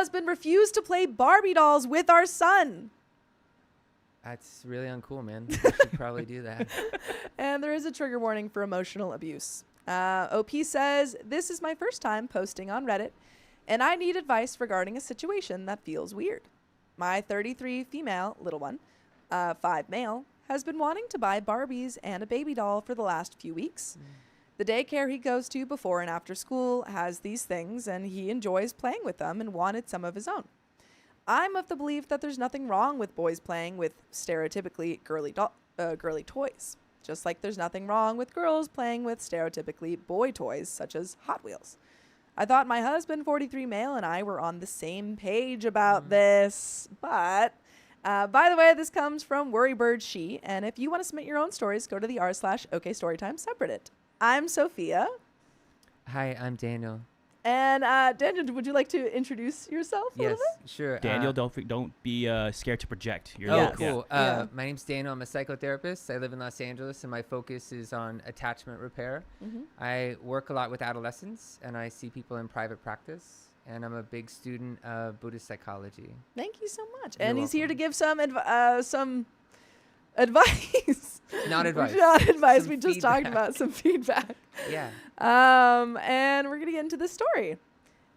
husband refused to play Barbie dolls with our son. That's really uncool, man. You should probably do that. And there is a trigger warning for emotional abuse. OP says, this is my first time posting on Reddit, and I need advice regarding a situation that feels weird. My 33 female little one, 5 male, has been wanting to buy Barbies and a baby doll for the last few weeks. The daycare he goes to before and after school has these things, and he enjoys playing with them and wanted some of his own. I'm of the belief that there's nothing wrong with boys playing with stereotypically girly toys, just like there's nothing wrong with girls playing with stereotypically boy toys, such as Hot Wheels. I thought my husband, 43 male, and I were on the same page about this, but by the way, this comes from Worrybird She, and if you want to submit your own stories, go to the r/OKStorytime subreddit. I'm Sophia. Hi, I'm Daniel. And Daniel, would you like to introduce yourself a little bit? Sure. Daniel, don't be scared to project. Cool. My name's Daniel. I'm a psychotherapist. I live in Los Angeles, and my focus is on attachment repair. I work a lot with adolescents, and I see people in private practice. And I'm a big student of Buddhist psychology. Thank you so much. You're and he's here to welcome. give some advice. Not advice. Not advice. Some We just talked feedback. about some feedback. Yeah. And we're going to get into the story.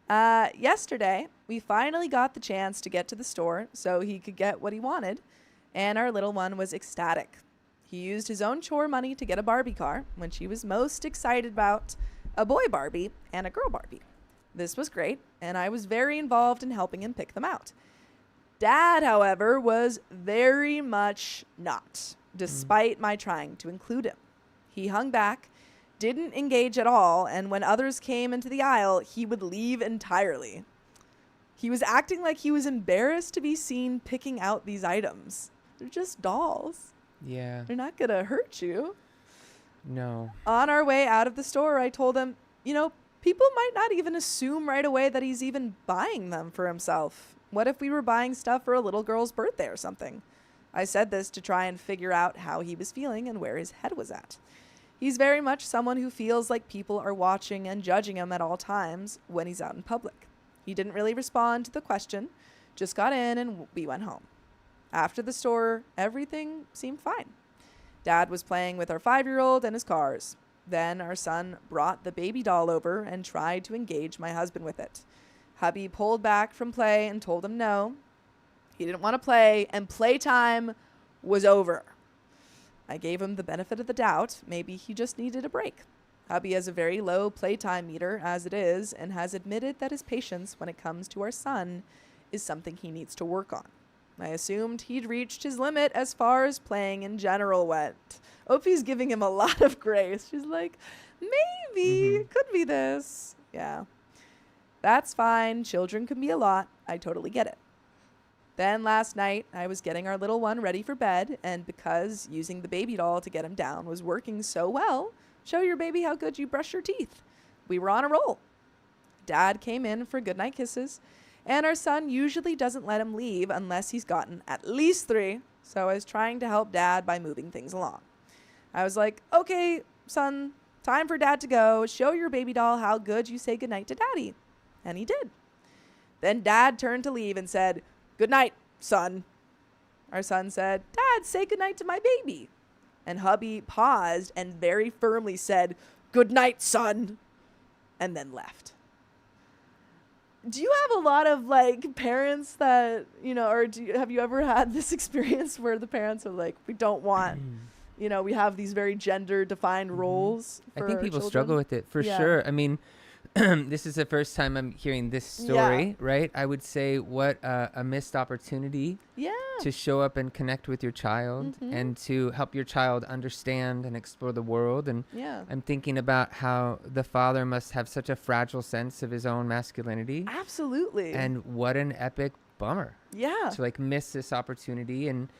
Yesterday, we finally got the chance to get to the store so he could get what he wanted, and our little one was ecstatic. He used his own chore money to get a Barbie car when she was most excited about a boy Barbie and a girl Barbie. This was great, and I was very involved in helping him pick them out. Dad, however, was very much not, despite my trying to include him. He hung back, didn't engage at all, and when others came into the aisle, he would leave entirely. He was acting like he was embarrassed to be seen picking out these items. They're just dolls. Yeah. They're not going to hurt you. No. On our way out of the store, I told him, people might not even assume right away that he's even buying them for himself. What if we were buying stuff for a little girl's birthday or something? I said this to try and figure out how he was feeling and where his head was at. He's very much someone who feels like people are watching and judging him at all times when he's out in public. He didn't really respond to the question, just got in and we went home. After the store, everything seemed fine. Dad was playing with our 5-year-old and his cars. Then our son brought the baby doll over and tried to engage my husband with it. Hubby pulled back from play and told him no. He didn't want to play, and playtime was over. I gave him the benefit of the doubt. Maybe he just needed a break. Hubby has a very low playtime meter as it is and has admitted that his patience when it comes to our son is something he needs to work on. I assumed he'd reached his limit as far as playing in general went. Opie's giving him a lot of grace. She's like, maybe it could be this. Yeah. That's fine. Children can be a lot. I totally get it. Then last night, I was getting our little one ready for bed, and because using the baby doll to get him down was working so well, show your baby how good you brush your teeth. We were on a roll. Dad came in for goodnight kisses, and our son usually doesn't let him leave unless he's gotten at least 3, so I was trying to help Dad by moving things along. I was like, okay, son, time for Dad to go. Show your baby doll how good you say goodnight to Daddy. And he did. Then Dad turned to leave and said, "Good night, son." Our son said, "Dad, say goodnight to my baby." And hubby paused and very firmly said, "Good night, son," and then left. Do you have a lot of parents that, or have you ever had this experience where the parents are like, we don't want, we have these very gender defined roles for I think people children? struggle with it for sure. I mean, this is the first time I'm hearing this story, right? I would say what a missed opportunity to show up and connect with your child and to help your child understand and explore the world. And I'm thinking about how the father must have such a fragile sense of his own masculinity. Absolutely. And what an epic bummer. Yeah. To miss this opportunity. And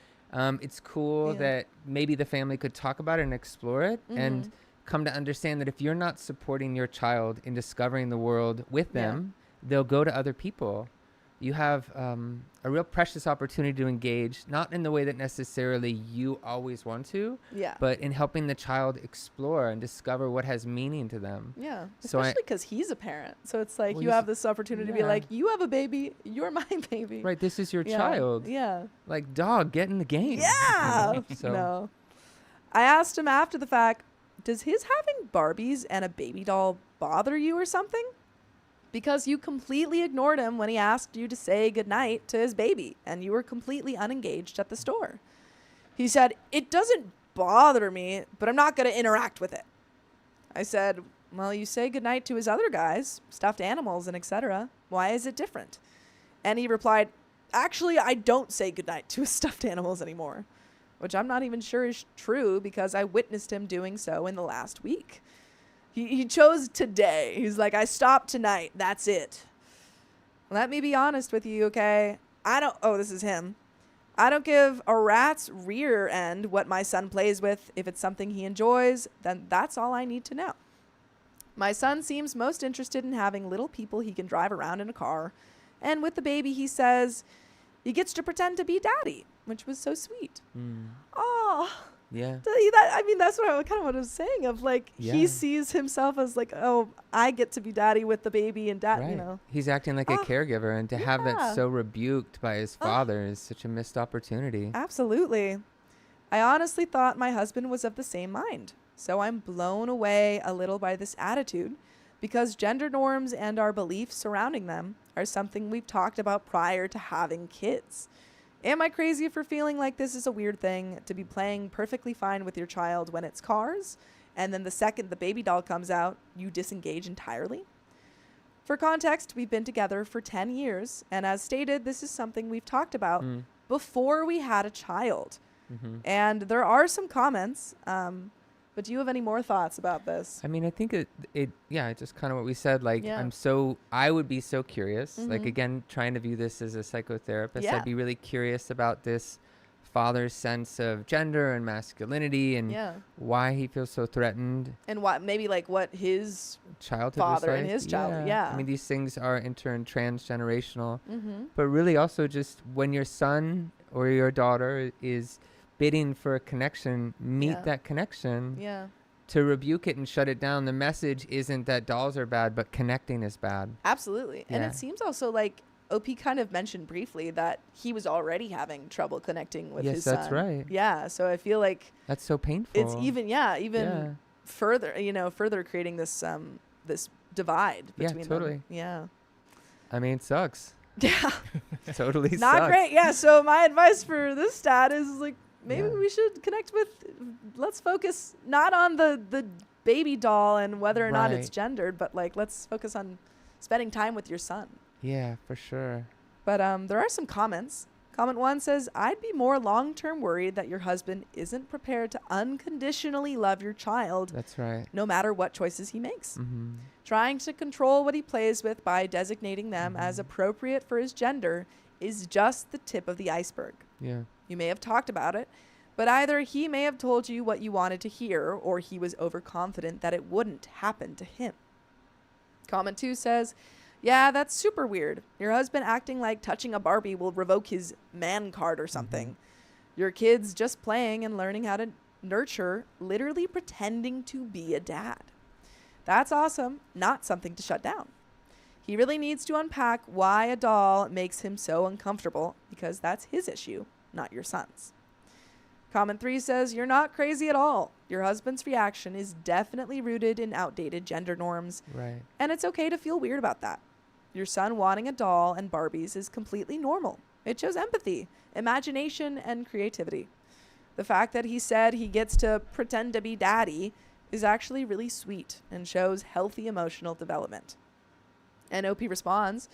it's cool that maybe the family could talk about it and explore it and come to understand that if you're not supporting your child in discovering the world with them, they'll go to other people. you have a real precious opportunity to engage, not in the way that necessarily you always want to, but in helping the child explore and discover what has meaning to them. Yeah, especially because he's a parent. So it's like you have this opportunity to be like, you have a baby, you're my baby. Right, this is your child. Yeah. Like, dog, get in the game. Yeah. So. No. I asked him after the fact, does his having Barbies and a baby doll bother you or something? Because you completely ignored him when he asked you to say goodnight to his baby, and you were completely unengaged at the store. He said, it doesn't bother me, but I'm not going to interact with it. I said, well, you say goodnight to his other guys, stuffed animals and etc. Why is it different? And he replied, actually, I don't say goodnight to his stuffed animals anymore, which I'm not even sure is true because I witnessed him doing so in the last week. He chose today. He's like, I stopped tonight. That's it. Let me be honest with you, okay? This is him. I don't give a rat's rear end what my son plays with. If it's something he enjoys, then that's all I need to know. My son seems most interested in having little people he can drive around in a car. And with the baby, he says he gets to pretend to be daddy, which was so sweet. Oh. Yeah. That's what I was saying of like, he sees himself as like, oh, I get to be daddy with the baby and dad, you know. He's acting like a caregiver, and to have that so rebuked by his father is such a missed opportunity. Absolutely. I honestly thought my husband was of the same mind. So I'm blown away a little by this attitude because gender norms and our beliefs surrounding them are something we've talked about prior to having kids. Am I crazy for feeling like this is a weird thing to be playing perfectly fine with your child when it's cars, and then the second the baby doll comes out, you disengage entirely? For context, we've been together for 10 years, and as stated, this is something we've talked about before we had a child. And there are some comments, but do you have any more thoughts about this? I mean, I think it's just kind of what we said. Like, I would be so curious. Like, again, trying to view this as a psychotherapist, I'd be really curious about this father's sense of gender and masculinity and why he feels so threatened. And what his childhood father was like. and his child. I mean, these things are inter and transgenerational, but really also just when your son or your daughter is bidding for a connection, meet that connection. To rebuke it and shut it down, the message isn't that dolls are bad, but connecting is bad. Absolutely. And it seems also like OP kind of mentioned briefly that he was already having trouble connecting with his son. Yes, that's right. Yeah, so I feel like that's so painful. It's even further creating this this divide between them. Yeah. I mean, it sucks. Yeah. Totally sucks. Not great. Yeah, so my advice for this dad is like, maybe we should connect with, let's focus not on the baby doll and whether or not it's gendered, but like, let's focus on spending time with your son. Yeah, for sure. But there are some comments. Comment 1 says, I'd be more long-term worried that your husband isn't prepared to unconditionally love your child. That's right. No matter what choices he makes. Trying to control what he plays with by designating them as appropriate for his gender is just the tip of the iceberg. Yeah. You may have talked about it, but either he may have told you what you wanted to hear, or he was overconfident that it wouldn't happen to him. Comment 2 says, yeah, that's super weird. Your husband acting like touching a Barbie will revoke his man card or something. Your kid's just playing and learning how to nurture, literally pretending to be a dad. That's awesome, not something to shut down. He really needs to unpack why a doll makes him so uncomfortable, because that's his issue, not your son's. Comment 3 says, you're not crazy at all. Your husband's reaction is definitely rooted in outdated gender norms. Right. And it's okay to feel weird about that. Your son wanting a doll and Barbies is completely normal. It shows empathy, imagination, and creativity. The fact that he said he gets to pretend to be daddy is actually really sweet and shows healthy emotional development. And OP responds,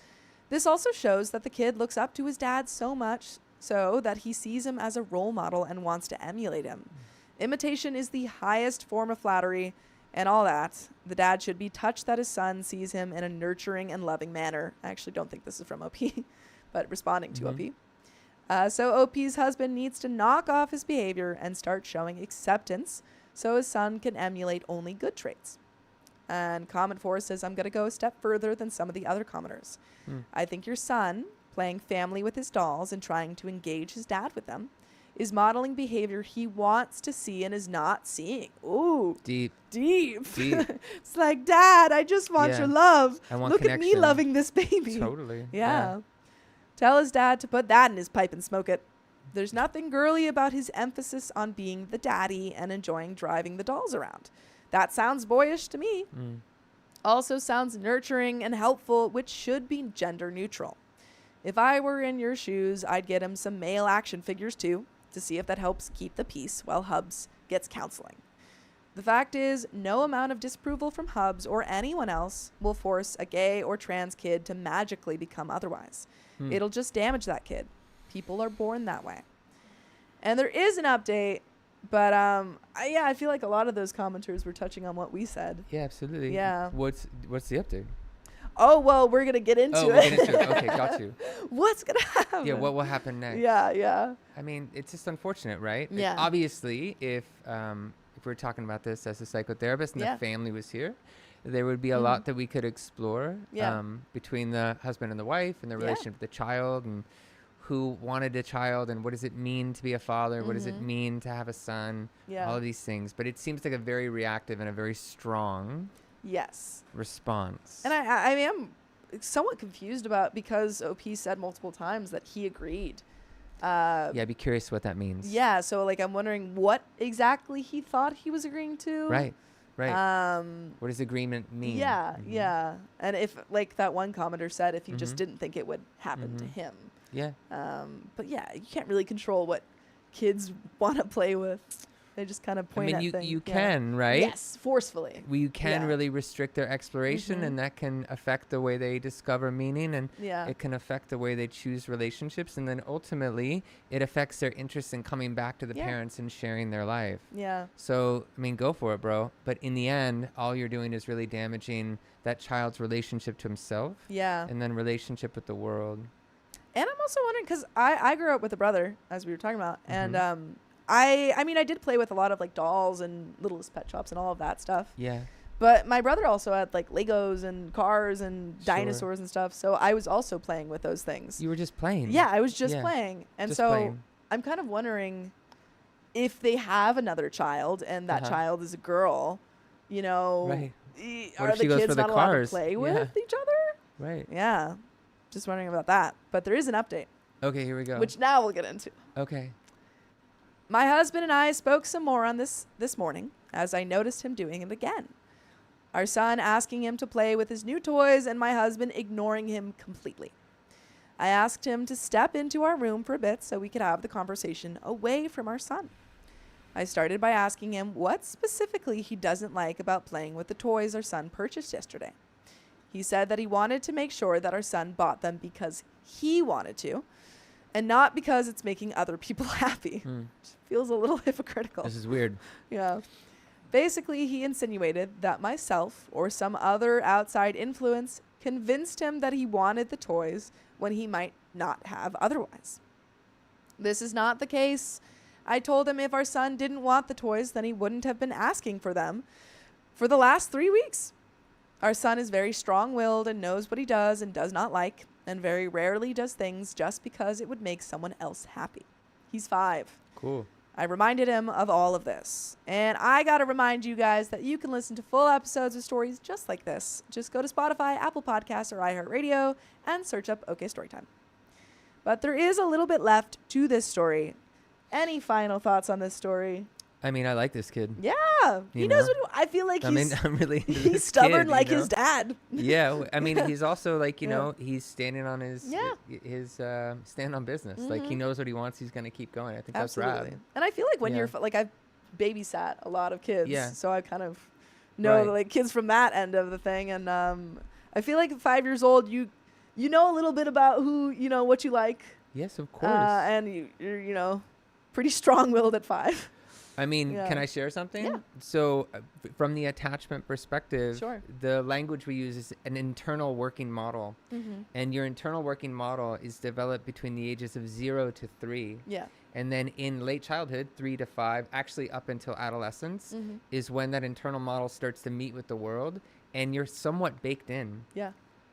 this also shows that the kid looks up to his dad so much so that he sees him as a role model and wants to emulate him. Imitation is the highest form of flattery and all that. The dad should be touched that his son sees him in a nurturing and loving manner. I actually don't think this is from OP, but responding to OP. So OP's husband needs to knock off his behavior and start showing acceptance so his son can emulate only good traits. And comment 4 says, I'm going to go a step further than some of the other commenters. I think your son playing family with his dolls and trying to engage his dad with them, is modeling behavior he wants to see and is not seeing. Ooh. Deep. It's like, Dad, I just want your love. I want Look connection. at me loving this baby. Totally. Yeah. Tell his dad to put that in his pipe and smoke it. There's nothing girly about his emphasis on being the daddy and enjoying driving the dolls around. That sounds boyish to me. Also sounds nurturing and helpful, which should be gender neutral. If I were in your shoes, I'd get him some male action figures too, to see if that helps keep the peace while Hubs gets counseling. The fact is, no amount of disapproval from Hubs or anyone else will force a gay or trans kid to magically become otherwise. It'll just damage that kid. People are born that way. And there is an update, but I feel like a lot of those commenters were touching on what we said. Yeah, absolutely. Yeah. What's the update? Oh, well, we're going to get into it. Okay, got you. What's going to happen? Yeah, what will happen next? Yeah. I mean, it's just unfortunate, right? Yeah. Obviously, if we're talking about this as a psychotherapist and the family was here, there would be a lot that we could explore between the husband and the wife and the relationship with the child and who wanted a child and what does it mean to be a father? What does it mean to have a son? All of these things. But it seems like a very reactive and a very strong response. And I am somewhat confused about, because OP said multiple times that he agreed. I'd be curious what that means. Yeah, so like I'm wondering what exactly he thought he was agreeing to. Right. What does agreement mean? Yeah. And if, like that one commenter said, if he just didn't think it would happen to him. Yeah. But yeah, you can't really control what kids want to play with. They just kind of point at things. You can, right? Yes, forcefully. You can really restrict their exploration, and that can affect the way they discover meaning, and it can affect the way they choose relationships, and then ultimately it affects their interest in coming back to the parents and sharing their life. Yeah. So, I mean, go for it, bro. But in the end, all you're doing is really damaging that child's relationship to himself. Yeah. And then relationship with the world. And I'm also wondering, because I grew up with a brother, as we were talking about, and I mean, I did play with a lot of like dolls and Littlest Pet Shops and all of that stuff. Yeah. But my brother also had like Legos and cars and dinosaurs and stuff. So I was also playing with those things. You were just playing. Yeah, I was just playing. And so I'm kind of wondering if they have another child and that child is a girl, you know, are the kids not allowed to play with each other? Right. Yeah. Just wondering about that. But there is an update. Okay, here we go. Which now we'll get into. Okay. My husband and I spoke some more on this morning, as I noticed him doing it again. Our son asking him to play with his new toys and my husband ignoring him completely. I asked him to step into our room for a bit so we could have the conversation away from our son. I started by asking him what specifically he doesn't like about playing with the toys our son purchased yesterday. He said that he wanted to make sure that our son bought them because he wanted to, and not because it's making other people happy. Feels a little hypocritical. This is weird. Yeah. Basically, he insinuated that myself or some other outside influence convinced him that he wanted the toys when he might not have otherwise. This is not the case. I told him if our son didn't want the toys, then he wouldn't have been asking for them for the last 3 weeks. Our son is very strong-willed and knows what he does and does not like, and very rarely does things just because it would make someone else happy. He's 5. Cool. I reminded him of all of this. And I got to remind you guys that you can listen to full episodes of stories just like this. Just go to Spotify, Apple Podcasts, or iHeartRadio and search up OK Storytime. But there is a little bit left to this story. Any final thoughts on this story? I mean, I like this kid. Yeah. He knows what I feel like I'm really into he's stubborn kid, like his dad. Yeah. I mean, he's also like, you know, he's standing on his stand on business. Like he knows what he wants. He's going to keep going. I think that's right. And I feel like when you're like, I've babysat a lot of kids. Yeah. So I kind of know like kids from that end of the thing. And I feel like at 5 years old, you know a little bit about who, you know, what you like. Yes, of course. And you're, you know, pretty strong-willed at 5. I mean, can I share something? Yeah. So from the attachment perspective, the language we use is an internal working model. And your internal working model is developed between the ages of 0 to 3. Yeah. And then in late childhood, 3 to 5, actually up until adolescence, is when that internal model starts to meet with the world and you're somewhat baked in. Yeah.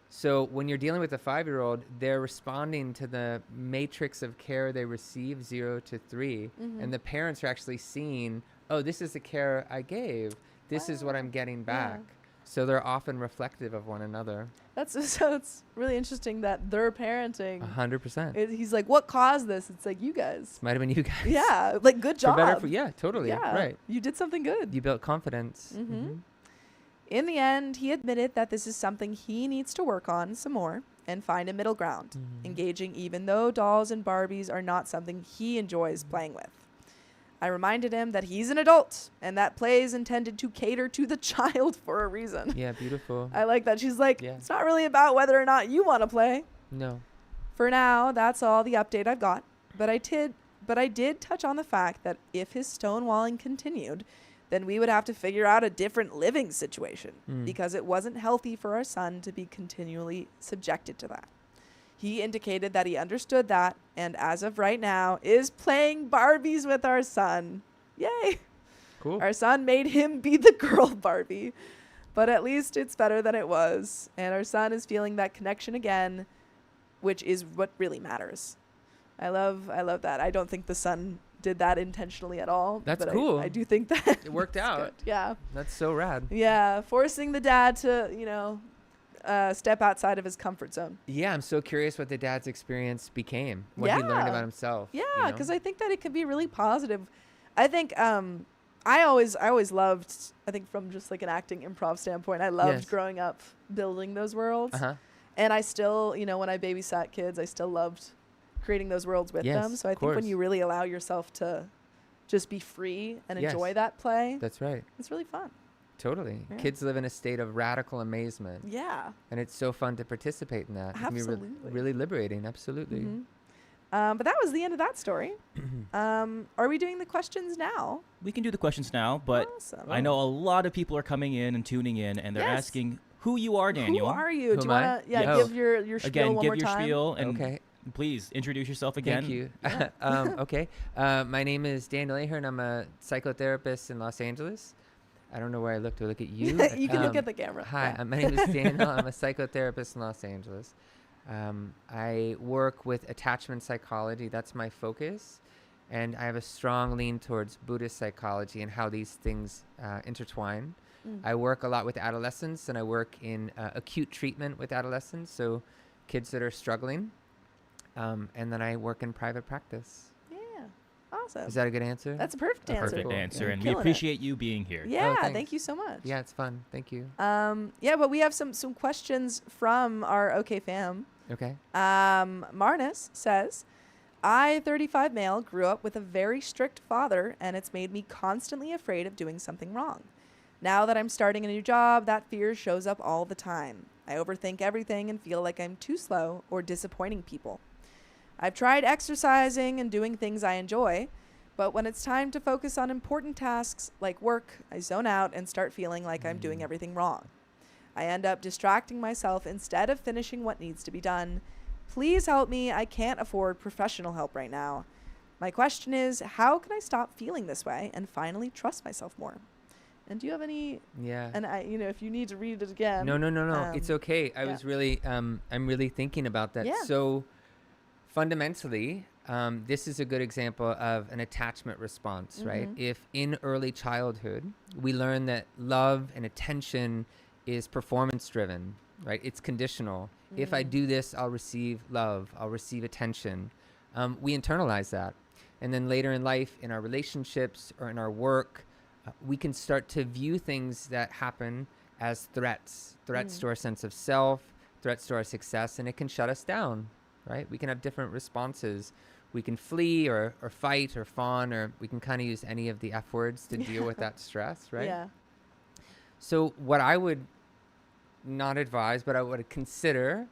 So when you're dealing with a 5-year-old, they're responding to the matrix of care they receive 0 to 3. And the parents are actually seeing, oh, this is the care I gave. This is what I'm getting back. Yeah. So they're often reflective of one another. So it's really interesting that they're parenting. 100%. He's like, what caused this? It's like, you guys. Might have been you guys. Yeah, like, good job. Yeah, totally. Yeah, right. You did something good. You built confidence. In the end, he admitted that this is something he needs to work on some more and find a middle ground, engaging even though dolls and Barbies are not something he enjoys playing with. I reminded him that he's an adult and that play is intended to cater to the child for a reason. Yeah, beautiful. I like that. She's like, it's not really about whether or not you want to play. No. For now, that's all the update I've got. But I did touch on the fact that if his stonewalling continued, then we would have to figure out a different living situation because it wasn't healthy for our son to be continually subjected to that. He indicated that he understood that and as of right now is playing Barbies with our son. Yay. Cool. Our son made him be the girl Barbie, but at least it's better than it was. And our son is feeling that connection again, which is what really matters. I love that. I don't think the son did that intentionally at all. That's cool. I do think that it worked out. Good. Yeah. That's so rad. Yeah. Forcing the dad to, step outside of his comfort zone. Yeah, I'm so curious what the dad's experience became, what he learned about himself. Yeah, because I think that it could be really positive. I think I always loved, I think from just like an acting improv standpoint, I loved growing up building those worlds. And I still, when I babysat kids, I still loved creating those worlds with them. So I think when you really allow yourself to just be free and enjoy that play. That's right. It's really fun. Totally. Yeah. Kids live in a state of radical amazement. Yeah. And it's so fun to participate in that. Absolutely. It can be really liberating. Absolutely. But that was the end of that story. Are we doing the questions now? We can do the questions now, but I know a lot of people are coming in and tuning in, and they're asking who you are, Daniel. Who are you? Do you want to give your spiel again, one give more your time? spiel, and please introduce yourself again. Thank you. Okay. My name is Daniel Ahern. I'm a psychotherapist in Los Angeles. I don't know where I look. Do I look at you? You can look at the camera. Hi, my name is Daniel. I'm a psychotherapist in Los Angeles. I work with attachment psychology. That's my focus. And I have a strong lean towards Buddhist psychology and how these things intertwine. I work a lot with adolescents, and I work in acute treatment with adolescents, so kids that are struggling. And then I work in private practice. Awesome. Is that a good answer? That's a perfect answer. Perfect answer, and we appreciate you being here. Yeah, thank you so much. Yeah, it's fun. Thank you. But we have some questions from our OK fam. Okay. Marnus says, I, 35 male, grew up with a very strict father, and it's made me constantly afraid of doing something wrong. Now that I'm starting a new job, that fear shows up all the time. I overthink everything and feel like I'm too slow or disappointing people. I've tried exercising and doing things I enjoy, but when it's time to focus on important tasks like work, I zone out and start feeling like I'm doing everything wrong. I end up distracting myself instead of finishing what needs to be done. Please help me. I can't afford professional help right now. My question is, how can I stop feeling this way and finally trust myself more? And do you have any? Yeah. And if you need to read it again. No. It's okay. I was really, I'm really thinking about that. Yeah. So fundamentally, this is a good example of an attachment response, right? If in early childhood, we learn that love and attention is performance driven, right? It's conditional. If I do this, I'll receive love, I'll receive attention. We internalize that. And then later in life, in our relationships or in our work, we can start to view things that happen as threats to our sense of self, threats to our success, and it can shut us down, right? We can have different responses. We can flee or fight or fawn, or we can kind of use any of the F words to deal with that stress, right? Yeah. So what I would not advise, but I would consider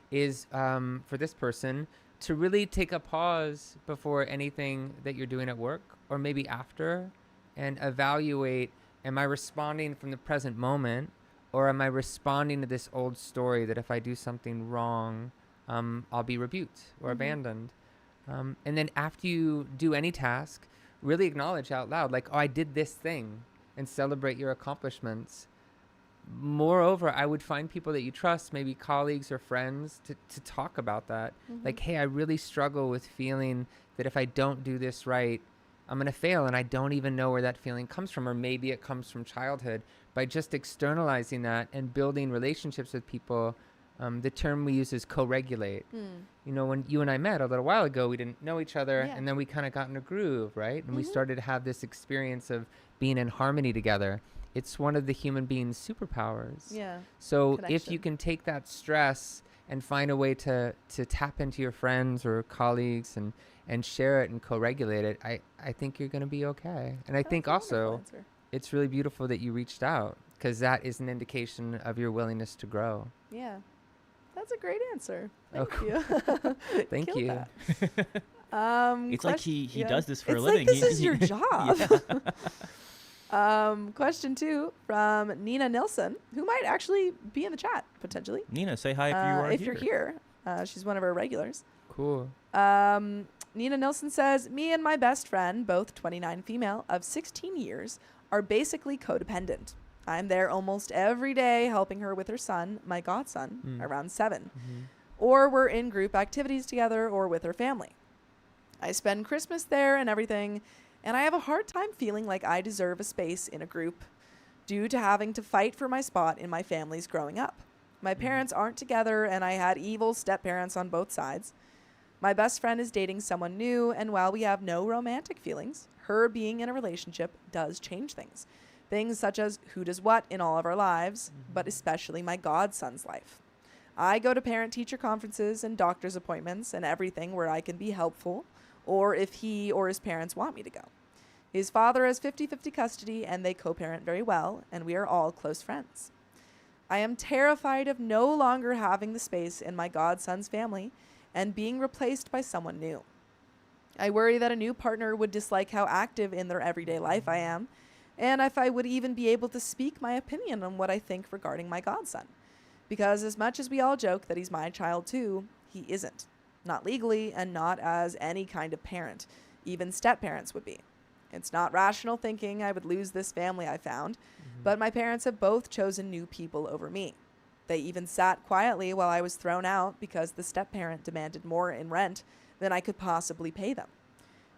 is for this person to really take a pause before anything that you're doing at work or maybe after, and evaluate, am I responding from the present moment, or am I responding to this old story that if I do something wrong, I'll be rebuked or abandoned. And then after you do any task, really acknowledge out loud, like, oh, I did this thing, and celebrate your accomplishments. moreover, I would find people that you trust, maybe colleagues or friends, to talk about that. Like, hey, I really struggle with feeling that if I don't do this right, I'm going to fail, and I don't even know where that feeling comes from, or maybe it comes from childhood. By just externalizing that and building relationships with people, the term we use is co-regulate. You know, when you and I met a little while ago, we didn't know each other, and then we kind of got in a groove, right? And we started to have this experience of being in harmony together. It's one of the human being's superpowers. Yeah. So if you can take that stress and find a way to tap into your friends or colleagues and share it and co-regulate it, I think you're going to be okay. And I think also it's really beautiful that you reached out, because that is an indication of your willingness to grow. Yeah. That's a great answer. Thank cool. you. Thank you. It's like he does this for a living. living. Like this is your job. Question 2 from Nina Nilsson, who might actually be in the chat potentially. Nina, say hi if you're here. She's one of our regulars. Cool. Nina Nilsson says, me and my best friend, both 29 female of 16 years, are basically codependent. I'm there almost every day helping her with her son, my godson, around 7. Or we're in group activities together or with her family. I spend Christmas there and everything, and I have a hard time feeling like I deserve a space in a group due to having to fight for my spot in my family's growing up. My parents aren't together, and I had evil step-parents on both sides. My best friend is dating someone new, and while we have no romantic feelings, her being in a relationship does change things. Things such as who does what in all of our lives, but especially my godson's life. I go to parent-teacher conferences and doctor's appointments and everything where I can be helpful, or if he or his parents want me to go. His father has 50-50 custody, and they co-parent very well, and we are all close friends. I am terrified of no longer having the space in my godson's family and being replaced by someone new. I worry that a new partner would dislike how active in their everyday life I am, and if I would even be able to speak my opinion on what I think regarding my godson. Because as much as we all joke that he's my child too, he isn't. Not legally, and not as any kind of parent. Even step-parents would be. It's not rational thinking I would lose this family I found, but my parents have both chosen new people over me. They even sat quietly while I was thrown out because the step-parent demanded more in rent than I could possibly pay them.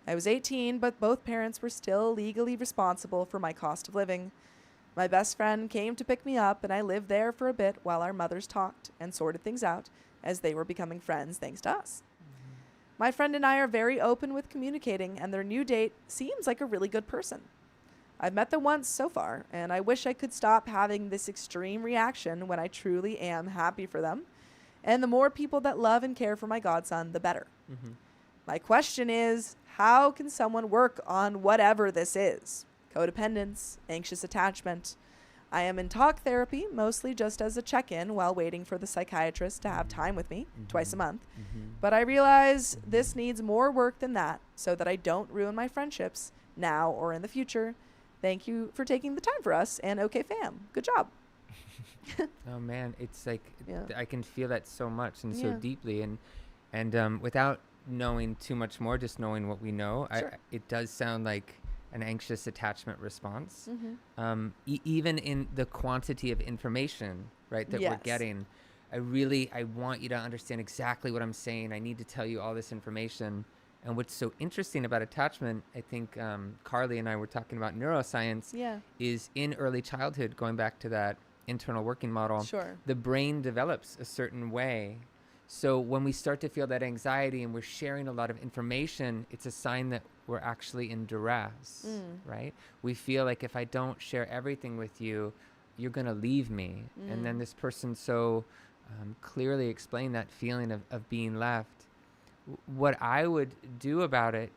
I was 18, but both parents were still legally responsible for my cost of living. My best friend came to pick me up, and I lived there for a bit while our mothers talked and sorted things out as they were becoming friends thanks to us. My friend and I are very open with communicating, and their new date seems like a really good person. I've met them once so far, and I wish I could stop having this extreme reaction when I truly am happy for them. And the more people that love and care for my godson, the better. My question is, how can someone work on whatever this is? Codependence, anxious attachment. I am in talk therapy, mostly just as a check-in while waiting for the psychiatrist to have time with me twice a month. But I realize this needs more work than that so that I don't ruin my friendships now or in the future. Thank you for taking the time for us, and OK fam. Good job. Oh, man. It's like I can feel that so much and so deeply. And without knowing too much more, just knowing what we know, it does sound like an anxious attachment response. Even in the quantity of information, right, that we're getting. I want you to understand exactly what I'm saying. I need to tell you all this information. And what's so interesting about attachment, I think Carly and I were talking about neuroscience, is in early childhood, going back to that internal working model, the brain develops a certain way. So when we start to feel that anxiety and we're sharing a lot of information, it's a sign that we're actually in duress, right? We feel like if I don't share everything with you, you're going to leave me. And then this person so clearly explained that feeling of being left. What I would do about it,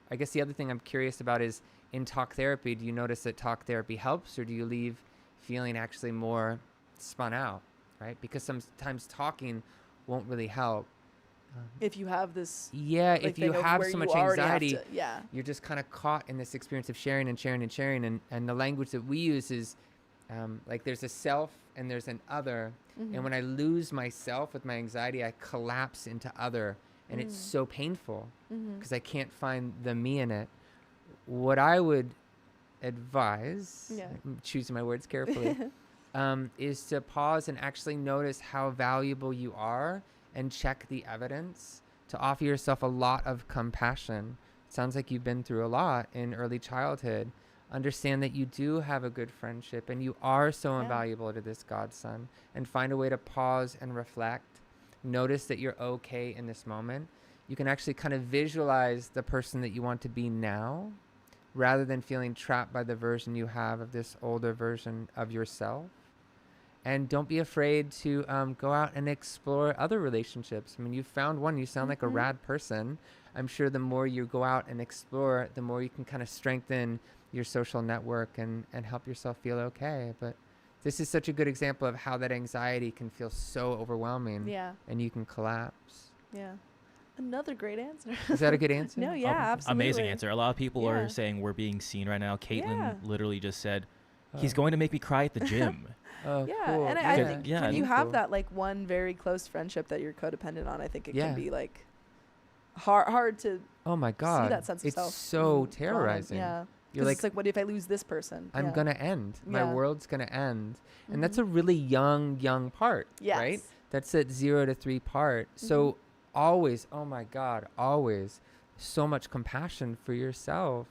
I guess the other thing I'm curious about is in talk therapy, do you notice that talk therapy helps, or do you leave feeling actually more spun out, right? Because sometimes talking won't really help. If you have this, if you have so much anxiety, you're just kind of caught in this experience of sharing and sharing and sharing. And the language that we use is like there's a self and there's an other. And when I lose myself with my anxiety, I collapse into other. And it's so painful because I can't find the me in it. What I would advise, I'm choosing my words carefully, is to pause and actually notice how valuable you are and check the evidence, to offer yourself a lot of compassion. Sounds like you've been through a lot in early childhood. Understand that you do have a good friendship and you are so invaluable to this godson, and find a way to pause and reflect. Notice that you're okay in this moment. You can actually kind of visualize the person that you want to be now, rather than feeling trapped by the version you have of this older version of yourself. And don't be afraid to go out and explore other relationships. I mean, you found one. You sound like a rad person. I'm sure the more you go out and explore, the more you can kind of strengthen your social network and help yourself feel okay. But this is such a good example of how that anxiety can feel so overwhelming. Yeah. And you can collapse. Yeah. Another great answer. Is that a good answer? No, yeah, absolutely. Amazing answer. A lot of people are saying we're being seen right now. Caitlin literally just said, he's going to make me cry at the gym. Oh, yeah, cool. and I think when you have that like one very close friendship that you're codependent on, I think it can be like hard to see that sense of self. It's so terrorizing. Yeah. You're like, it's like, what if I lose this person? I'm going to end. My world's going to end. And that's a really young part, right? That's that 0 to 3 part. So always, oh my God, always so much compassion for yourself.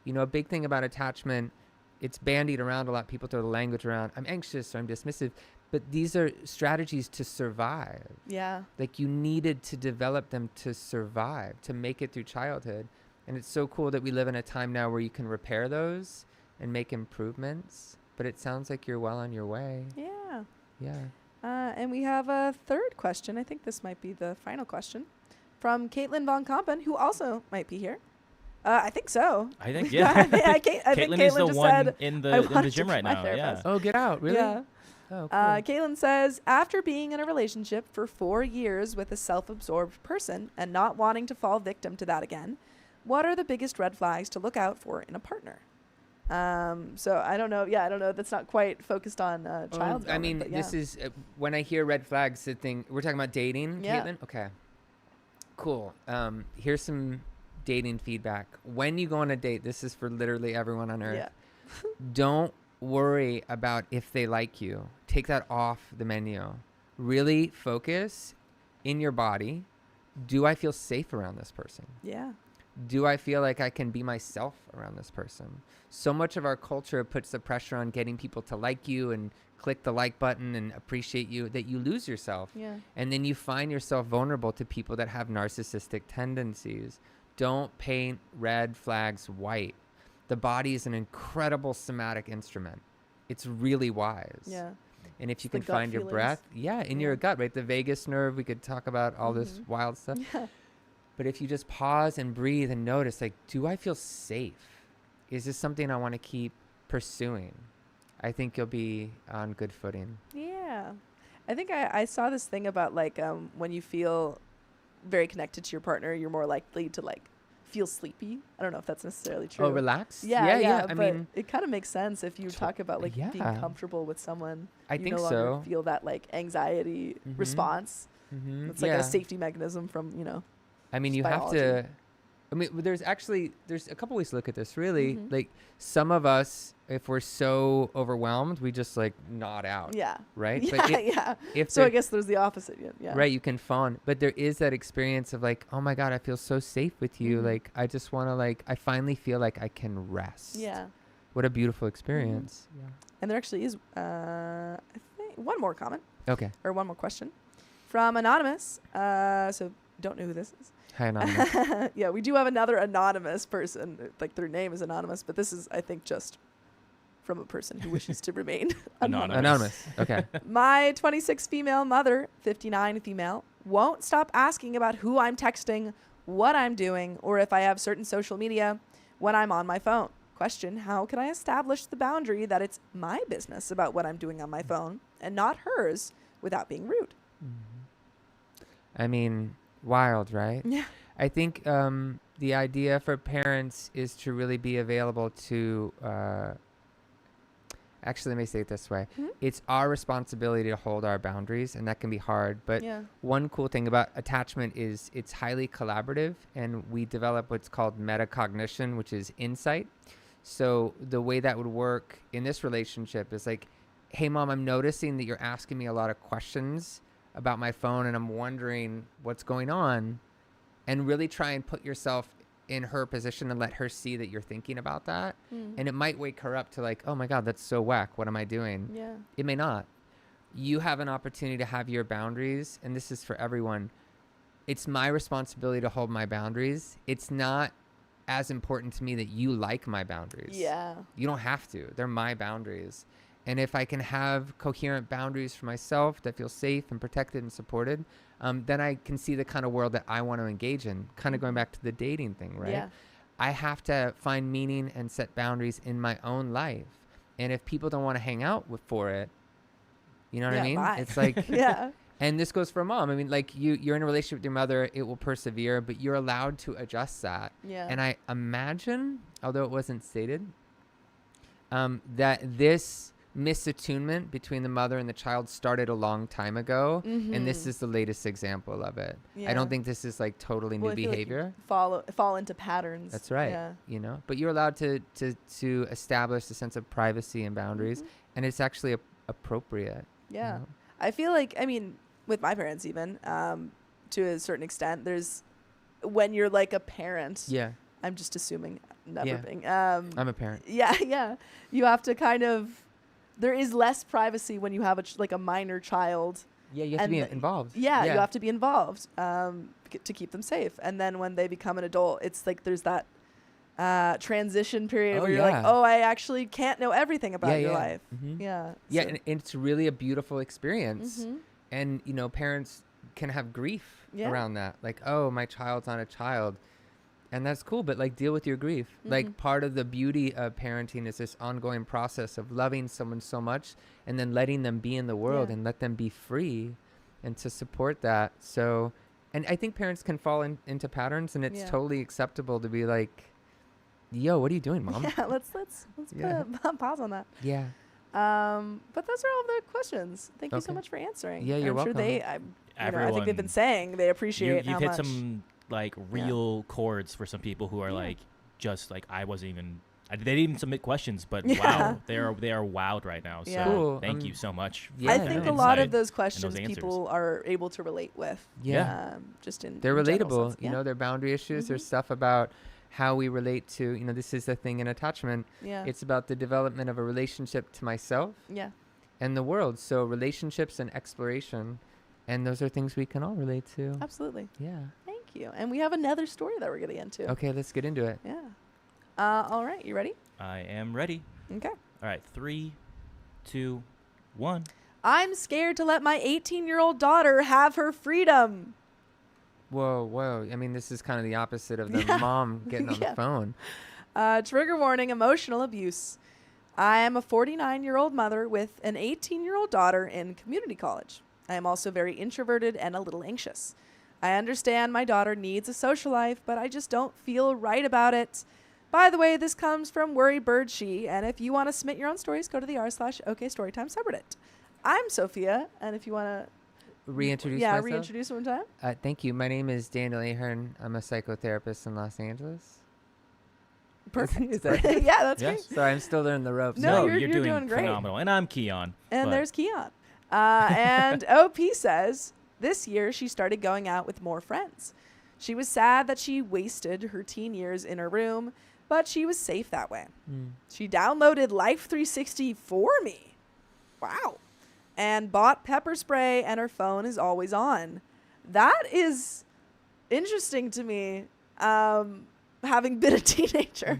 You know, a big thing about attachment, it's bandied around a lot. People throw the language around. I'm anxious or I'm dismissive. But these are strategies to survive. Yeah. Like you needed to develop them to survive, to make it through childhood. And it's so cool that we live in a time now where you can repair those and make improvements. But it sounds like you're well on your way. Yeah. Yeah. And we have a third question. I think this might be the final question from Caitlin Von Kampen, who also might be here. I think so. I think, yeah. I think Caitlin is the one in the gym right now. Yeah. Oh, get out. Really? Yeah. Oh, cool. Caitlin says, after being in a relationship for 4 years with a self-absorbed person and not wanting to fall victim to that again, what are the biggest red flags to look out for in a partner? So I don't know. Yeah, I don't know. That's not quite focused on child. I mean, this is when I hear red flags, the thing we're talking about dating, Caitlin. Okay, cool. Here's some dating feedback. When you go on a date, this is for literally everyone on earth. Yeah. Don't worry about if they like you. Take that off the menu. Really focus in your body. Do I feel safe around this person? Yeah. Do I feel like I can be myself around this person? So much of our culture puts the pressure on getting people to like you and click the like button and appreciate you that you lose yourself. Yeah. And then you find yourself vulnerable to people that have narcissistic tendencies. Don't paint red flags white. The body is an incredible somatic instrument. It's really wise. Yeah. And if you can find your breath, in your gut, right? The vagus nerve, we could talk about all this wild stuff. Yeah. But if you just pause and breathe and notice, like, do I feel safe? Is this something I want to keep pursuing? I think you'll be on good footing. Yeah. I think I saw this thing about, like, when you feel very connected to your partner, you're more likely to, like, feel sleepy. I don't know if that's necessarily true. Oh, relax? Yeah. I mean, it kind of makes sense if you talk about, like, being comfortable with someone. I think so. You no longer feel that, like, anxiety response. It's like a safety mechanism from, you know. I mean, you biology. Have to, I mean, there's a couple ways to look at this, really. Like, some of us, if we're so overwhelmed, we just, like, nod out. Yeah. Right? Yeah, but if so I guess there's the opposite. Yeah. Right, you can fawn. But there is that experience of, like, oh, my God, I feel so safe with you. Like, I just want to, like, I finally feel like I can rest. Yeah. What a beautiful experience. Yeah. And there actually is, I think, one more comment. Okay. Or one more question from Anonymous. So don't know who this is. Hi, Anonymous. Yeah, we do have another anonymous person. Like, their name is anonymous, but this is, I think, just from a person who wishes to remain anonymous. Okay. My 26 female mother, 59 female, won't stop asking about who I'm texting, what I'm doing, or if I have certain social media when I'm on my phone. Question, how can I establish the boundary that it's my business about what I'm doing on my phone and not hers without being rude? I mean, wild, right? Yeah. I think the idea for parents is to really be available to actually, let me say it this way. It's our responsibility to hold our boundaries, and that can be hard. But one cool thing about attachment is it's highly collaborative, and we develop what's called metacognition, which is insight. So the way that would work in this relationship is, like, hey, Mom, I'm noticing that you're asking me a lot of questions about my phone, and I'm wondering what's going on, and really try and put yourself in her position and let her see that you're thinking about that. And it might wake her up to like, oh my God, that's so whack. What am I doing? Yeah. It may not. You have an opportunity to have your boundaries, and this is for everyone. It's my responsibility to hold my boundaries. It's not as important to me that you like my boundaries. Yeah. You don't have to. They're my boundaries. And if I can have coherent boundaries for myself that feel safe and protected and supported, then I can see the kind of world that I want to engage in. Kind of going back to the dating thing, right? Yeah. I have to find meaning and set boundaries in my own life. And if people don't want to hang out for it, you know what I mean? Bye. It's like, yeah. And this goes for a mom. I mean, like you're in a relationship with your mother, it will persevere, but you're allowed to adjust that. Yeah. And I imagine, although it wasn't stated, that this misattunement between the mother and the child started a long time ago, and this is the latest example of it. I don't think this is like totally new behavior. Like fall into patterns. That's right. Yeah. You know, but you're allowed to establish a sense of privacy and boundaries, and it's actually appropriate. Yeah. You know? I feel like, I mean, with my parents even, to a certain extent, there's, when you're like a parent, I'm just assuming, never being. I'm a parent. Yeah. You have to kind of, there is less privacy when you have a minor child. Yeah, you have to be involved. Yeah, you have to be involved to keep them safe. And then when they become an adult, it's like there's that transition period where you're like, oh, I actually can't know everything about your life. Yeah. Yeah, and it's really a beautiful experience. And, you know, parents can have grief around that. Like, oh, my child's not a child. And that's cool, but like deal with your grief. Like part of the beauty of parenting is this ongoing process of loving someone so much and then letting them be in the world and let them be free and to support that. So, and I think parents can fall into patterns, and it's totally acceptable to be like, yo, what are you doing, Mom? Yeah, let's put a pause on that. Yeah. But those are all the questions. Thank you so much for answering. Yeah, you're welcome. Sure I think they've been saying they appreciate how much. You've hit some like real chords for some people who are like, just like, I wasn't even, they didn't even submit questions, but wow, they are wowed right now. So cool. Thank you so much. I think a lot of those questions people are able to relate with. Yeah. They're relatable. You know, they're boundary issues. There's stuff about how we relate to, you know, this is the thing in attachment. Yeah. It's about the development of a relationship to myself. Yeah. And the world. So relationships and exploration. And those are things we can all relate to. Absolutely. Yeah. Thank you. And we have another story that we're getting into. Okay, let's get into it. Yeah. All right. You ready? I am ready. Okay. All right. 3, 2, 1. I'm scared to let my 18-year-old daughter have her freedom. Whoa. I mean, this is kind of the opposite of the mom getting on the phone. Trigger warning, emotional abuse. I am a 49-year-old mother with an 18-year-old daughter in community college. I am also very introverted and a little anxious. I understand my daughter needs a social life, but I just don't feel right about it. By the way, this comes from Worry Bird She, and if you want to submit your own stories, go to the r/OKStorytime subreddit. I'm Sophia, and if you want to reintroduce myself? Reintroduce one time. Thank you. My name is Daniel Ahern. I'm a psychotherapist in Los Angeles. Perfect. Is that yeah, that's great. Sorry, I'm still learning the ropes. No, you're doing great. Phenomenal. And I'm Keon. And there's Keon. And OP says, this year she started going out with more friends. She was sad that she wasted her teen years in her room, but she was safe that way. She downloaded Life 360 for me. Wow. And bought pepper spray, and her phone is always on. That is interesting to me, having been a teenager.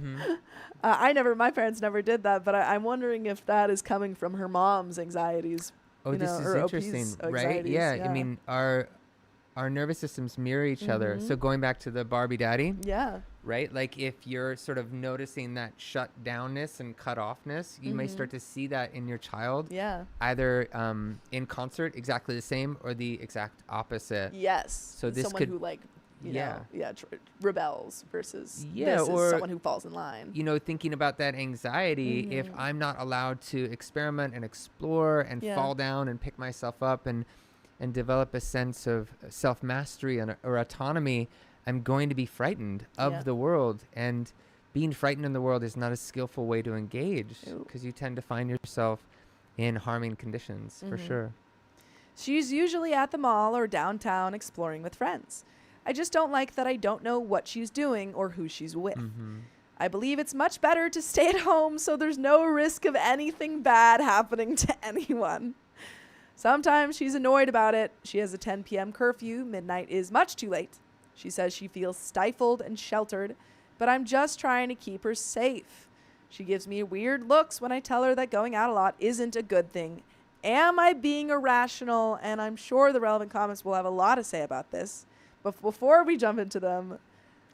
My parents never did that, but I'm wondering if that is coming from her mom's anxieties. Oh, this is interesting, right? Yeah, I mean, our nervous systems mirror each other. So going back to the Barbie daddy. Yeah. Right? Like if you're sort of noticing that shut downness and cut offness, you may start to see that in your child. Yeah. Either in concert, exactly the same, or the exact opposite. Yes. So this someone who like, rebels versus or someone who falls in line. You know, thinking about that anxiety, if I'm not allowed to experiment and explore and fall down and pick myself up and develop a sense of self-mastery or autonomy, I'm going to be frightened of the world. And being frightened in the world is not a skillful way to engage, because you tend to find yourself in harming conditions, for sure. She's usually at the mall or downtown exploring with friends. I just don't like that I don't know what she's doing or who she's with. I believe it's much better to stay at home so there's no risk of anything bad happening to anyone. Sometimes she's annoyed about it. She has a 10 p.m. curfew. Midnight is much too late. She says she feels stifled and sheltered, but I'm just trying to keep her safe. She gives me weird looks when I tell her that going out a lot isn't a good thing. Am I being irrational? And I'm sure the relevant comments will have a lot to say about this. But before we jump into them...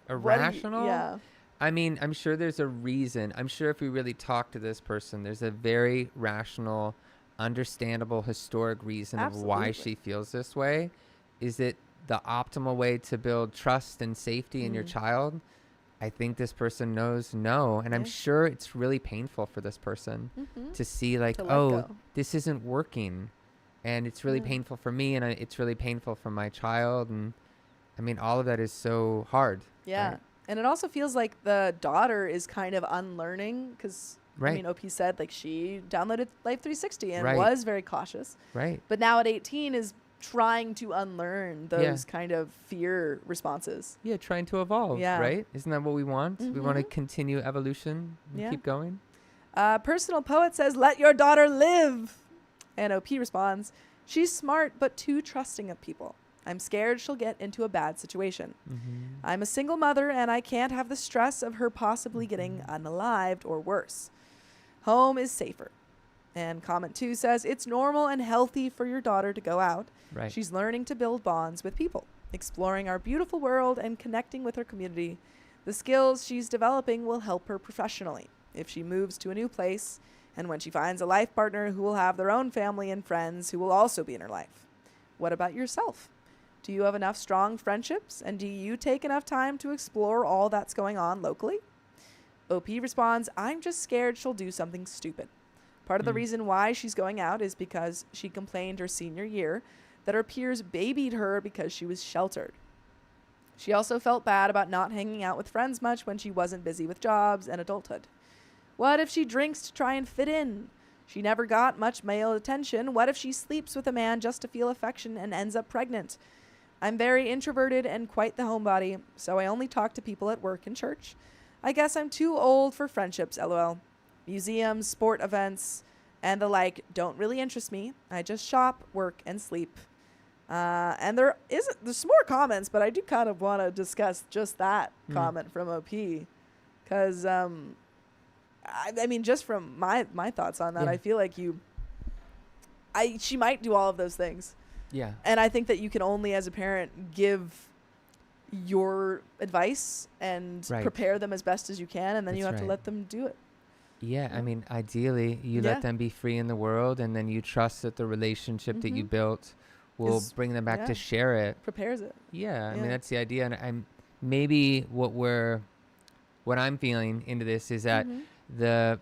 Irrational? Yeah. I mean, I'm sure there's a reason. I'm sure if we really talk to this person, there's a very rational, understandable, historic reason of why she feels this way. Is it the optimal way to build trust and safety in your child? I think this person knows no. And I'm sure it's really painful for this person to see like, this isn't working. And it's really painful for me, and it's really painful for my child. And I mean, all of that is so hard. Yeah. Right? And it also feels like the daughter is kind of unlearning because, I mean, OP said like she downloaded Life 360 and was very cautious. Right. But now at 18 is trying to unlearn those kind of fear responses. Yeah, trying to evolve, right? Isn't that what we want? We want to continue evolution and keep going. Personal Poet says, let your daughter live. And OP responds, she's smart but too trusting of people. I'm scared she'll get into a bad situation. I'm a single mother and I can't have the stress of her possibly getting unalived or worse. Home is safer. And comment 2 says, it's normal and healthy for your daughter to go out. Right. She's learning to build bonds with people, exploring our beautiful world and connecting with her community. The skills she's developing will help her professionally if she moves to a new place and when she finds a life partner who will have their own family and friends who will also be in her life. What about yourself? Do you have enough strong friendships and do you take enough time to explore all that's going on locally? OP responds, I'm just scared she'll do something stupid. Part of the reason why she's going out is because she complained her senior year that her peers babied her because she was sheltered. She also felt bad about not hanging out with friends much when she wasn't busy with jobs and adulthood. What if she drinks to try and fit in? She never got much male attention. What if she sleeps with a man just to feel affection and ends up pregnant? I'm very introverted and quite the homebody, so I only talk to people at work and church. I guess I'm too old for friendships, LOL. Museums, sport events, and the like don't really interest me. I just shop, work, and sleep. And there's some more comments, but I do kind of want to discuss just that comment from OP. Because, I mean, just from my thoughts on that, I feel like she might do all of those things. Yeah. And I think that you can only, as a parent, give your advice and prepare them as best as you can, and then you have to let them do it. Yeah, I mean, ideally, you let them be free in the world, and then you trust that the relationship that you built will bring them back to share it. Prepares it. Yeah, I mean, that's the idea. And maybe what I'm feeling into this is that the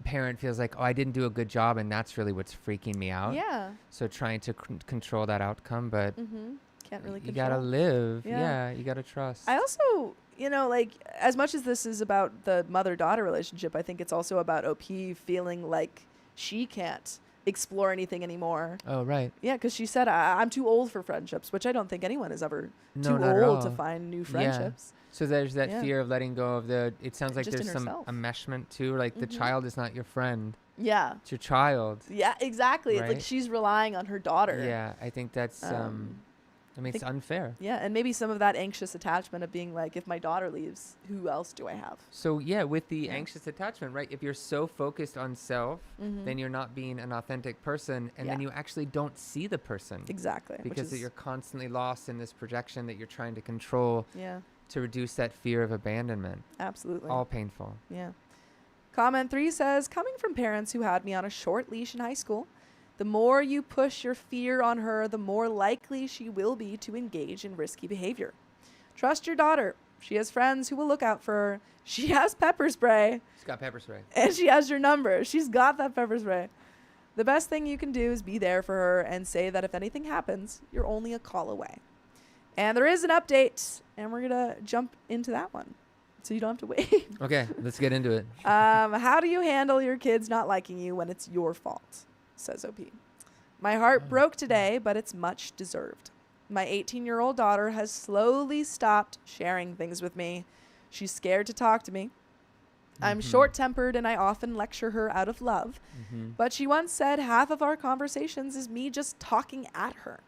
parent feels like, oh, I didn't do a good job, and that's really what's freaking me out. Yeah. So trying to control that outcome, but can't really control. You gotta live. Yeah, you gotta trust. I also, like, as much as this is about the mother-daughter relationship, I think it's also about OP feeling like she can't explore anything anymore. Oh, right. Yeah, because she said, I'm too old for friendships, which I don't think anyone is ever too old to find new friendships. So there's that fear of letting go of it sounds like just there's some enmeshment too, like the child is not your friend. Yeah. It's your child. Yeah, exactly. Right? Like she's relying on her daughter. Yeah, I think that's, it's unfair. Yeah, and maybe some of that anxious attachment of being like, if my daughter leaves, who else do I have? So yeah, with the anxious attachment, right? If you're so focused on self, then you're not being an authentic person, and then you actually don't see the person. Exactly. Because you're constantly lost in this projection that you're trying to control. Yeah. To reduce that fear of abandonment. Absolutely. All painful. Yeah. Comment 3 says, coming from parents who had me on a short leash in high school, the more you push your fear on her, the more likely she will be to engage in risky behavior. Trust your daughter. She has friends who will look out for her. She has pepper spray. She's got pepper spray. And she has your number. She's got that pepper spray. The best thing you can do is be there for her and say that if anything happens, you're only a call away. And there is an update, and we're going to jump into that one. so you don't have to wait. Okay, let's get into it. How do you handle your kids not liking you when it's your fault? Says OP. My heart broke today, but it's much deserved. My 18-year-old daughter has slowly stopped sharing things with me. She's scared to talk to me. I'm short-tempered and I often lecture her out of love. But she once said half of our conversations is me just talking at her.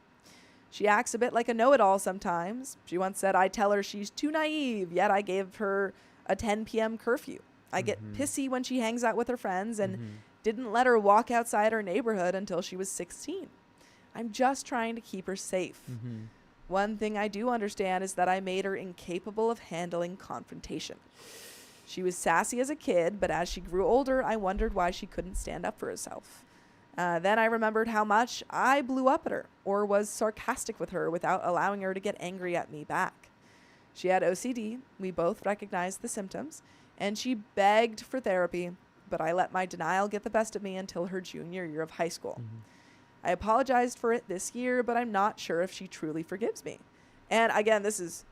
She acts a bit like a know-it-all sometimes. She once said I tell her she's too naive, yet I gave her a 10 p.m. curfew. I get pissy when she hangs out with her friends and didn't let her walk outside her neighborhood until she was 16. I'm just trying to keep her safe. One thing I do understand is that I made her incapable of handling confrontation. She was sassy as a kid, but as she grew older, I wondered why she couldn't stand up for herself. Then I remembered how much I blew up at her or was sarcastic with her without allowing her to get angry at me back. She had OCD. We both recognized the symptoms, and she begged for therapy, but I let my denial get the best of me until her junior year of high school. I apologized for it this year, but I'm not sure if she truly forgives me. And again, this is,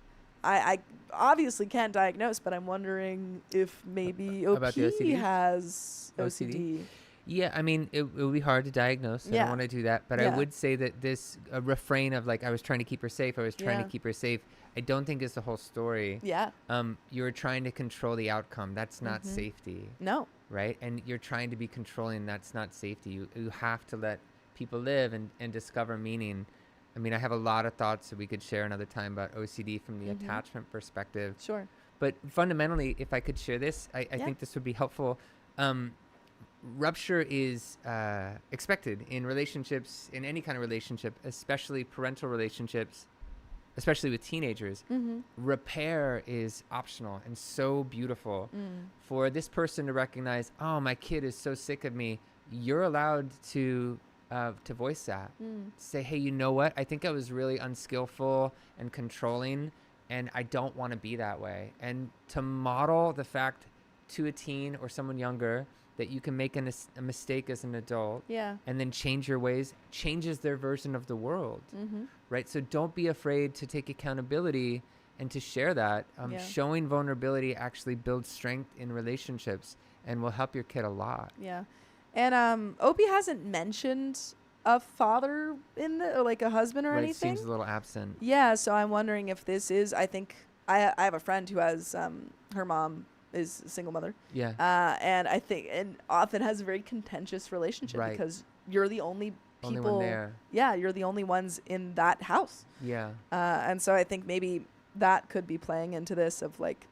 I obviously can't diagnose, but I'm wondering if maybe OP has OCD. Yeah, I mean, it would be hard to diagnose. I don't want to do that. But I would say that this refrain of like, I was trying to keep her safe, I don't think is the whole story. Yeah. You're trying to control the outcome. That's not safety. No. Right? And you're trying to be controlling. That's not safety. You have to let people live and discover meaning. I mean, I have a lot of thoughts that we could share another time about OCD from the attachment perspective. Sure. But fundamentally, if I could share this, I think this would be helpful. Rupture is expected in relationships, in any kind of relationship, especially parental relationships, especially with teenagers. Repair is optional and so beautiful. For this person to recognize, oh, my kid is so sick of me, you're allowed to voice that. Say, hey, you know what? I think I was really unskillful and controlling, and I don't want to be that way. And to model the fact to a teen or someone younger that you can make a mistake as an adult and then change your ways, changes their version of the world, right? So don't be afraid to take accountability and to share that. Showing vulnerability actually builds strength in relationships and will help your kid a lot. Yeah. And Opie hasn't mentioned a father in the, or like a husband or anything. It seems a little absent. Yeah, so I'm wondering if this is, I think, I have a friend who has, her mom is a single mother. Yeah. And I think, and often has a very contentious relationship because you're the only people. Only one there. Yeah, you're the only ones in that house. Yeah. And so I think maybe that could be playing into this of like,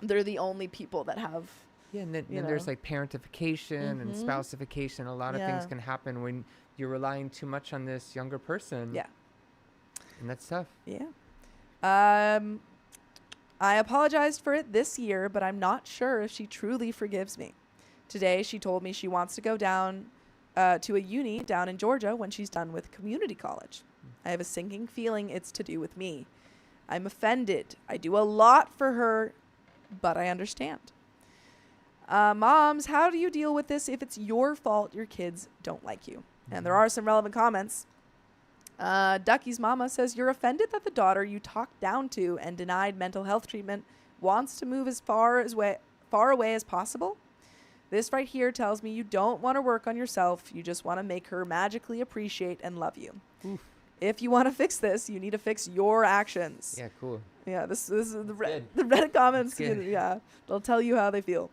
they're the only people that have. Yeah, and then there's like parentification and spouseification. A lot of things can happen when you're relying too much on this younger person. Yeah. And that's tough. Yeah. I apologized for it this year, but I'm not sure if she truly forgives me. Today, she told me she wants to go down to a uni down in Georgia when she's done with community college. I have a sinking feeling it's to do with me. I'm offended. I do a lot for her, but I understand. Moms, how do you deal with this if it's your fault your kids don't like you? And there are some relevant comments. Ducky's mama says, you're offended that the daughter you talked down to and denied mental health treatment wants to move as far away as possible. This right here tells me you don't want to work on yourself. You just want to make her magically appreciate and love you. Oof. If you want to fix this, you need to fix your actions. Yeah, cool. Yeah, this is the Reddit comments. Yeah, they'll tell you how they feel.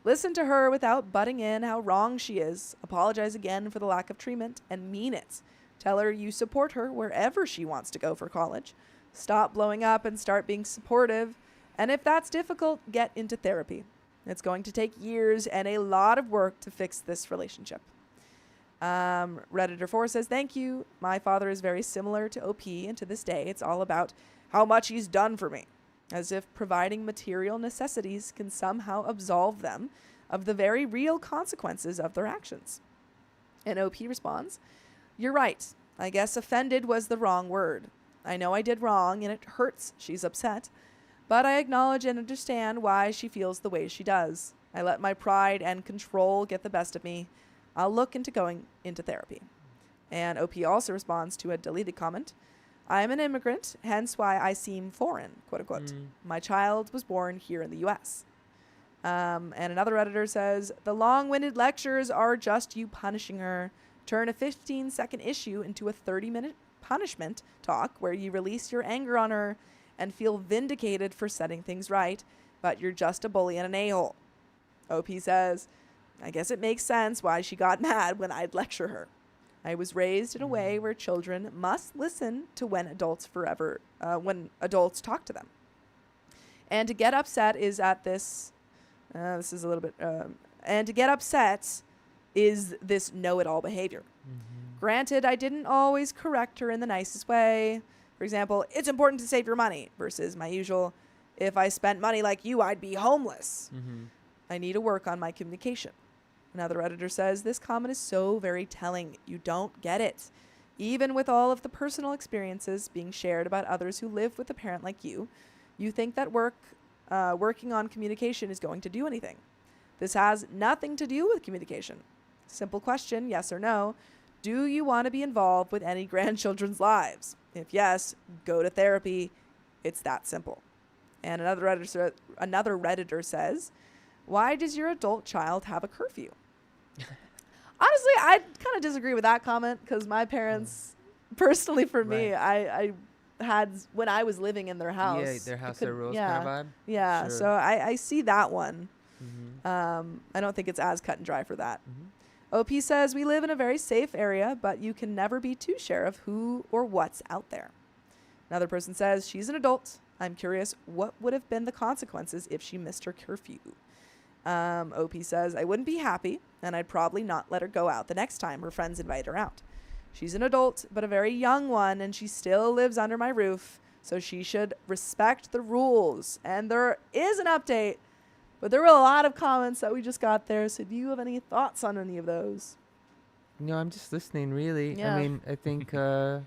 Listen to her without butting in how wrong she is. Apologize again for the lack of treatment and mean it. Tell her you support her wherever she wants to go for college. Stop blowing up and start being supportive. And if that's difficult, get into therapy. It's going to take years and a lot of work to fix this relationship. Redditor4 says, thank you. My father is very similar to OP, and to this day, it's all about how much he's done for me, as if providing material necessities can somehow absolve them of the very real consequences of their actions. And OP responds, you're right. I guess offended was the wrong word. I know I did wrong, and it hurts she's upset, but I acknowledge and understand why she feels the way she does. I let my pride and control get the best of me. I'll look into going into therapy. And OP also responds to a deleted comment. I'm an immigrant, hence why I seem foreign, quote unquote. My child was born here in the U.S. And another Redditor says, the long-winded lectures are just you punishing her. Turn a 15-second issue into a 30-minute punishment talk where you release your anger on her and feel vindicated for setting things right, but you're just a bully and an a-hole. OP says, I guess it makes sense why she got mad when I'd lecture her. I was raised in a way where children must listen to when adults talk to them. And to get upset is at this, this is a little bit, and to get upset is this know-it-all behavior. Granted, I didn't always correct her in the nicest way. For example, it's important to save your money versus my usual, if I spent money like you, I'd be homeless. I need to work on my communication. Another editor says, this comment is so very telling. You don't get it. Even with all of the personal experiences being shared about others who live with a parent like you think that working on communication is going to do anything. This has nothing to do with communication. Simple question, yes or no. Do you want to be involved with any grandchildren's lives? If yes, go to therapy. It's that simple. And another Redditor says, why does your adult child have a curfew? Honestly, I kind of disagree with that comment because my parents, personally for me, I had, when I was living in their house. Yeah, their house, their rules kind of vibe. Yeah, sure. So I see that one. I don't think it's as cut and dry for that. OP says, we live in a very safe area, but you can never be too sure of who or what's out there. Another person says, she's an adult. I'm curious, what would have been the consequences if she missed her curfew? OP says, I wouldn't be happy, and I'd probably not let her go out the next time her friends invite her out. She's an adult, but a very young one, and she still lives under my roof, so she should respect the rules. And there is an update, but there were a lot of comments that we just got there, so do you have any thoughts on any of those? No, I'm just listening, really. Yeah. I mean, I think, well,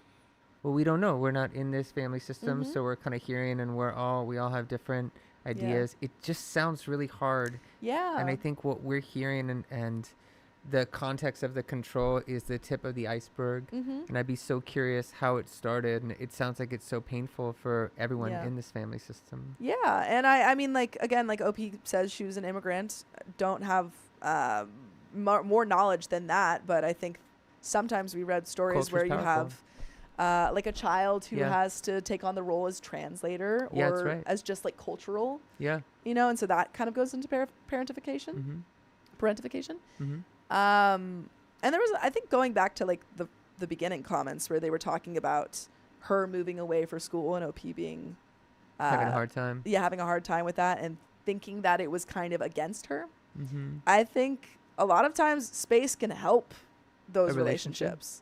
we don't know. We're not in this family system, so we're kind of hearing, and we all have different ideas. It just sounds really hard. Yeah. And I think what we're hearing and the context of the control is the tip of the iceberg. And I'd be so curious how it started. And it sounds like it's so painful for everyone in this family system. Yeah. And I mean, like, again, like OP says, she was an immigrant. Don't have more knowledge than that. But I think sometimes we read stories Culture's where you powerful. have like a child who has to take on the role as translator or as just like cultural, you know, and so that kind of goes into parentification. And there was, I think, going back to like the beginning comments where they were talking about her moving away for school and OP being having a hard time. Yeah, having a hard time with that and thinking that it was kind of against her. I think a lot of times space can help those relationships.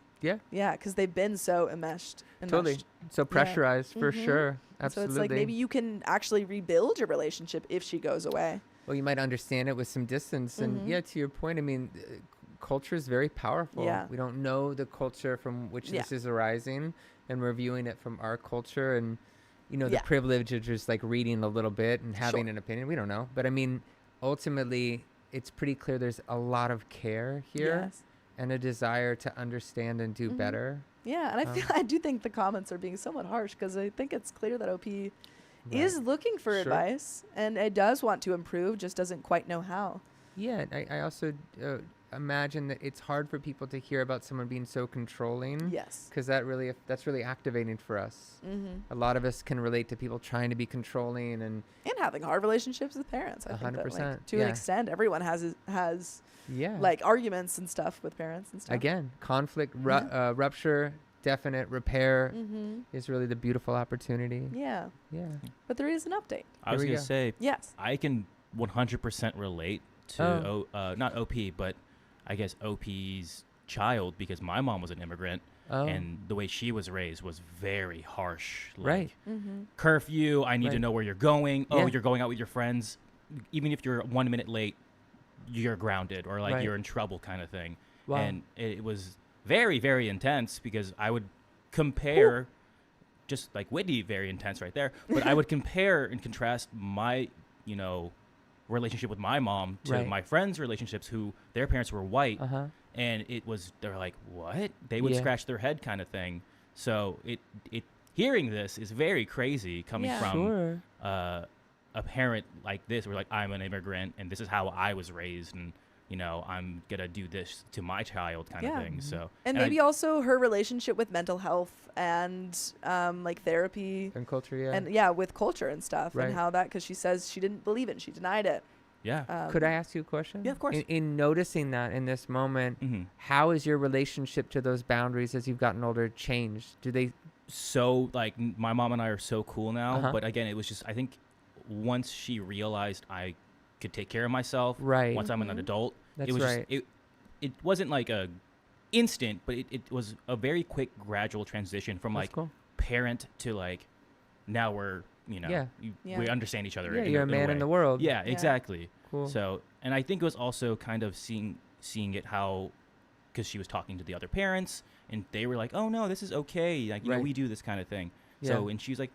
Yeah, because they've been so enmeshed. Totally. So pressurized, for sure. Absolutely. So it's like maybe you can actually rebuild your relationship if she goes away. Well, you might understand it with some distance. And to your point, I mean, culture is very powerful. We don't know the culture from which this is arising, and we're viewing it from our culture. And, you know, the privilege of just like reading a little bit and having an opinion. We don't know. But I mean, ultimately, it's pretty clear there's a lot of care here. And a desire to understand and do better. Yeah, and I do think the comments are being somewhat harsh because I think it's clear that OP is looking for advice and it does want to improve, just doesn't quite know how. Yeah, I also imagine that it's hard for people to hear about someone being so controlling. Yes. Because that's really activating for us. A lot of us can relate to people trying to be controlling and having hard relationships with parents. I 100%. think that, like, to an extent, everyone has like arguments and stuff with parents and stuff. Again, conflict, rupture, definite repair is really the beautiful opportunity. Yeah. But there is an update. I was going to say, yes, I can 100% relate to not OP, but I guess OP's child, because my mom was an immigrant and the way she was raised was very harsh. Like, curfew, I need to know where you're going. Oh, you're going out with your friends. Even if you're 1 minute late, you're grounded or like you're in trouble kind of thing. Wow. And it was very, very intense because I would compare just like Whitney, very intense right there. But I would compare and contrast my, you know, relationship with my mom to my friends' relationships who their parents were white. And they're like, what? They would scratch their head kind of thing. So it hearing this is very crazy coming from a parent like this, where like, I'm an immigrant and this is how I was raised, and you know, I'm gonna do this to my child, kind of thing. So, and maybe also her relationship with mental health and like therapy and culture, and with culture and stuff, and how that, because she says she didn't believe it, she denied it. Could I ask you a question? Yeah, of course. In noticing that in this moment, how is your relationship to those boundaries as you've gotten older changed? Do they? So like, my mom and I are so cool now, but again, it was just, I think once she realized I could take care of myself, once I'm an adult, it was just, it wasn't like a instant, but it was a very quick gradual transition from parent to like, now we're, you know, we understand each other. You're a man in the world. Yeah, exactly. Cool. So, and I think it was also kind of seeing it how, because she was talking to the other parents and they were like, oh no, this is okay. Like, you know, we do this kind of thing. So, and she's like,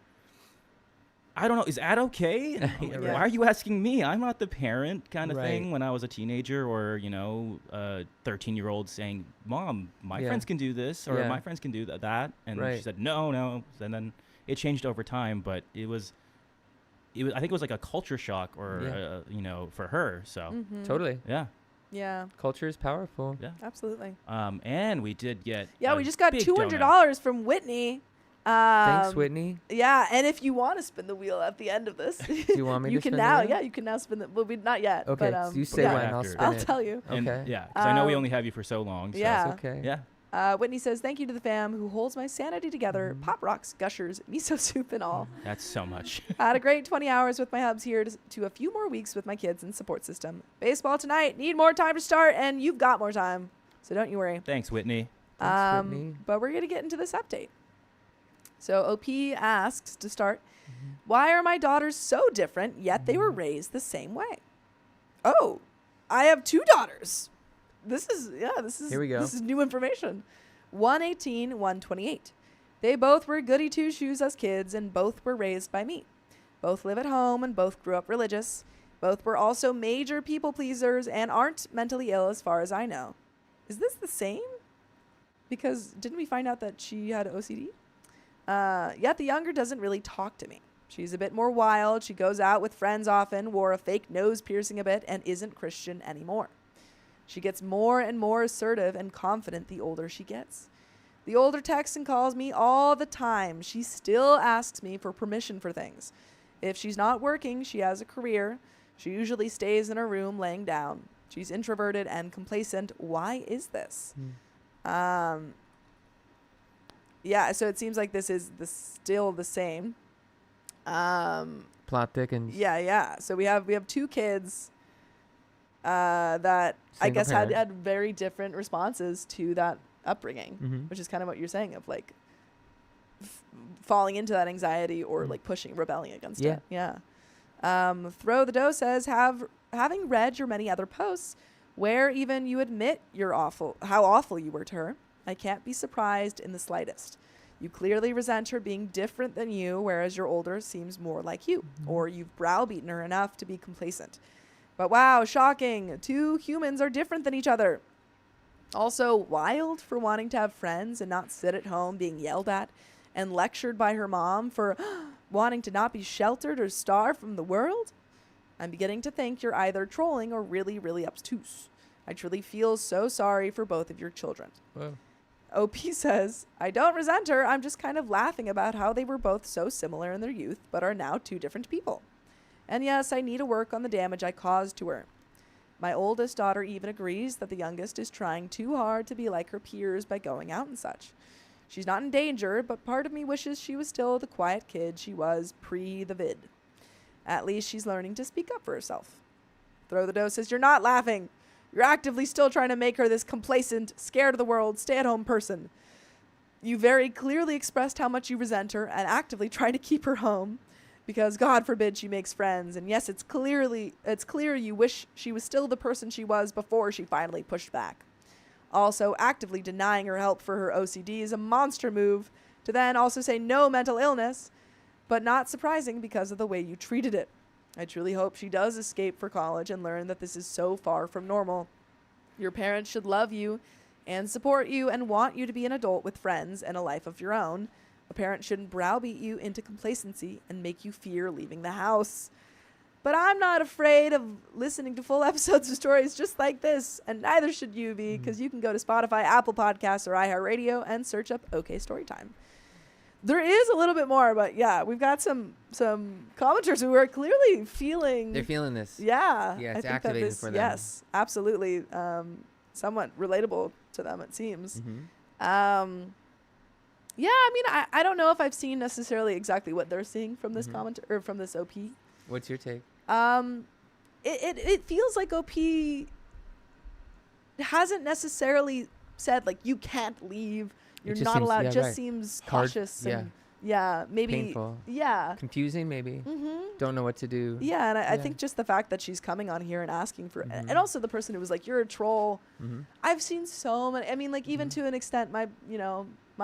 I don't know, is that okay? Why are you asking me? I'm not the parent, kind of thing, when I was a teenager, or, you know, a 13-year-old saying, Mom, my friends can do this, or my friends can do that. And she said, no. And then it changed over time, but it was, I think it was like a culture shock, or, you know, for her. So totally. Yeah. Culture is powerful. Yeah. Absolutely. And we did get we just got $200 from Whitney. Thanks, Whitney. Yeah, and if you want to spin the wheel at the end of this, do you want me to spin the wheel? Yeah, you can now spin the. Well, not yet. Okay, but, so you say when, I'll spin it. I'll tell you. And, okay. Yeah, because I know we only have you for so long. So. Yeah. That's okay. Yeah. Whitney says, thank you to the fam who holds my sanity together. Pop rocks, gushers, miso soup, and all. That's so much. I had a great 20 hours with my hubs here to a few more weeks with my kids and support system. Baseball tonight. Need more time to start, and you've got more time. So don't you worry. Thanks, Whitney. Whitney. But we're going to get into this update. So OP asks to start, why are my daughters so different, yet they were raised the same way? Oh, I have 2 daughters. This is Here we go. This is new information. 118, 128. They both were goody two-shoes as kids, and both were raised by me. Both live at home, and both grew up religious. Both were also major people pleasers and aren't mentally ill as far as I know. Is this the same? Because didn't we find out that she had OCD? Yet the younger doesn't really talk to me. She's a bit more wild. She goes out with friends often, wore a fake nose piercing a bit, and isn't Christian anymore. She gets more and more assertive and confident the older she gets. The older texts and calls me all the time. She still asks me for permission for things. If she's not working, she has a career. She usually stays in her room laying down. She's introverted and complacent. Why is this? Yeah, so it seems like this is still the same. Plot thickens. Yeah. So we have 2 kids that I guess had very different responses to that upbringing, which is kind of what you're saying, of like falling into that anxiety or like rebelling against it. Yeah. Throw the Dough says, having read your many other posts where even you admit how awful you were to her, I can't be surprised in the slightest. You clearly resent her being different than you, whereas your older seems more like you, or you've browbeaten her enough to be complacent. But wow, shocking. 2 humans are different than each other. Also wild for wanting to have friends and not sit at home being yelled at and lectured by her mom for wanting to not be sheltered or starved from the world. I'm beginning to think you're either trolling or really, really obtuse. I truly feel so sorry for both of your children. Whoa. OP says, I don't resent her. I'm just kind of laughing about how they were both so similar in their youth, but are now 2 different people. And yes, I need to work on the damage I caused to her. My oldest daughter even agrees that the youngest is trying too hard to be like her peers by going out and such. She's not in danger, but part of me wishes she was still the quiet kid she was pre the vid. At least she's learning to speak up for herself. Throw the Dough says, you're not laughing. You're actively still trying to make her this complacent, scared of the world, stay-at-home person. You very clearly expressed how much you resent her and actively try to keep her home because God forbid she makes friends. And yes, it's clear you wish she was still the person she was before she finally pushed back. Also, actively denying her help for her OCD is a monster move to then also say no mental illness, but not surprising because of the way you treated it. I truly hope she does escape for college and learn that this is so far from normal. Your parents should love you and support you and want you to be an adult with friends and a life of your own, A parent shouldn't browbeat you into complacency and make you fear leaving the house. But I'm not afraid of listening to full episodes of stories just like this, and neither should you be, because you can go to Spotify, Apple Podcasts, or iHeartRadio and search up OK Storytime. There is a little bit more, but yeah, we've got some commenters who are clearly feeling... They're feeling this. Yeah. Yeah, it's activating for them. Yes, absolutely. Somewhat relatable to them, it seems. Yeah, I mean, I don't know if I've seen necessarily exactly what they're seeing from this comment or from this OP. What's your take? It feels like OP hasn't necessarily said, like, you can't leave, you're not allowed. Yeah, it just right. seems Hard, cautious and maybe painful. Yeah, confusing, maybe. Don't know what to do. Yeah, and I think just the fact that she's coming on here and asking for, and also the person who was like, you're a troll. I've seen so many. I mean, like, even to an extent, my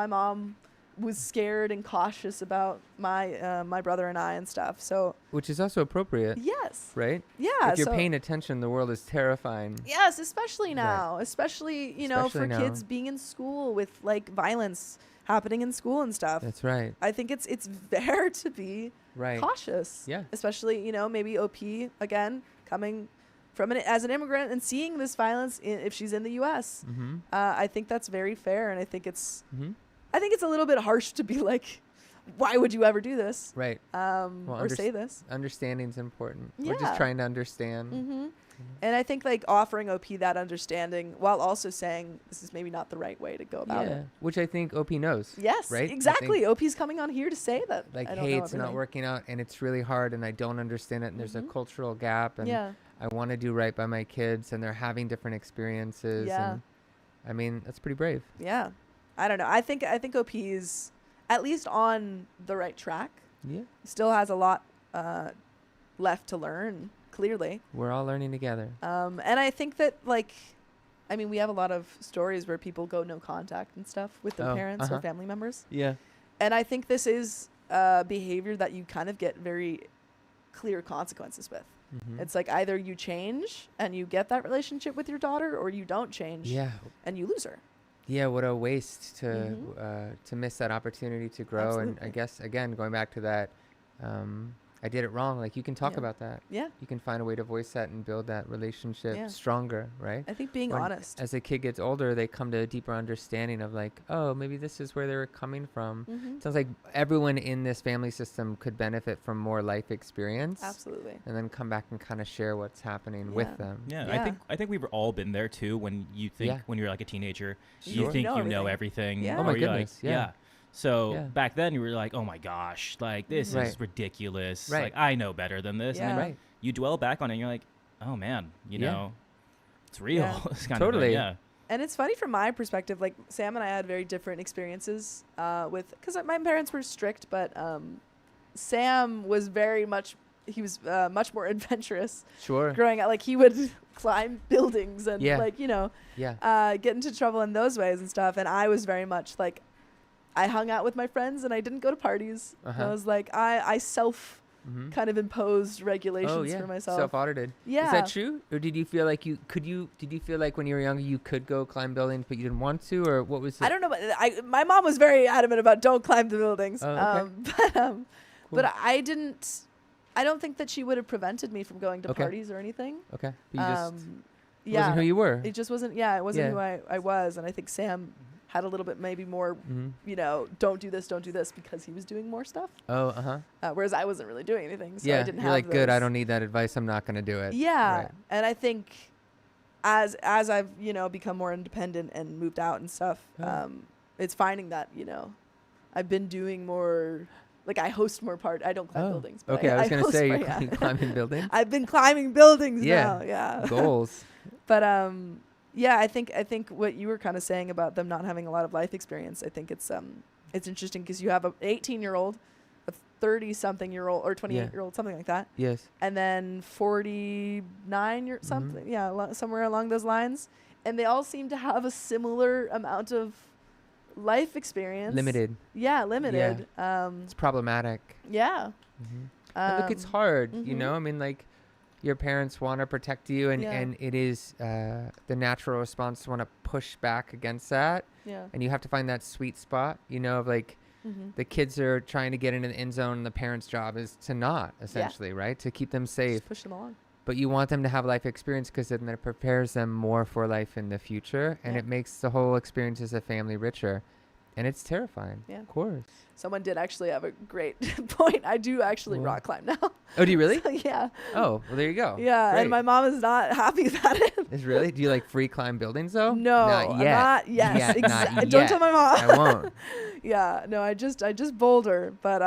mom was scared and cautious about my brother and I and stuff. So, which is also appropriate. Yes. Right? Yeah. If you're paying attention, the world is terrifying. Yes, especially now. Right. Especially, Especially for now. kids being in school with, like, violence happening in school and stuff. That's right. I think it's fair to be cautious. Yeah. Especially, maybe OP, again, coming from as an immigrant and seeing this violence if she's in the U.S. I think that's very fair, and I think it's I think it's a little bit harsh to be like, why would you ever do this? Right. Or say this. Understanding's important. Yeah. We're just trying to understand. And I think, like, offering OP that understanding while also saying this is maybe not the right way to go about it. Which I think OP knows. Yes, right? exactly. OP's coming on here to say that. Like, I don't hey, know it's everything. not working out and it's really hard and I don't understand it and there's a cultural gap and I want to do right by my kids and they're having different experiences. Yeah. And, I mean, that's pretty brave. Yeah. I don't know. I think OP is at least on the right track. Yeah. Still has a lot left to learn, clearly. We're all learning together. And I think that, like, I mean, we have a lot of stories where people go no contact and stuff with their parents or family members. Yeah. And I think this is behavior that you kind of get very clear consequences with. It's like either you change and you get that relationship with your daughter, or you don't change and you lose her. Yeah, what a waste to miss that opportunity to grow. Absolutely. And I guess, again, going back to that, I did it wrong. Like, you can talk about that. Yeah. You can find a way to voice that and build that relationship stronger, right? I think being honest. As a kid gets older, they come to a deeper understanding of, like, oh, maybe this is where they were coming from. Sounds like everyone in this family system could benefit from more life experience. Absolutely. And then come back and kind of share what's happening with them. Yeah, I think we've all been there too. When you think when you're like a teenager, you think you know everything. Yeah. Oh my or you're goodness. like, So back then you were like, oh my gosh, like this is ridiculous. Right. Like, I know better than this. Yeah. And then you dwell back on it and you're like, oh man, you know, it's real. Yeah. It's kind Totally. of yeah. And it's funny from my perspective, like, Sam and I had very different experiences because my parents were strict, but Sam was he was much more adventurous. Sure. Growing up, like, he would climb buildings and like, get into trouble in those ways and stuff. And I was very much like, I hung out with my friends and I didn't go to parties. I was like, I kind of imposed regulations for myself. Self-audited. Yeah. Is that true? Or did you feel like did you feel like when you were younger you could go climb buildings but you didn't want to, or what was it? I don't know, but my mom was very adamant about don't climb the buildings. Oh, okay. Cool. But I don't think that she would have prevented me from going to parties or anything. Okay. But you just yeah. wasn't who you were. It just wasn't, it wasn't who I was. And I think Sam had a little bit maybe more, don't do this because he was doing more stuff. Oh, whereas I wasn't really doing anything. So yeah, I didn't you're have like, good, I don't need that advice. I'm not going to do it. Yeah. Right. And I think as I've, become more independent and moved out and stuff, it's finding that, I've been doing more, like, I host more I don't climb buildings. But okay, I was going to say, you climbing buildings? I've been climbing buildings now. Yeah. Goals. But, yeah, I think what you were kind of saying about them not having a lot of life experience, I think it's interesting because you have an 18-year-old, a 30-something-year-old, or 28-year-old, something like that. Yes. And then 49 something, somewhere along those lines. And they all seem to have a similar amount of life experience. Limited. Yeah, limited. Yeah. It's problematic. Yeah. And look, it's hard, I mean, like, your parents want to protect you, and it is the natural response to want to push back against that. Yeah. And you have to find that sweet spot, of, like, The kids are trying to get into the end zone, and the parents' job is to not, essentially, right? To keep them safe. Just push them along. But you want them to have life experience because then that prepares them more for life in the future, and it makes the whole experience as a family richer. And it's terrifying. Yeah. Of course. Someone did actually have a great point. I do actually rock climb now. Oh, do you really? Yeah. Oh, well, there you go. Yeah, great. And my mom is not happy about it. Is really? Do you like free climb buildings though? No, not yet. Not yet. Not Don't tell my mom. I won't. Yeah, no, I just boulder, but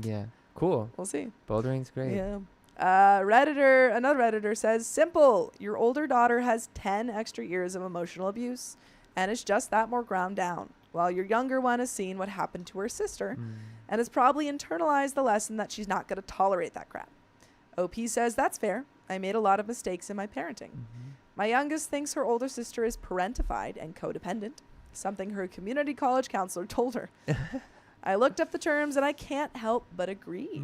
yeah, cool. We'll see. Bouldering's great. Yeah. Another Redditor says, simple. Your older daughter has 10 extra years of emotional abuse, and is just that more ground down. While your younger one has seen what happened to her sister and has probably internalized the lesson that she's not going to tolerate that crap. OP says, that's fair. I made a lot of mistakes in my parenting. My youngest thinks her older sister is parentified and codependent, something her community college counselor told her. I looked up the terms and I can't help but agree.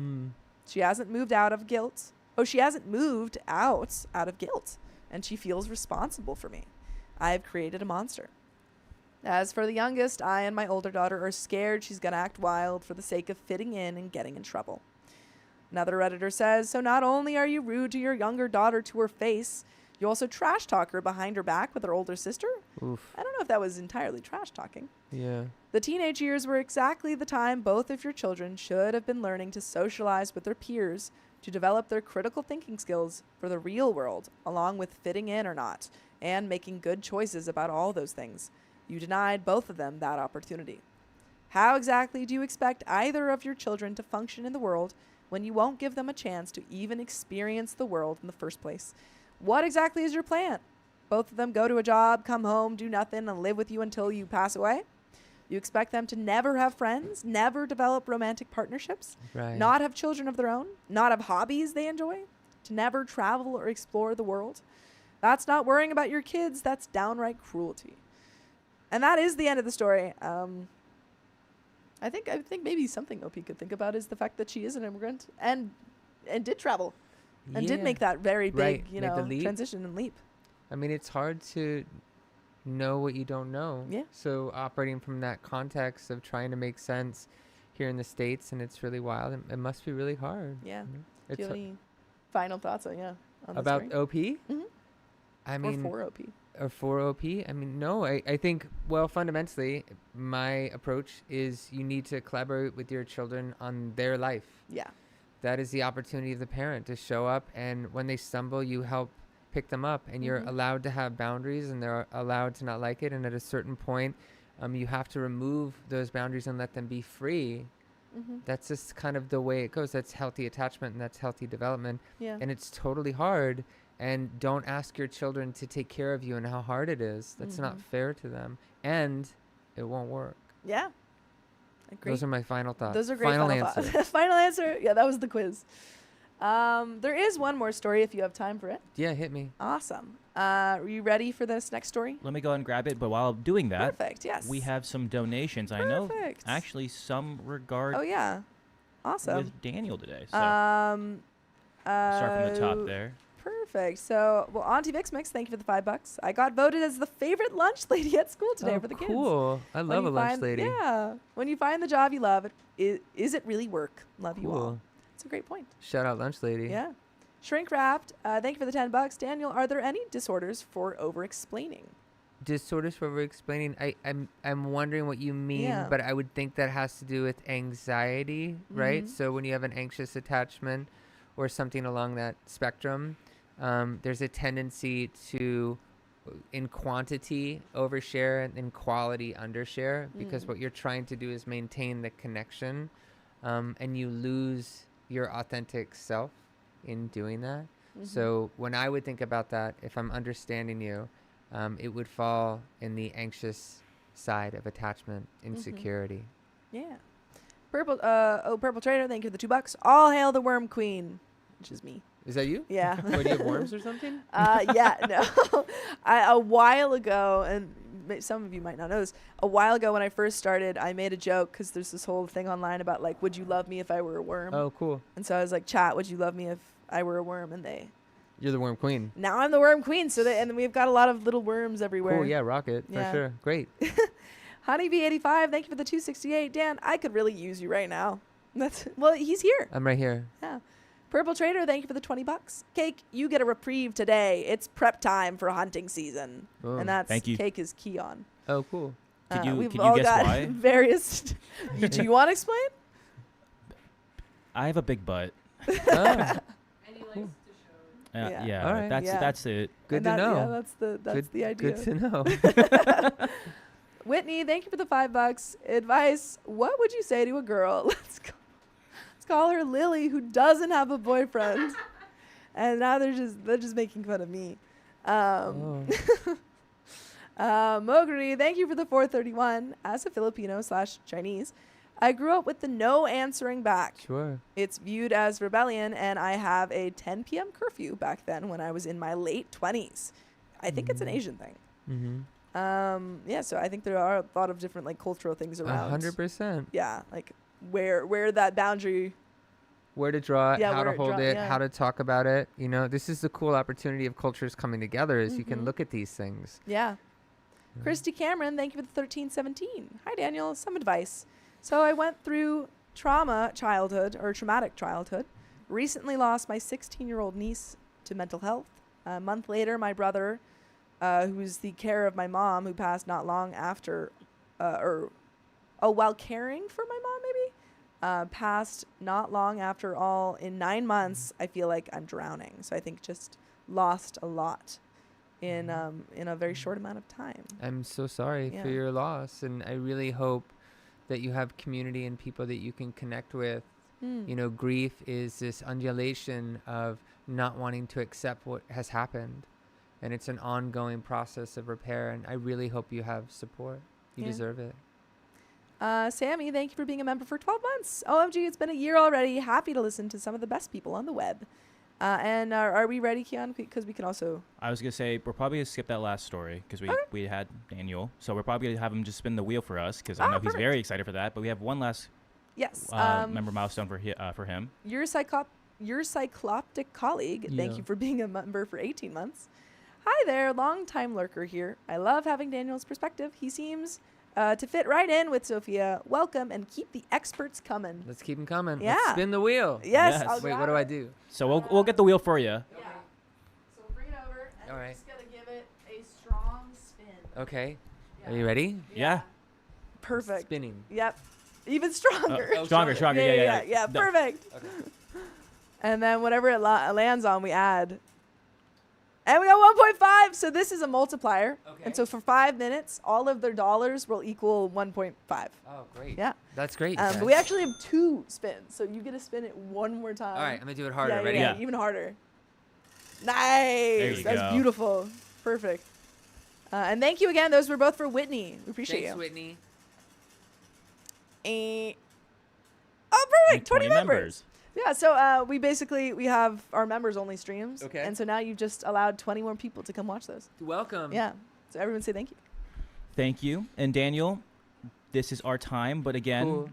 She hasn't moved out of guilt. She hasn't moved out of guilt, and she feels responsible for me. I have created a monster. As for the youngest, I and my older daughter are scared she's going to act wild for the sake of fitting in and getting in trouble. Another Redditor says, so not only are you rude to your younger daughter to her face, you also trash talk her behind her back with her older sister? Oof. I don't know if that was entirely trash talking. Yeah. The teenage years were exactly the time both of your children should have been learning to socialize with their peers to develop their critical thinking skills for the real world, along with fitting in or not, and making good choices about all those things. You denied both of them that opportunity. How exactly do you expect either of your children to function in the world when you won't give them a chance to even experience the world in the first place? What exactly is your plan? Both of them go to a job, come home, do nothing, and live with you until you pass away? You expect them to never have friends, never develop romantic partnerships, not have children of their own, not have hobbies they enjoy, to never travel or explore the world? That's not worrying about your kids. That's downright cruelty. And that is the end of the story. I think maybe something OP could think about is the fact that she is an immigrant and did travel and did make that very big, transition and leap. I mean, it's hard to know what you don't know. Yeah. So operating from that context of trying to make sense here in the States, and it's really wild. It must be really hard. Yeah. Do you have any final thoughts on about OP? Mm-hmm. I mean, or for OP. Or for OP? I mean, no. I think, well, fundamentally, my approach is you need to collaborate with your children on their life. Yeah. That is the opportunity of the parent to show up, and when they stumble, you help pick them up, and you're allowed to have boundaries, and they're allowed to not like it, and at a certain point, you have to remove those boundaries and let them be free. That's just kind of the way it goes. That's healthy attachment, and that's healthy development. Yeah. And it's totally hard. And don't ask your children to take care of you and how hard it is. That's not fair to them. And it won't work. Yeah. Agreed. Those are my final thoughts. Those are great final answers. Final answer. Yeah, that was the quiz. There is one more story if you have time for it. Yeah, hit me. Awesome. Are you ready for this next story? Let me go and grab it. But while I'm doing that, perfect. Yes. We have some donations. I know actually some regard. Oh, yeah. Awesome. With Daniel today. So start from the top there. Perfect. So, well, Auntie Vix Mix, thank you for the $5. I got voted as the favorite lunch lady at school today for the kids. Cool. I love a lunch lady. Yeah. When you find the job you love, is it really work? Love you all. It's a great point. Shout out lunch lady. Yeah. Shrink Wrapped, thank you for the $10. Daniel, are there any disorders for over-explaining? Disorders for over-explaining? I'm wondering what you mean, but I would think that has to do with anxiety, right? So when you have an anxious attachment or something along that spectrum, there's a tendency to, in quantity, overshare and in quality, undershare, because what you're trying to do is maintain the connection, and you lose your authentic self in doing that. So when I would think about that, if I'm understanding you, it would fall in the anxious side of attachment, insecurity. Yeah. Purple Trader, thank you for the $2. All hail the Worm Queen, which is me. Is that you? Yeah. What, do you have worms or something? Yeah, no. A while ago, and some of you might not know this, a while ago when I first started, I made a joke because there's this whole thing online about, like, would you love me if I were a worm? Oh, cool. And so I was like, chat, would you love me if I were a worm? And You're the Worm Queen. Now I'm the Worm Queen, and then we've got a lot of little worms everywhere. Cool, yeah, rocket, for sure. Great. Honeybee85, thank you for the 268. Dan, I could really use you right now. Well, he's here. I'm right here. Yeah. Purple Trader, thank you for the $20. Cake, you get a reprieve today. It's prep time for hunting season. Oh, and that's thank you. Cake is Keon. Oh, cool. We've could all you guess got why? various. Do you want to explain? I have a big butt. Oh. And he likes to show it. Yeah. Yeah, All right. that's it. Good And to know. Yeah, that's the idea. Good to know. Whitney, thank you for the $5. Advice: what would you say to a girl? Let's call her Lily, who doesn't have a boyfriend. And now they're just making fun of me. Moguri, thank you for the 431. As a Filipino/Chinese, I grew up with the no answering back. Sure. It's viewed as rebellion, and I have a 10 p.m. curfew back then when I was in my late 20s. I think it's an Asian thing. Mm-hmm. Yeah, so I think there are a lot of different like cultural things around. 100%. Yeah, like where that boundary. Where to draw it, Yeah, how to where it hold draw- it, yeah. how to talk about it. You know, this is the cool opportunity of cultures coming together is you Mhm. can look at these things. Yeah. Yeah. Christy Cameron, thank you for the 1317. Hi, Daniel. Some advice. So I went through traumatic childhood. Recently lost my 16-year-old niece to mental health. A month later, my brother, who's the care of my mom, who passed not long after, while caring for my mom, maybe, passed not long after all. In 9 months, I feel like I'm drowning. So I think just lost a lot in a very short amount of time. I'm so sorry for Yeah. your loss, and I really hope that you have community and people that you can connect with. You know, grief is this undulation of not wanting to accept what has happened, and it's an ongoing process of repair, and I really hope you have support. You Yeah. deserve it. Sammy, thank you for being a member for 12 months. OMG, it's been a year already. Happy to listen to some of the best people on the web. And are we ready, Keon? Because we can also... I was going to say, we're probably going to skip that last story because we had Daniel. So we're probably going to have him just spin the wheel for us because I know he's very excited for that. But we have one last member milestone for him. Your cycloptic colleague, thank Yeah. you for being a member for 18 months. Hi there, long-time lurker here. I love having Daniel's perspective. He seems to fit right in with Sophia. Welcome, and keep the experts coming. Let's keep them coming. Yeah. Let's spin the wheel. Yes. Yes. I'll Wait, grab what do I it. do? So we'll get the wheel for you. Yeah. So bring it over, and All we're right. just going to give it a strong spin. Okay. Yeah. Are you ready? Yeah. Perfect. Spinning. Yep. Even stronger. Stronger. Yeah. Yeah, No. perfect. Okay. And then whatever it lands on, we add. And we got 1.5. So this is a multiplier. Okay. And so for 5 minutes, all of their dollars will equal 1.5. Oh, great. Yeah. That's great. But we actually have 2 spins. So you get to spin it one more time. All right, I'm going to do it harder. Yeah, Ready? Yeah. even harder. Nice. you That's go. beautiful. Perfect. And thank you again. Those were both for Whitney. We appreciate Thanks, you. Whitney. Oh, perfect. 20 members. Yeah, so we have our members only streams. Okay. And so now you've just allowed 20 more people to come watch those. Welcome. Yeah. So everyone say thank you. Thank you. And Daniel, this is our time. But again, Cool.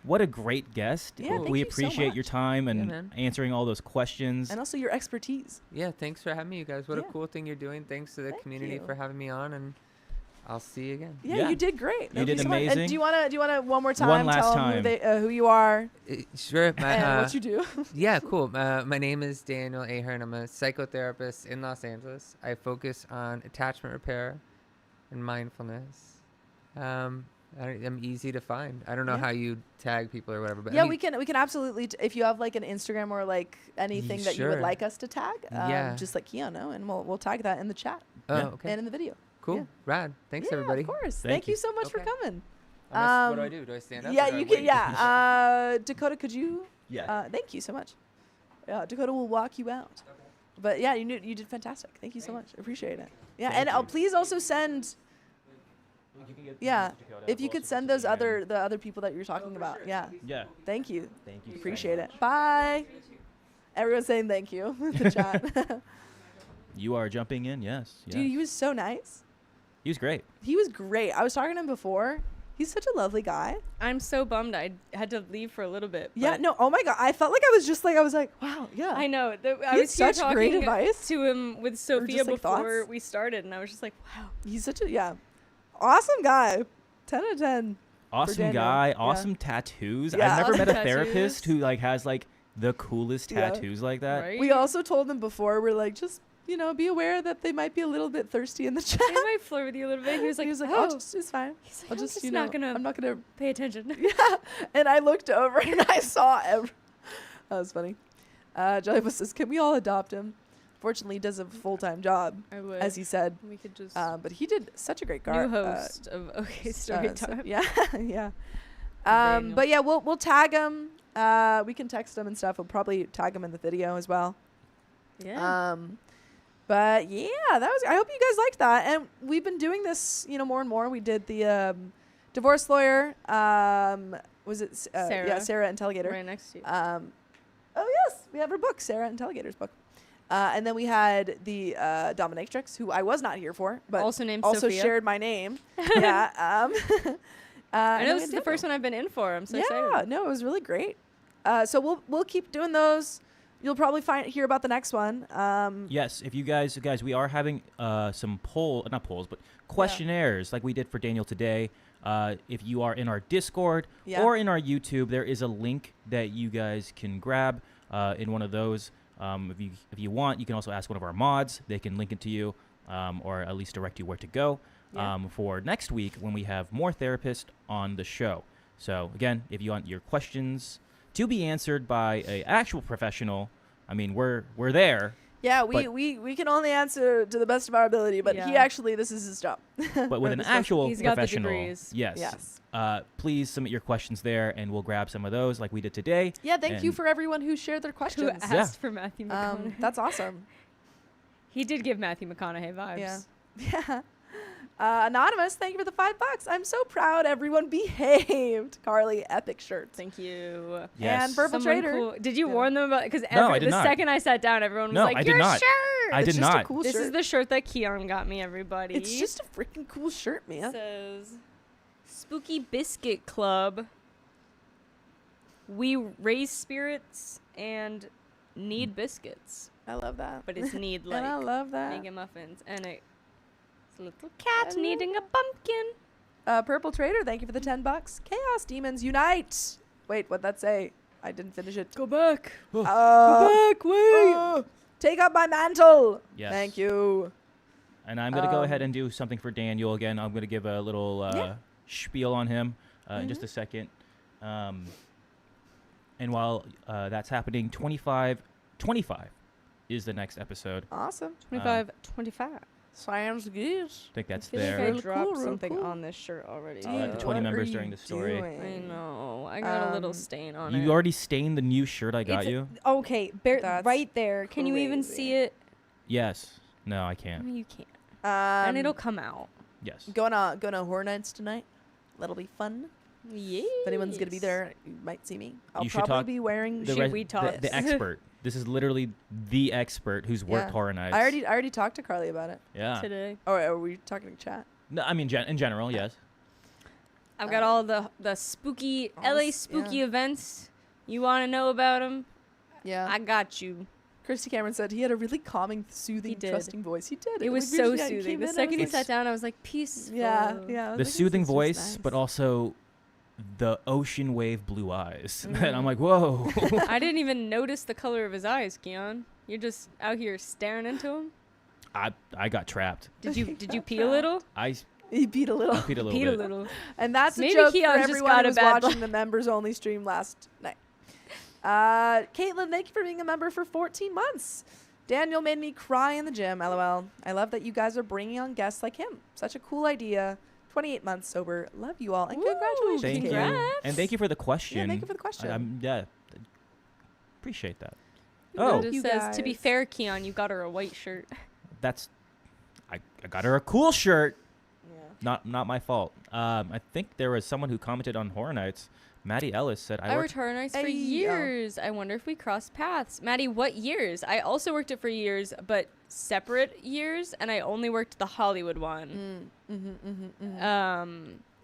what a great guest. Yeah, thank we you so appreciate your much. time and man. answering all those questions. And also your expertise. Yeah, thanks for having me, you guys. What Yeah. a cool thing you're doing. Thanks to the Thank community you. for having me on, and I'll see you again. Yeah, Yeah. you did great. You did so much. And amazing. do you wanna one more time One last tell time. them who you are Sure. and what you do? Yeah, cool. My name is Daniel Ahern. I'm a psychotherapist in Los Angeles. I focus on attachment repair and mindfulness. I'm easy to find. I don't know Yeah. how you tag people or whatever, but Yeah, I mean, we can absolutely if you have like an Instagram or like anything that you would Sure. like us to tag, Yeah. just let Keon know, and we'll tag that in the chat Oh, Yeah. okay. and in the video. Cool. yeah. Rad. Thanks, Yeah, everybody. Of course. Thank Thank you you. so much for Okay. coming. What do I do? Do I stand up? Yeah, or do I you can. wait? Yeah. Dakota, could you? Yeah. Thank you so much. Dakota will walk you out. But yeah, you did fantastic. Thank you so much. Appreciate it. Yeah, Thank and you. please also send. Yeah, if you could send those the other people that you're talking about. Yeah. Yeah. Thank you. Thank you. so Appreciate much. it. Bye. Everyone's saying thank you in the chat. You are jumping in. Yes. Dude, he was so nice. He was great. He was great. I was talking to him before. He's such a lovely guy. I'm so bummed I had to leave for a little bit. Yeah, but no, oh my God. I felt like I was like, wow, yeah. I know. I He was had here such great talking advice. to him with Sophia like, before thoughts? we started, and I was just like, wow. He's such a, yeah. awesome guy. 10 out of 10. Awesome guy. Awesome tattoos. Yeah. I've never Awesome met a tattoos. therapist who like has like the coolest tattoos like that. Right? We also told them before, we're like, just, be aware that they might be a little bit thirsty in the chat. They might flirt with you a little bit. He was like, oh, it's fine. He's like, I'll I'm just, not gonna I'm not going to. pay attention. Yeah. And I looked over and I saw that was funny. Jellyfish says, can we all adopt him? Fortunately, he does a full-time job, I would. as he said. We could just But he did such a great new host of OK Storytime. So, yeah, yeah. Daniel. But yeah, we'll tag him. We can text him and stuff. We'll probably tag him in the video as well. Yeah. But yeah, I hope you guys liked that. And we've been doing this, more and more. We did the divorce lawyer. Was it Sarah. Yeah, Sarah Interrogator. Right next to you. Oh yes, we have her book, Sarah Interrogator's book. And then we had the dominatrix, who I was not here for, but Also named also Sophia. shared my name. Yeah. I know this is the first one I've been in for. I'm so excited. Yeah, no, it was really great. So we'll keep doing those. You'll probably hear about the next one. Yes, if you guys, we are having some not polls, but questionnaires like we did for Daniel today. If you are in our Discord or in our YouTube, there is a link that you guys can grab in one of those. If you want, you can also ask one of our mods. They can link it to you or at least direct you where to go for next week when we have more therapists on the show. So again, if you want your questions to be answered by an actual professional, I mean, we're there. Yeah, we can only answer to the best of our ability, but this is his job. But with an actual He's got the professional, degrees. yes. Please submit your questions there, and we'll grab some of those like we did today. Yeah, thank you for everyone who shared their Who questions. asked for Matthew McConaughey? That's awesome. He did give Matthew McConaughey vibes. Yeah. Anonymous, thank you for the $5. I'm so proud everyone behaved. Carly, epic shirts. Thank you. Yes. And Purple Someone Trader. cool. Did you warn them about? Because No, I did the not. second I sat down, everyone was No, like, I did "Your not. shirt." I It's did just not. a cool This shirt. is the shirt that Keon got me, everybody. It's just a freaking cool shirt, man. It says Spooky Biscuit Club. We raise spirits and need biscuits, I love that. but it's need And I like love that. making muffins, and it's a little cat needing a pumpkin. Purple Trader, thank you for the $10. Chaos Demons Unite. Wait, what'd that say? I didn't finish it. Go back. Go back, wait. Take up my mantle. Yes. Thank you. And I'm going to go ahead and do something for Daniel again. I'm going to give a little spiel on him in just a second. And while that's happening, 25 is the next episode. Awesome. 25. Sounds good. I think that's I feel there. like I Really dropped cool, really something cool. on this shirt already. I'll let the though. 20 What members are during you the story. doing? I know. I got a little stain on it. You already stained the new shirt I got you? Okay, That's right there. Can you even crazy. see it? Yes. No, I I can't. mean, you can't. And it'll come out. Yes. going to Horror Nights tonight. That'll be fun. Yeah. If anyone's gonna be there, you might see me. I'll You should probably talk be wearing. Should we talk? The expert. This is literally the expert who's worked Yeah. Horror Nights. I already talked to Carly about it. Yeah. today. Or are we talking in chat? No, I mean, in general, yes. I've got all the spooky LA spooky events. You want to know about them? Yeah. I got you. Christy Cameron said he had a really calming, soothing, He did. trusting voice. He did. It was Like, so usually I soothing. came The in, I second he was sat like- down, I was like, peaceful. Yeah. I was The like, this soothing is just voice, nice. but also the ocean wave blue eyes. And I'm like, whoa. I didn't even notice the color of his eyes, Keon. You're just out here staring into him. I got trapped. Did you pee a little? He beat a little. I peed a little Peed bit. a little. And that's Maybe a joke Keon's for just everyone got who a was bad watching the members only stream last night. Caitlin, thank you for being a member for 14 months. Daniel made me cry in the gym, lol. I love that you guys are bringing on guests like him. Such a cool idea. 28 months sober. Love you all. And Woo, congratulations, Thank Caitlin. you. Congrats. And thank you for the question. Yeah, thank you for the question. Appreciate that. It Oh, just You says, to be guys. fair, Keon, you got her a white shirt. I got her a cool shirt. Yeah. Not my fault. I think there was someone who commented on Horror Nights. Maddie Ellis said, I worked Horror Nights for Hey, years. I wonder if we crossed paths. Maddie, what years? I also worked it for years, but separate years, and I only worked the Hollywood one.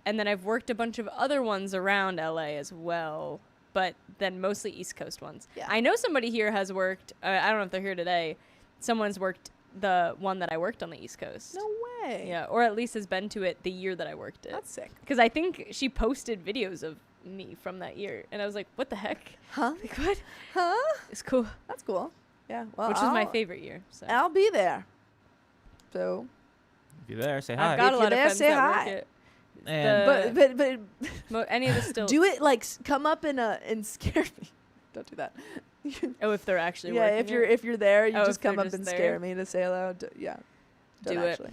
And then I've worked a bunch of other ones around LA as well, but then mostly East Coast ones. Yeah. I know somebody here has worked, I don't know if they're here today, someone's worked the one that I worked on the East Coast. No way. Yeah, or at least has been to it the year that I worked it. That's sick. Because I think she posted videos of me from that year, and I was like, "What the heck? Huh? Like what? Huh? It's cool." That's cool. Yeah. Well, Which was my favorite year. So I'll be there. So. If you're there, say hi. I've got If a you're lot there, of friends say that hi. work it. And But Any of the still. do it like come up and scare me. Don't do that. Oh, if they're actually Yeah, working if you're there, you Oh, just if they're come up just and there. scare me to say hello. Yeah. Don't Do it. actually.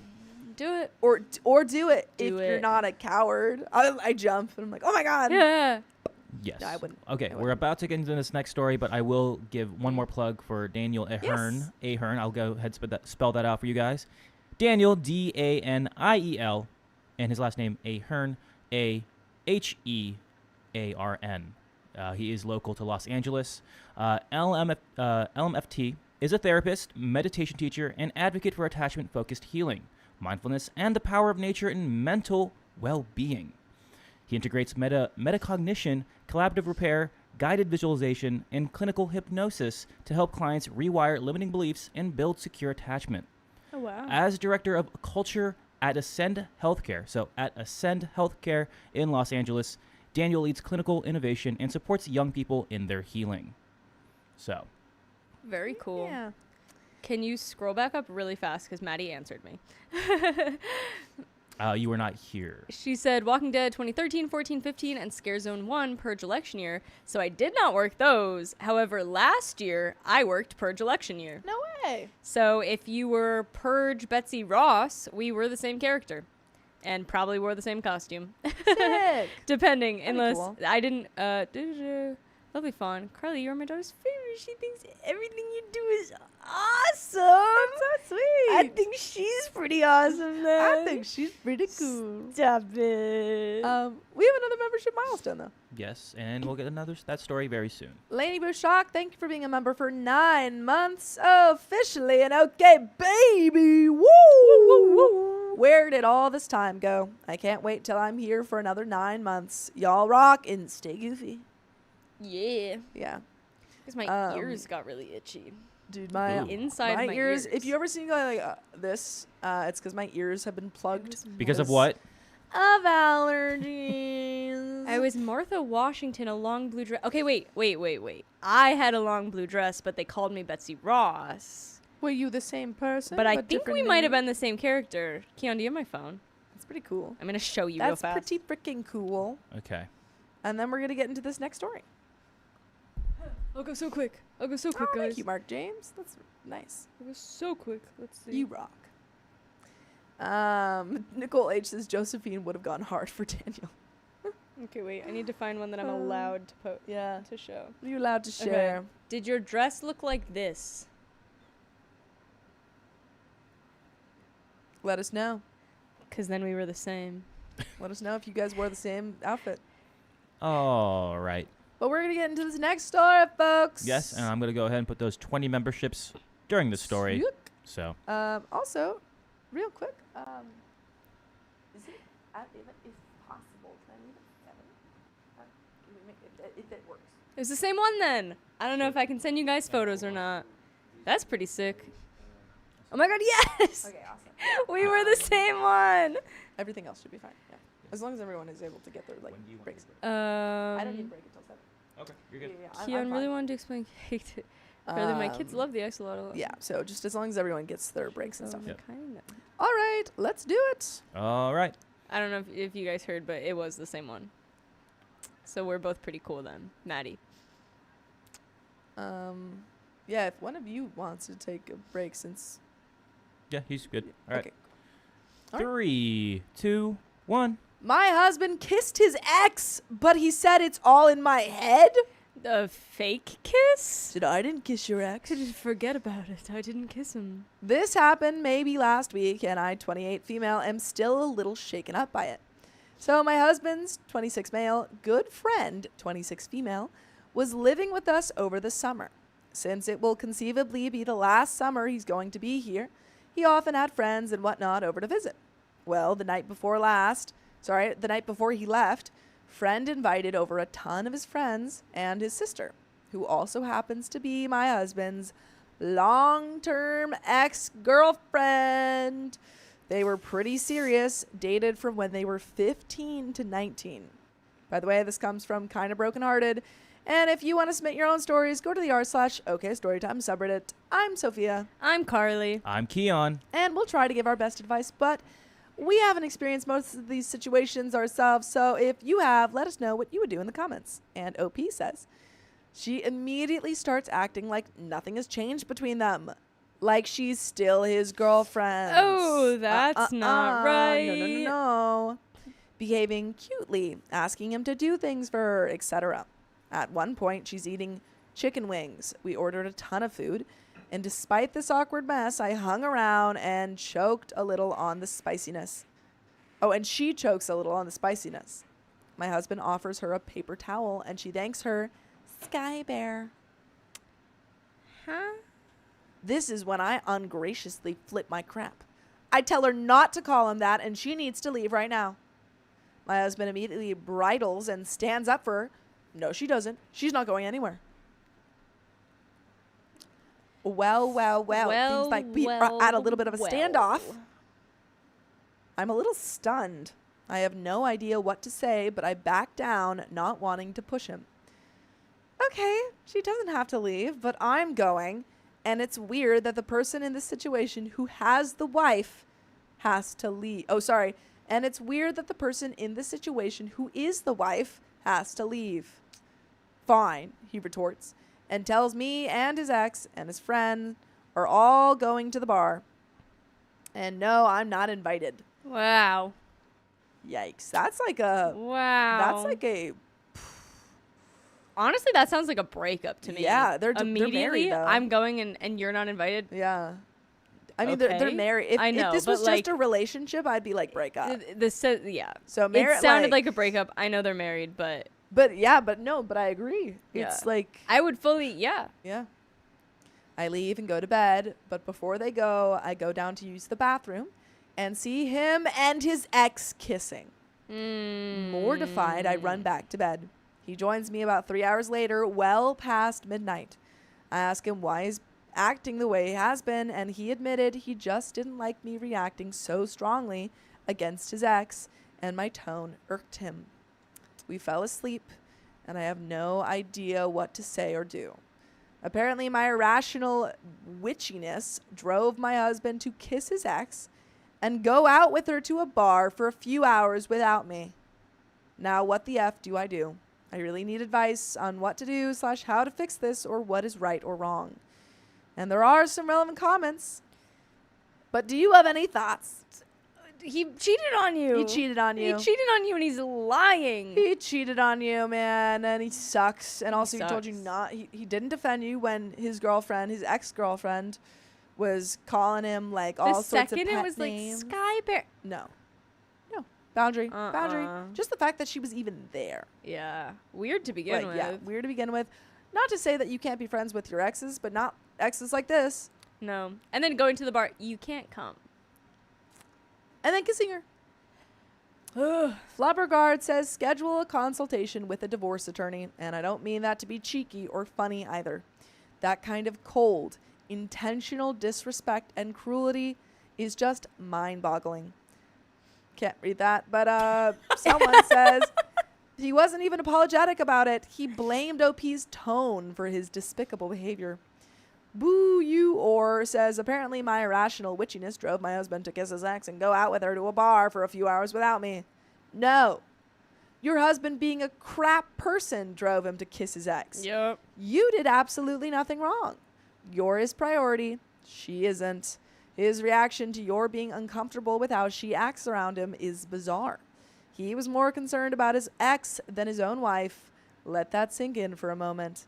do it. Or do it if Do you're it. not a coward. I jump and I'm like, oh my god. Yeah. Yes. No, I wouldn't. Okay, I we're wouldn't. about to get into this next story, but I will give one more plug for Daniel Ahern. Yes. Ahern. I'll go ahead and spell that out for you guys. Daniel, Daniel, and his last name Ahern, Ahearn. He is local to Los Angeles. LMFT is a therapist, meditation teacher, and advocate for attachment-focused healing, mindfulness, and the power of nature in mental well-being. He integrates metacognition, collaborative repair, guided visualization, and clinical hypnosis to help clients rewire limiting beliefs and build secure attachment. Oh wow. As director of culture at Ascend Healthcare, so at Ascend Healthcare in Los Angeles, Daniel leads clinical innovation and supports young people in their healing. So, Very cool. Yeah. Can you scroll back up really fast because Maddie answered me. you were not here. She said Walking Dead 2013, 14, 15, and Scare Zone 1 Purge election year. So I did not work those. However, last year I worked Purge election year. No way. So if you were Purge Betsy Ross, we were the same character. And probably wore the same costume. Sick. Depending. That'd be Unless cool. I didn't. Lovely fawn. Carly, you're my daughter's favorite. She thinks everything you do is awesome. That's so sweet. I think she's pretty awesome then. I think she's pretty cool. Stop it. We have another membership milestone though. Yes, and we'll get that story very soon. Laney Bouchak, thank you for being a member for 9 months. Officially an okay baby. Woo! Woo, woo. Where did all this time go? I can't wait till I'm here for another 9 months. Y'all rock and stay goofy. Yeah. Yeah. Because my ears got really itchy. Dude, my Ooh. Inside my ears. ears. If you ever seen like this, it's because my ears have been plugged. Because of what? Of allergies. I was Martha Washington, a long blue dress. Okay, wait. I had a long blue dress, but they called me Betsy Ross. Were you the same person? But I think we different might have name? been the same character. Keon, do you have my phone? That's pretty cool. I'm going to show you real That's fast. pretty freaking cool. Okay. And then we're gonna get into this next story. I'll go so quick. Guys. Thank you, Mark James. That's nice. It was so quick. Let's see. You rock. Nicole H says Josephine would have gone hard for Daniel. Okay, wait. I need to find one that I'm allowed to Yeah. to show. Are you allowed to Okay. share? Did your dress look like this? Let us know. Because then we were the same. Let us know if you guys wore the same outfit. All right. But we're gonna get into this next story, folks. Yes, and I'm going to go ahead and put those 20 memberships during the story. Sweet. So, Also, real quick, is it if possible? Can I leave it 7? If it works. It was the same one then. I don't know if I can send you guys photos or not. That's pretty sick. Oh my god, yes! Okay, awesome. We were the same one. Everything else should be fine. Yeah, as long as everyone is able to get their When do you want breaks. to break? I don't need a break until 7. Okay, you're good. Keon really wanted to explain cake to Really, my kids love the axolotl. Yeah, so just as long as everyone gets their breaks and stuff. Yep. Kind of. All right, let's do it. All right. I don't know if you guys heard, but it was the same one. So we're both pretty cool then, Maddie. Yeah, if one of you wants to take a break since... Yeah, he's good. All right. Okay. All right. 3, 2, 1. My husband kissed his ex, but he said it's all in my head. The fake kiss? I didn't kiss your ex. Forget about it. I didn't kiss him. This happened maybe last week, and I, 28 female, am still a little shaken up by it. So my husband's 26 male good friend, 26 female, was living with us over the summer. Since it will conceivably be the last summer he's going to be here, he often had friends and whatnot over to visit. Well, the night before he left, friend invited over a ton of his friends and his sister, who also happens to be my husband's long-term ex-girlfriend. They were pretty serious, dated from when they were 15 to 19. By the way, this comes from Kinda Brokenhearted. And if you want to submit your own stories, go to the r/OKStorytime subreddit. I'm Sophia. I'm Carly. I'm Keon. And we'll try to give our best advice, but we haven't experienced most of these situations ourselves, so if you have, let us know what you would do in the comments. And OP says, she immediately starts acting like nothing has changed between them. Like she's still his girlfriend. Oh, that's not right. No. Behaving cutely, asking him to do things for her, etc. At one point, she's eating chicken wings. We ordered a ton of food, and despite this awkward mess, I hung around and choked a little on the spiciness. Oh, and she chokes a little on the spiciness. My husband offers her a paper towel, and she thanks her, Sky Bear. Huh? This is when I ungraciously flip my crap. I tell her not to call him that, and she needs to leave right now. My husband immediately bridles and stands up for her. No, she doesn't. She's not going anywhere. Well. Seems like we are at a little bit of a standoff. I'm a little stunned. I have no idea what to say, but I back down, not wanting to push him. Okay, she doesn't have to leave, but I'm going. And it's weird that the person in this situation who has the wife has to leave. Oh, sorry. And it's weird that the person in this situation who is the wife has to leave. Fine, he retorts, and tells me and his ex and his friend are all going to the bar. And no, I'm not invited. Wow. Yikes. That's like a... Wow. That's like a... Honestly, that sounds like a breakup to me. Yeah, they're immediately. married, though. I'm going and you're not invited. Yeah. I mean, Okay. they're married. If, I know, if this but was like, just a relationship, I'd be like, break up. Yeah. So It sounded like a breakup. I know they're married, but But I agree. Yeah. It's like... I would fully, yeah. Yeah. I leave and go to bed, but before they go, I go down to use the bathroom and see him and his ex kissing. Mortified, I run back to bed. He joins me about 3 hours later, well past midnight. I ask him why he's acting the way he has been, and he admitted he just didn't like me reacting so strongly against his ex, and my tone irked him. We fell asleep, and I have no idea what to say or do. Apparently, my irrational witchiness drove my husband to kiss his ex and go out with her to a bar for a few hours without me. Now, what the F do I do? I really need advice on what to do / how to fix this or what is right or wrong. And there are some relevant comments. But do you have any thoughts? He cheated on you. He cheated on you. He cheated on you and he's lying. He cheated on you, man, and he sucks. And also, he told you sucks. not. He didn't defend you when his girlfriend, his ex-girlfriend, was calling him like all sorts of pet it was names. like Sky Bear. No. Boundary. Just the fact that she was even there. Yeah. Weird to begin with. Yeah, weird to begin with. Not to say that you can't be friends with your exes, but not exes like this. No. And then going to the bar, you can't come. And then kissing her. Flubbergard says schedule a consultation with a divorce attorney, and I don't mean that to be cheeky or funny either. That kind of cold, intentional disrespect and cruelty is just mind-boggling. Can't read that, but someone says he wasn't even apologetic about it. He blamed OP's tone for his despicable behavior. Boo you or says apparently my irrational witchiness drove my husband to kiss his ex and go out with her to a bar for a few hours without me. No. Your husband being a crap person drove him to kiss his ex. Yep. You did absolutely nothing wrong. You're his priority. She isn't. His reaction to your being uncomfortable with how she acts around him is bizarre. He was more concerned about his ex than his own wife. Let that sink in for a moment.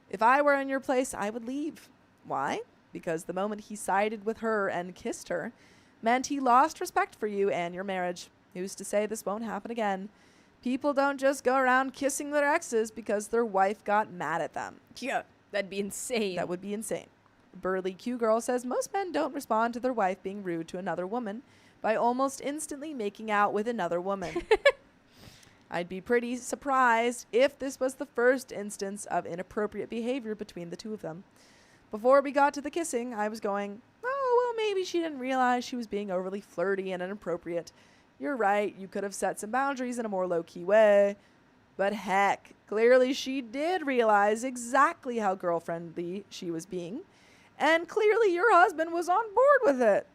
If I were in your place, I would leave. Why? Because the moment he sided with her and kissed her meant he lost respect for you and your marriage. Who's to say this won't happen again? People don't just go around kissing their exes because their wife got mad at them. Yeah. That'd be insane. That would be insane. Burly Q Girl says most men don't respond to their wife being rude to another woman by almost instantly making out with another woman. I'd be pretty surprised if this was the first instance of inappropriate behavior between the two of them. Before we got to the kissing, I was going, oh, well, maybe she didn't realize she was being overly flirty and inappropriate. You're right, you could have set some boundaries in a more low-key way. But heck, clearly she did realize exactly how girlfriendly she was being. And clearly your husband was on board with it.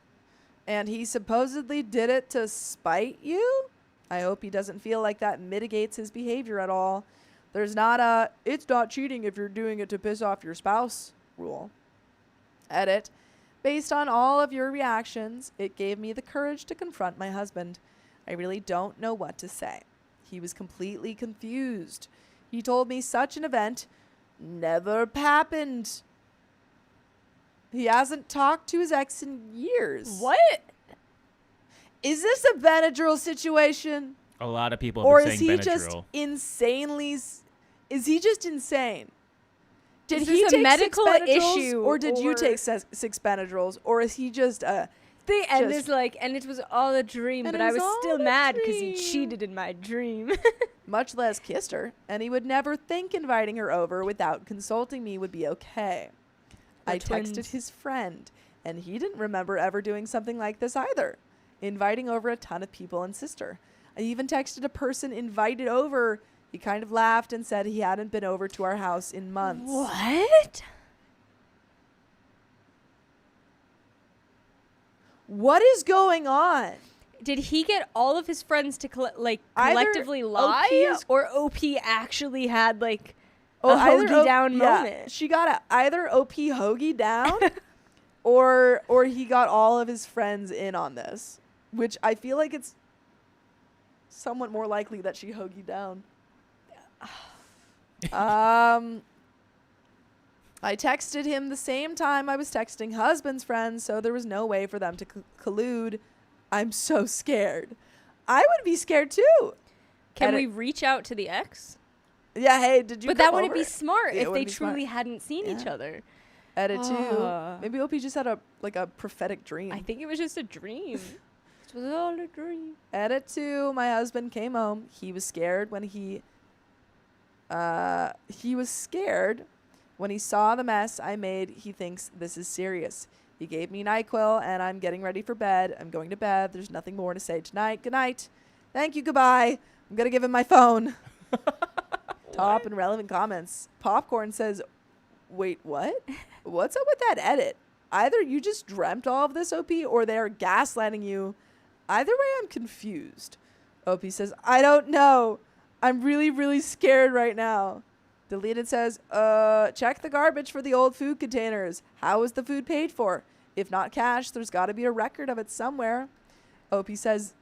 And he supposedly did it to spite you? I hope he doesn't feel like that mitigates his behavior at all. There's not a, it's not cheating if you're doing it to piss off your spouse rule. Edit. Based on all of your reactions, it gave me the courage to confront my husband. I really don't know what to say. He was completely confused. He told me such an event never happened. He hasn't talked to his ex in years. What? Is this a Benadryl situation? A lot of people have been saying Benadryl. Or is he just insanely... Is he just insane? Did Is he this a take medical 6 Benadryls, issue, or did you or- take 6 Benadryls? Or is he just... The end Just- is like, and it was all a dream, And but it I was was still all a mad because he dream. cheated in my dream. much less kissed her, and he would never think inviting her over without consulting me would be okay. We're I twins. texted his friend, and he didn't remember ever doing something like this either, inviting over a ton of people and sister. I even texted a person invited over. He kind of laughed and said he hadn't been over to our house in months. What? What is going on? Did he get all of his friends to Either collectively lie, OP or OP actually had like Oh, a either hoagie O- down yeah, moment? She got either OP hoagie down or he got all of his friends in on this, which I feel like it's somewhat more likely that she hoagie down. I texted him the same time I was texting husband's friends, so there was no way for them to collude. I'm so scared. I would be scared too. Can And we reach out to the ex? Yeah, hey, did you But come that wouldn't over? be smart Yeah, it if they wouldn't be smart. truly hadn't seen each Yeah. other. Edit too. Ah. Maybe OP just had a prophetic dream. I think it was just a dream. It was all a dream. Edit 2, my husband came home. He was scared when he saw the mess I made. He thinks this is serious. He gave me NyQuil, and I'm getting ready for bed. I'm going to bed. There's nothing more to say tonight. Good night. Thank you. Goodbye. I'm going to give him my phone. Top and relevant comments. Popcorn says, wait, what? What's up with that edit? Either you just dreamt all of this, OP, or they are gaslighting you. Either way, I'm confused. OP says, I don't know. I'm really, really scared right now. Deleted says, check the garbage for the old food containers. How was the food paid for? If not cash, there's got to be a record of it somewhere. OP says,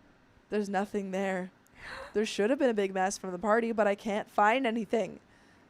there's nothing there. There should have been a big mess from the party, but I can't find anything.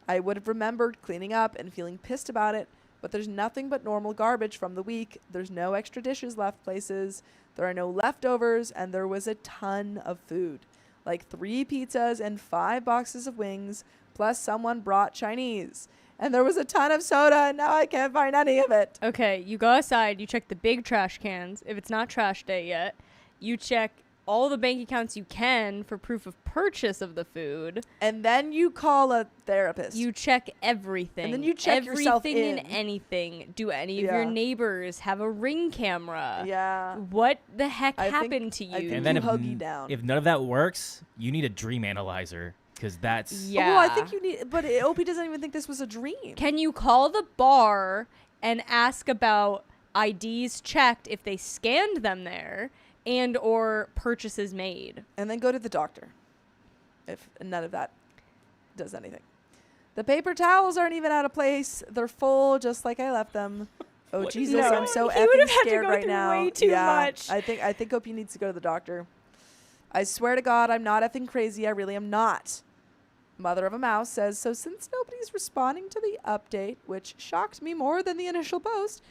I would have remembered cleaning up and feeling pissed about it, but there's nothing but normal garbage from the week. There's no extra dishes left places. There are no leftovers, and there was a ton of food. Like 3 pizzas and 5 boxes of wings, plus someone brought Chinese. And there was a ton of soda, and now I can't find any of it. Okay, you go outside, you check the big trash cans. If it's not trash day yet, you check all the bank accounts you can for proof of purchase of the food. And then you call a therapist. You check everything. And then you check everything yourself and in. anything. Do any of Yeah. your neighbors have a Ring camera? Yeah. What the heck I think- happened to you? I think And then you if, hoagie down. if none of that works, you need a dream analyzer because that's Yeah. Well, I think you need, but OP doesn't even think this was a dream. Can you call the bar and ask about IDs checked if they scanned them there and or purchases made? And then go to the doctor if none of that does anything. The paper towels aren't even out of place. They're full just like I left them. Oh, What is Jesus, going I'm on? so He would effing have had to scared go right through now. way too yeah, much. I think OP needs to go to the doctor. I swear to God, I'm not effing crazy. I really am not. Mother of a Mouse says, so since nobody's responding to the update, which shocked me more than the initial post,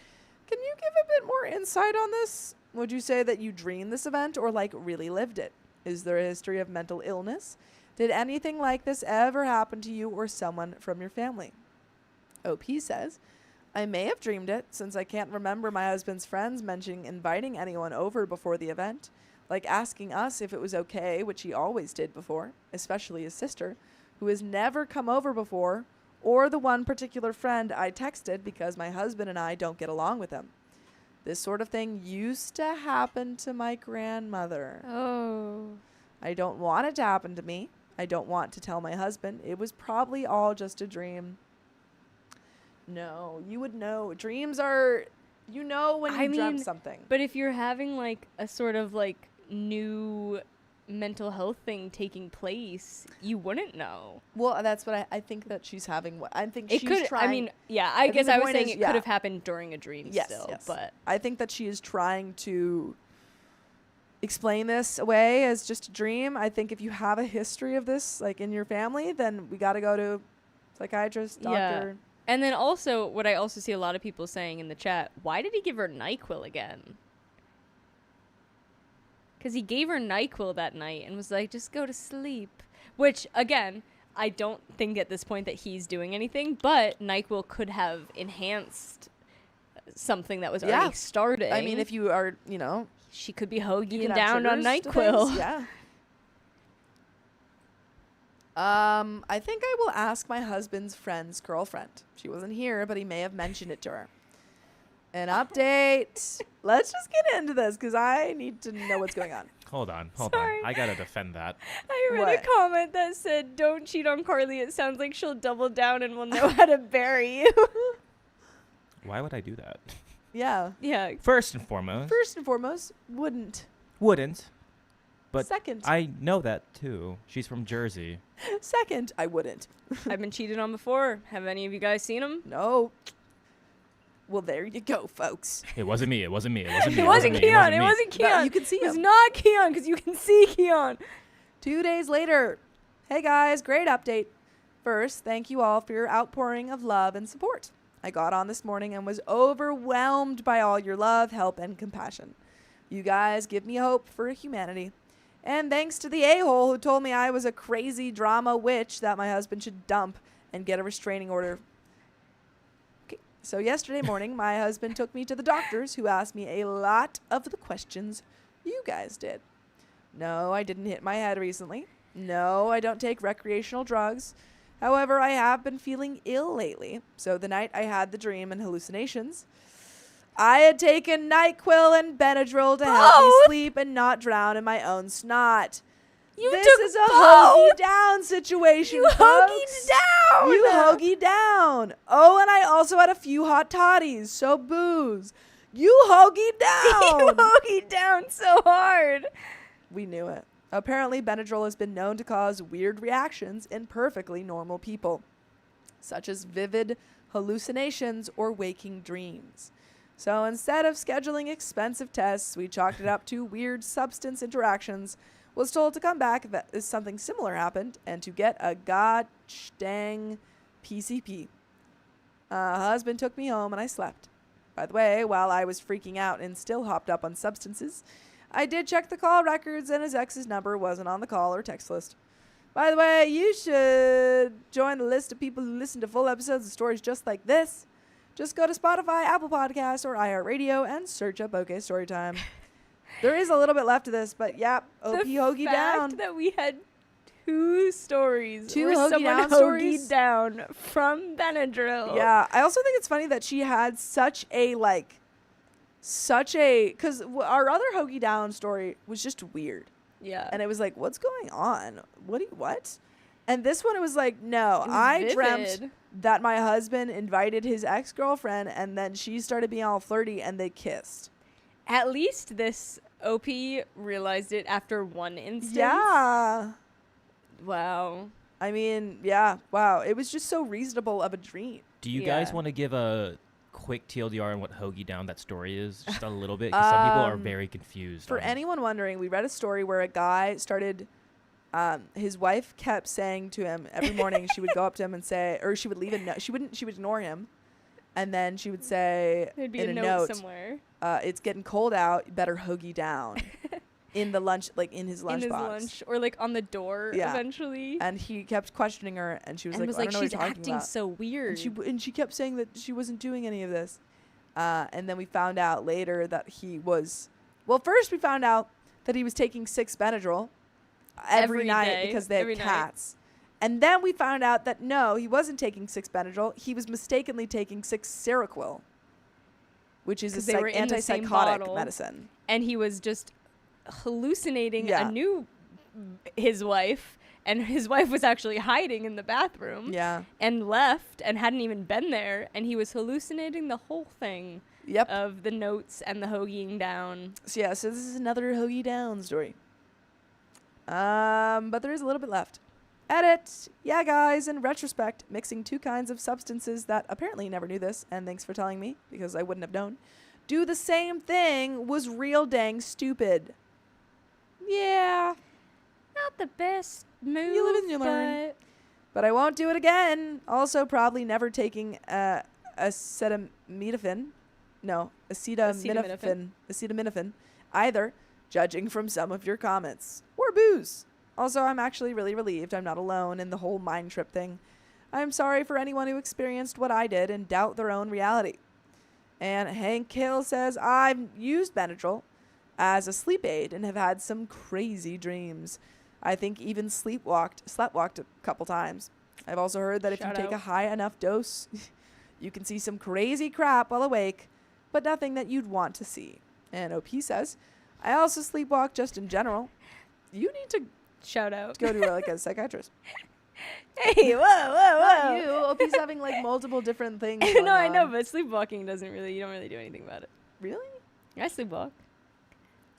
can you give a bit more insight on this? Would you say that you dreamed this event or like really lived it? Is there a history of mental illness? Did anything like this ever happen to you or someone from your family? OP says, I may have dreamed it since I can't remember my husband's friends mentioning inviting anyone over before the event, like asking us if it was okay, which he always did before, especially his sister, who has never come over before, or the one particular friend I texted because my husband and I don't get along with him. This sort of thing used to happen to my grandmother. Oh. I don't want it to happen to me. I don't want to tell my husband. It was probably all just a dream. No, you would know. Dreams are, you know when you dreamt something. But if you're having like a sort of like new mental health thing taking place, you wouldn't know. Well, that's what I think that she's having. I think it she's could, trying. I mean, yeah, I guess I was saying it yeah. could have happened during a dream still. Yes. But I think that she is trying to explain this away as just a dream. I think if you have a history of this, like in your family, then we got to go to psychiatrist, doctor. Yeah. And then also, what I also see a lot of people saying in the chat, why did he give her NyQuil again? Because he gave her NyQuil that night and was like, just go to sleep. Which, again, I don't think at this point that he's doing anything, but NyQuil could have enhanced something that was already starting. I mean, if you are, she could be hoagie down on NyQuil. Yeah. I think I will ask my husband's friend's girlfriend. She wasn't here, but he may have mentioned it to her. An update. Let's just get into this because I need to know what's going on. Hold on. Sorry. I gotta defend that. I read a comment that said, "Don't cheat on Carly. It sounds like she'll double down and will know how to bury you." Why would I do that? Yeah. Yeah. First and foremost, wouldn't. But second, I know that too. She's from Jersey. Second, I wouldn't. I've been cheated on before. Have any of you guys seen him? No. Well, there you go, folks. It wasn't me. It wasn't Keon. No, you can see him. It was not Keon because you can see Keon. 2 days later. Hey, guys. Great update. First, thank you all for your outpouring of love and support. I got on this morning and was overwhelmed by all your love, help, and compassion. You guys give me hope for humanity. And thanks to the a-hole who told me I was a crazy drama witch that my husband should dump and get a restraining order. Okay. So yesterday morning, my husband took me to the doctors who asked me a lot of the questions you guys did. No, I didn't hit my head recently. No, I don't take recreational drugs. However, I have been feeling ill lately. So the night I had the dream and hallucinations, I had taken NyQuil and Benadryl to help me sleep and not drown in my own snot. This is a hoagie down situation, You folks. hoagied down. You hoagie down. Oh, and I also had a few hot toddies, so booze. You hoagie down. You hoagie down so hard. We knew it. Apparently, Benadryl has been known to cause weird reactions in perfectly normal people, such as vivid hallucinations or waking dreams. So instead of scheduling expensive tests, we chalked it up to weird substance interactions, was told to come back if something similar happened, and to get a gosh dang PCP. Husband took me home and I slept. By the way, while I was freaking out and still hopped up on substances, I did check the call records and his ex's number wasn't on the call or text list. By the way, you should join the list of people who listen to full episodes of stories just like this. Just go to Spotify, Apple Podcasts, or iHeartRadio and search up OK Storytime. There is a little bit left of this, but yeah, OP hoagie down. The fact that we had two stories Two where hoagie someone down hoagied stories? down from Benadryl. Yeah, I also think it's funny that she had such a, because our other hoagie down story was just weird. Yeah. And it was like, what's going on? What? And this one, it was like, no, I dreamt that my husband invited his ex-girlfriend and then she started being all flirty and they kissed. At least this OP realized it after one instance. Yeah. Wow. I mean, yeah. Wow. It was just so reasonable of a dream. Do you guys want to give a quick TLDR on what hoagie down that story is? Just a little bit, because some people are very confused. For anyone wondering, we read a story where a guy started... his wife kept saying to him every morning, she would go up to him and say, or she would leave a note. She would ignore him. And then she would say There'd be in a a note note, somewhere. It's getting cold out. You better hoagie down in the lunch, like in his lunchbox. In his lunch, or like on the door eventually. And he kept questioning her and she was and like, I don't know she's what you're talking about. So weird. And she kept saying that she wasn't doing any of this. And then we found out later that he was, first we found out that he was taking 6 Benadryl every night because they had cats. And then we found out that no, he wasn't taking 6 Benadryl. He was mistakenly taking 6 Seroquel. which is they were in the same bottle, antipsychotic medicine. And he was just hallucinating his wife, and his wife was actually hiding in the bathroom. Yeah. And left and hadn't even been there, and he was hallucinating the whole thing. Yep. Of the notes and the hoagieing down. So this is another hoagie down story. But there is a little bit left. Edit. Yeah, guys, in retrospect, mixing 2 kinds of substances that apparently you never knew this, and thanks for telling me, because I wouldn't have known, do the same thing was real dang stupid. Yeah. Not the best move, You live and you learn. But I won't do it again. Also, probably never taking acetaminophen. No, acetaminophen either, judging from some of your comments. Or booze. Also, I'm actually really relieved I'm not alone in the whole mind trip thing. I'm sorry for anyone who experienced what I did and doubt their own reality. And Hank Hill says, I've used Benadryl as a sleep aid and have had some crazy dreams. I think even sleptwalked a couple times. I've also heard that if you take a high enough dose, you can see some crazy crap while awake, but nothing that you'd want to see. And OP says, I also sleepwalk just in general. You need to shout out. Go to like a psychiatrist. Hey, whoa. Not you. OP's having like multiple different things. No, I know, but sleepwalking you don't really do anything about it. Really? I sleepwalk.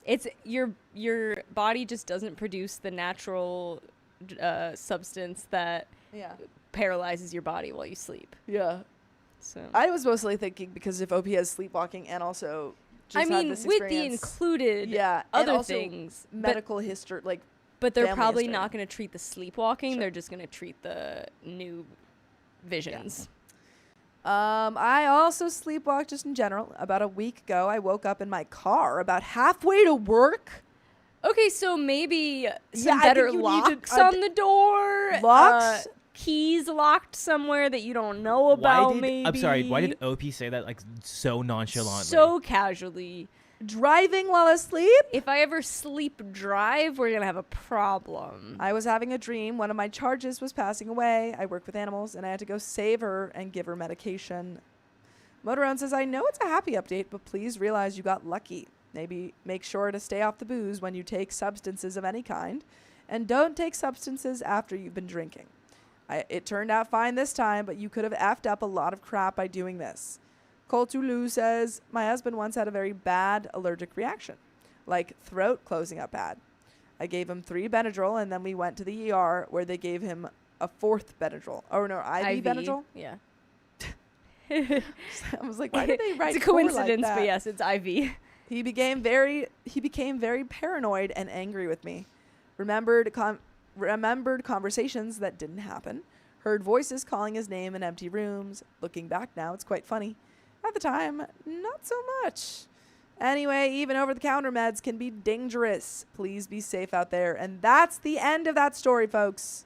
It's your body just doesn't produce the natural substance that paralyzes your body while you sleep. Yeah. So I was mostly thinking because if OP has sleepwalking and also just had this with the included other things, medical history, like. But they're probably not going to treat the sleepwalking. Sure. They're just going to treat the new visions. Yeah. I also sleepwalk just in general. About a week ago, I woke up in my car about halfway to work. Okay, so maybe some better locks on the door. Locks? Keys locked somewhere that you don't know about, maybe. I'm sorry, why did OP say that like so nonchalantly? So casually. Driving while asleep? If I ever sleep drive, we're going to have a problem. I was having a dream. One of my charges was passing away. I work with animals, and I had to go save her and give her medication. Motorone says, I know it's a happy update, but please realize you got lucky. Maybe make sure to stay off the booze when you take substances of any kind, and don't take substances after you've been drinking. It turned out fine this time, but you could have effed up a lot of crap by doing this. Coltulu says, my husband once had a very bad allergic reaction, like throat closing up bad. I gave him 3 Benadryl, and then we went to the ER where they gave him a 4th Benadryl. Oh, no, IV Benadryl? Yeah. I was like, why did they write It's a coincidence, like that? But yes, it's IV. He became very paranoid and angry with me. Remembered conversations that didn't happen. Heard voices calling his name in empty rooms. Looking back now, it's quite funny. At the time, not so much. Anyway, even over-the-counter meds can be dangerous. Please be safe out there. And that's the end of that story, folks.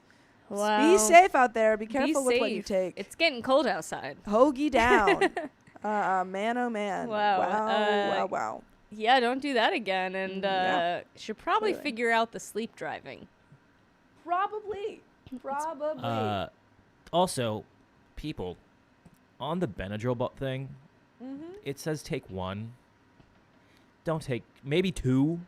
Wow. Be safe out there. Be careful with what you take. It's getting cold outside. Hoagie down. Man, oh, man. Wow. Wow. Yeah, don't do that again. And should probably figure out the sleep driving. Probably. Also, people, on the Benadryl thing, it says take 1. Don't take, maybe 2.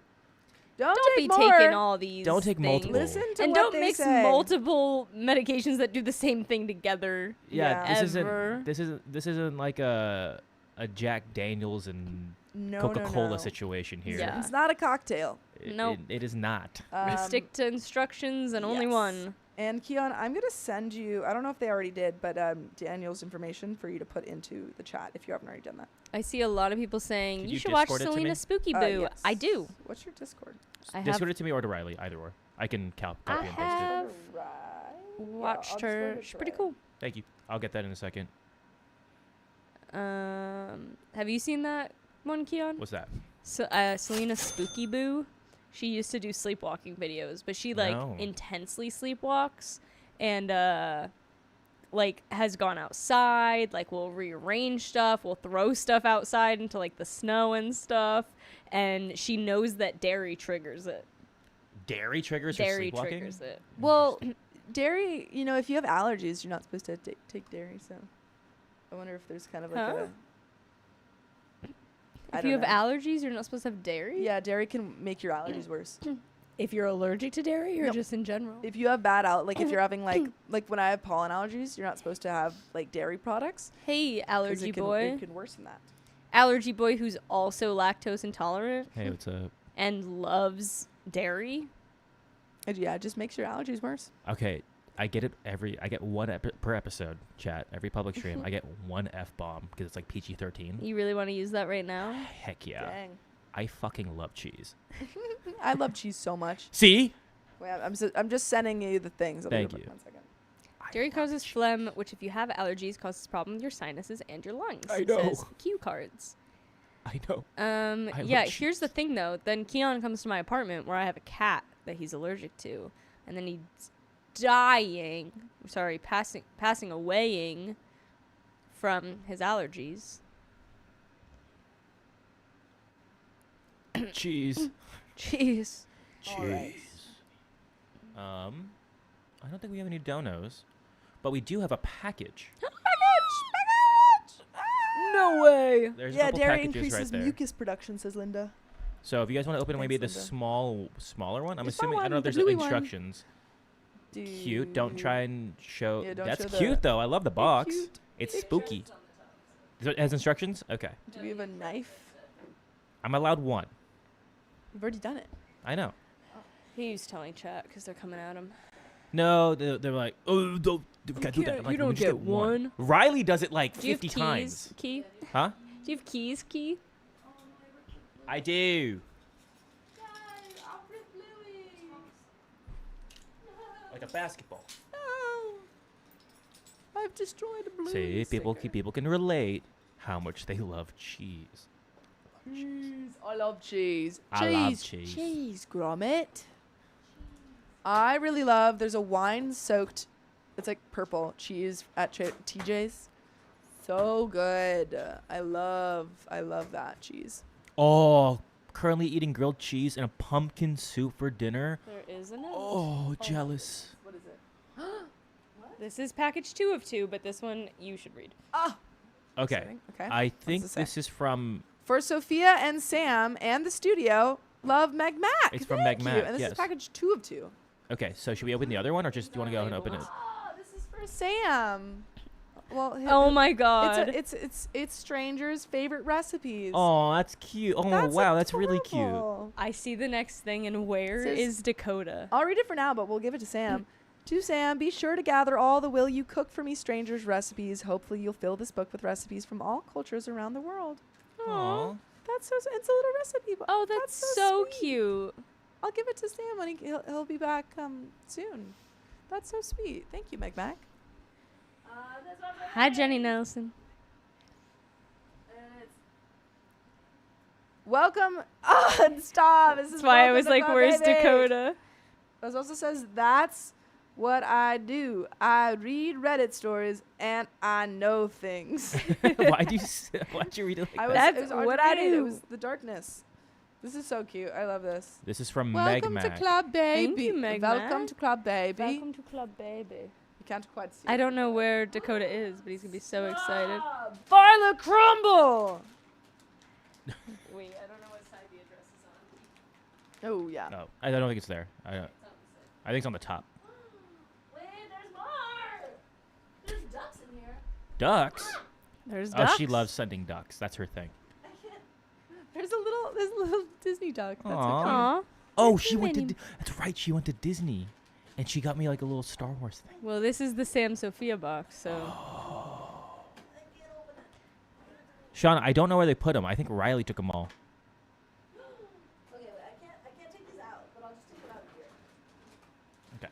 Don't be more. taking all these. Don't take things. multiple. Listen to and what don't they mix say. multiple medications that do the same thing together. Yeah, ever. this isn't like a Jack Daniels and No, Coca-Cola situation here. Yeah. It's not a cocktail. Nope. It is not. Stick to instructions and only one. And Keon, I'm going to send you, I don't know if they already did, but Daniel's information for you to put into the chat if you haven't already done that. I see a lot of people saying, Could you you should watch Discord it to Selena me? Spooky Boo. Yes. I do. What's your Discord? Discord it to me or to Riley, either or. I can copy and paste it. have Right. watched her. She's pretty cool. Thank you. I'll get that in a second. Have you seen that one, Keon? What's that? So, Selena Spooky Boo. She used to do sleepwalking videos, but she intensely sleepwalks and has gone outside, will rearrange stuff, will throw stuff outside into the snow and stuff, and she knows that dairy triggers it. Dairy triggers Dairy for sleepwalking? triggers it. Well, dairy, if you have allergies, you're not supposed to take dairy, so I wonder if there's kind of If you have allergies, you're not supposed to have dairy? Yeah, dairy can make your allergies worse. If you're allergic to dairy or just in general? If you have bad like if you're having like when I have pollen allergies, you're not supposed to have like dairy products. Hey, allergy boy. It can worsen that. Allergy boy who's also lactose intolerant. Hey, what's up? And loves dairy. And yeah, it just makes your allergies worse. Okay, I get it I get one per episode, chat. Every public stream, I get one F-bomb because it's like PG-13. You really want to use that right now? Heck yeah. Dang. I fucking love cheese. I love cheese so much. See? Wait, I'm just sending you the things. Thank you. 1 second. Dairy causes phlegm, which if you have allergies causes problems with your sinuses and your lungs. I know. Says cue cards. I know. Yeah, here's the thing though. Then Keon comes to my apartment where I have a cat that he's allergic to, and then he's passing awaying from his allergies. Cheese. Cheese. Alright. I don't think we have any donos, but we do have a package. No way. There's a Yeah, couple dairy packages increases right there. mucus production, says Linda. So if you guys want to open maybe the Thanks, smaller one, I'm The small assuming I don't know one, if there's the bluey one. instructions. Cute. Don't try and show. Yeah, don't That's show cute though. I love the box. cute. It's spooky. So it has instructions. Okay. Do we have a knife? I'm allowed one. We've already done it. I know. He's telling chat because they're coming at him. No, they're like, oh, don't, we can't do that. I'm like, you don't "We just get one." Riley does it like Do you have 50 keys, times. Key? Huh? Do you have keys, Key? I do. Like a basketball. Oh, I've destroyed a blue. See, people sticker. can relate how much they love cheese. Cheese. I love cheese. I love cheese. Cheese, Gromit. I really love. There's a wine-soaked. It's like purple cheese at TJ's. So good. I love that cheese. Oh, currently eating grilled cheese and a pumpkin soup for dinner. There is a note. Oh, jealous. What is it? This is package 2 of 2, but this one you should read. Ah. Okay. Exciting. Okay. I think this say? this is from. For Sophia and Sam and the studio, love Meg Mac. It's from Thank Meg you. Mac, And this yes. is package 2 of 2. Okay, so should we open the other one, or just do you want to go ahead and open it? Oh, this is for Sam. Well, Oh my god. it's strangers' favorite recipes. Oh, that's cute. Oh, wow, that's really cute. adorable. I see the next thing, and where Says- is Dakota? I'll read it for now, but we'll give it to Sam. To Sam, be sure to gather all the will you cook for me strangers recipes. Hopefully you'll fill this book with recipes from all cultures around the world. Aw. That's so. It's a little recipe book. Oh, that's so sweet. cute. I'll give it to Sam when he'll be back soon. That's so sweet. Thank you, Meg Mac. Hi, Jenny Nelson. Welcome. Oh, stop. This is That's why I Welcome was to like, Club where's Baby. Dakota? It also says, that's what I do. I read Reddit stories and I know things. Why'd you read it like that? It was That's what hard to I read. do. It was the darkness. This is so cute. I love this. This is from Meg Welcome Mac. to Club Baby. Thank you, Meg Welcome Mac. to Club Baby. Welcome to Club Baby. You can't quite see. I don't know where Dakota is, but he's gonna be so excited. Viola Crumble. Wait, I don't know what side the address is on. Oh yeah. No, I don't think it's there. I think it's on the top. Wait, there's more. There's ducks in here. Ducks? There's Oh, ducks. she loves sending ducks. That's her thing. There's a little Disney duck. That's so Aw. cute. Aw. Oh, There's she too went to. many. That's right. She went to Disney, and she got me like a little Star Wars thing. Well, this is the Sam Sophia box, so. Sean, I don't know where they put them. I think Riley took them all. Okay, I can't take these out, but I'll just take it out of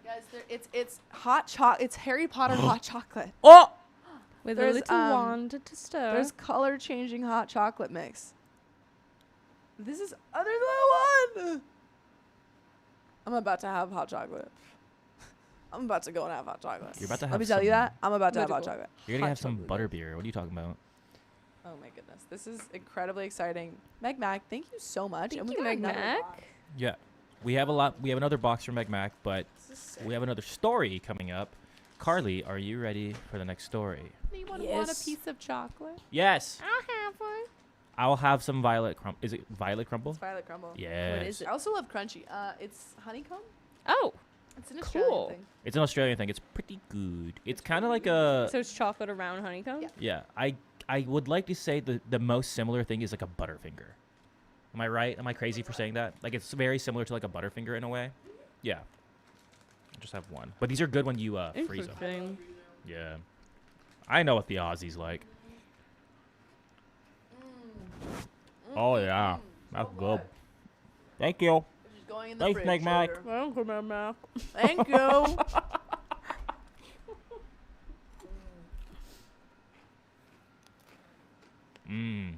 here. Okay. Guys, it's hot chocolate. It's Harry Potter hot chocolate. Oh! With There's, a little wand to stir. There's color changing hot chocolate mix. This is other than one. I'm about to have hot chocolate. I'm about to go and have hot chocolate. You're about to have Let me tell you some- that. I'm about to have hot Magical. chocolate. You're gonna Hot have some chocolate. butterbeer. What are you talking about? Oh my goodness. This is incredibly exciting. Meg Mac, thank you so much. Thank and we you, got Meg another Mac. box. Yeah, we have a lot. We have another box from Meg Mac, but This is sick. we have another story coming up. Carly, are you ready for the next story? Anyone want a Yes. piece of chocolate? Yes. I'll have one. I'll have some violet crumble. Is it violet crumble? It's violet crumble. Yeah. What is it? I also love crunchy. It's honeycomb. Oh, It's an Australian Cool. thing. It's an Australian thing. It's pretty good. It's kind of like a. so it's chocolate around honeycomb? Yeah. Yeah. I would like to say the most similar thing is like a Butterfinger. Am I right? Am I crazy for saying that? Like it's very similar to like a Butterfinger in a way. Yeah. I just have one. But these are good when you freeze them. Interesting. Yeah. I know what the Aussies like. Oh yeah. That's good. Thank you. It's just going in the Thanks, fridge Nick Mac. later. Welcome, Mac. Thank you.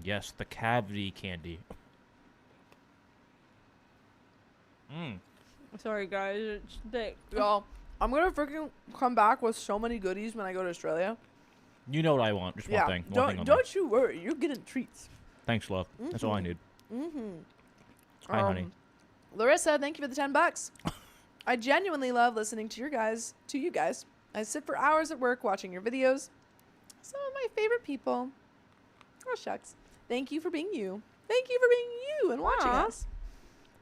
Yes, the cavity candy. Sorry, guys. It's thick. Y'all, I'm gonna freaking come back with so many goodies when I go to Australia. You know what I want. Just one thing. One thing on Don't you worry. You're getting treats. there. Thanks, love. That's all I need. Hi, Hi, honey. Larissa, thank you for the $10. I genuinely love listening to you guys. I sit for hours at work watching your videos. Some of my favorite people. Oh shucks. Thank you for being you. Thank you for being you and watching Aw. us.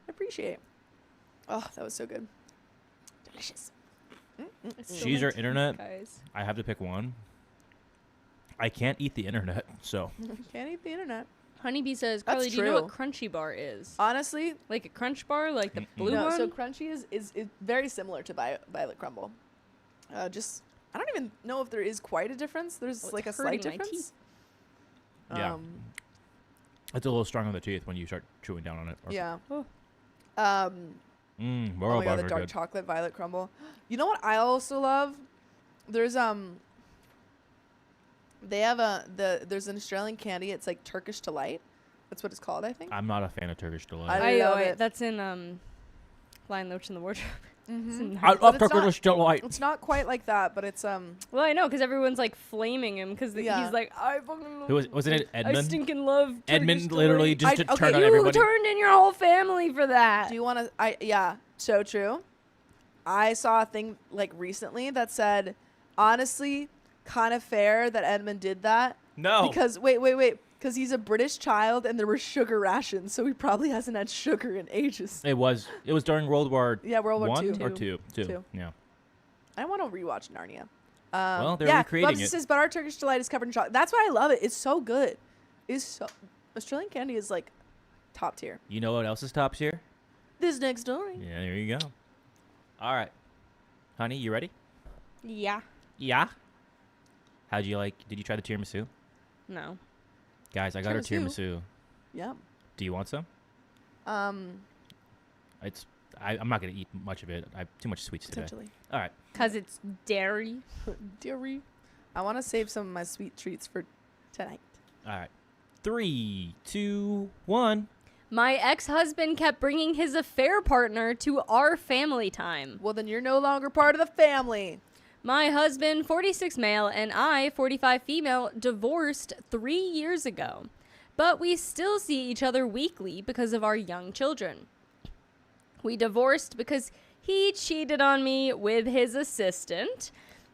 I appreciate. Oh, that was so good. Delicious. It's She's our delicious, internet. guys. I have to pick one. I can't eat the internet, so. Can't eat the internet. Honeybee says, That's Carly, do you know what true. Crunchy Bar is? Honestly, Like a crunch bar? Like the blue no. one? So crunchy is very similar to violet crumble. Just I don't even know if there is quite a difference. There's Oh, it's like a hurting slight my difference. teeth. Yeah. It's a little strong on the teeth when you start chewing down on it. Or- Yeah. Oh. Oh Moral my god, bars the are dark good. chocolate violet crumble. You know what I also love? There's they have there's an Australian candy. It's like Turkish Delight. That's what it's called, I think. I'm not a fan of Turkish Delight. I love wait, it. that's in Lion, the Witch, and the Wardrobe. It's in I Harry love But it's not- Turkish Delight. It's not quite like that, but it's Well, I know, because everyone's like flaming him because Yeah. he's like, I fucking Who wasn't it I Edmund? stinking love Turkish Edmund Delight." literally just I- to okay, turn on You everybody. turned in your whole family for that. Do you want to? Yeah, so true. I saw a thing like recently that said, honestly, kind of fair that Edmund did that. No. Because wait, because he's a British child and there were sugar rations, so he probably hasn't had sugar in ages. It was during World War World War One II. or two. Two. Yeah. I want to rewatch Narnia. Well, they're yeah, recreating Bubsy it. says, but our Turkish Delight is covered in chocolate. That's why I love it. It's so good. Australian candy is like top tier. You know what else is top tier? This next story. Yeah, there you go. All right, honey, you ready? Yeah. Yeah. How'd you like? Did you try the tiramisu? No. Guys, I got her Tiramisu. tiramisu. Yeah. Do you want some? I'm not gonna eat much of it. I have too much sweets today. Potentially. All right. Because it's dairy. Dairy. I want to save some of my sweet treats for tonight. All right. 3, 2, 1. My ex-husband kept bringing his affair partner to our family time. Well, then you're no longer part of the family. My husband, 46 male, and I, 45 female, divorced 3 years ago. But we still see each other weekly because of our young children. We divorced because he cheated on me with his assistant,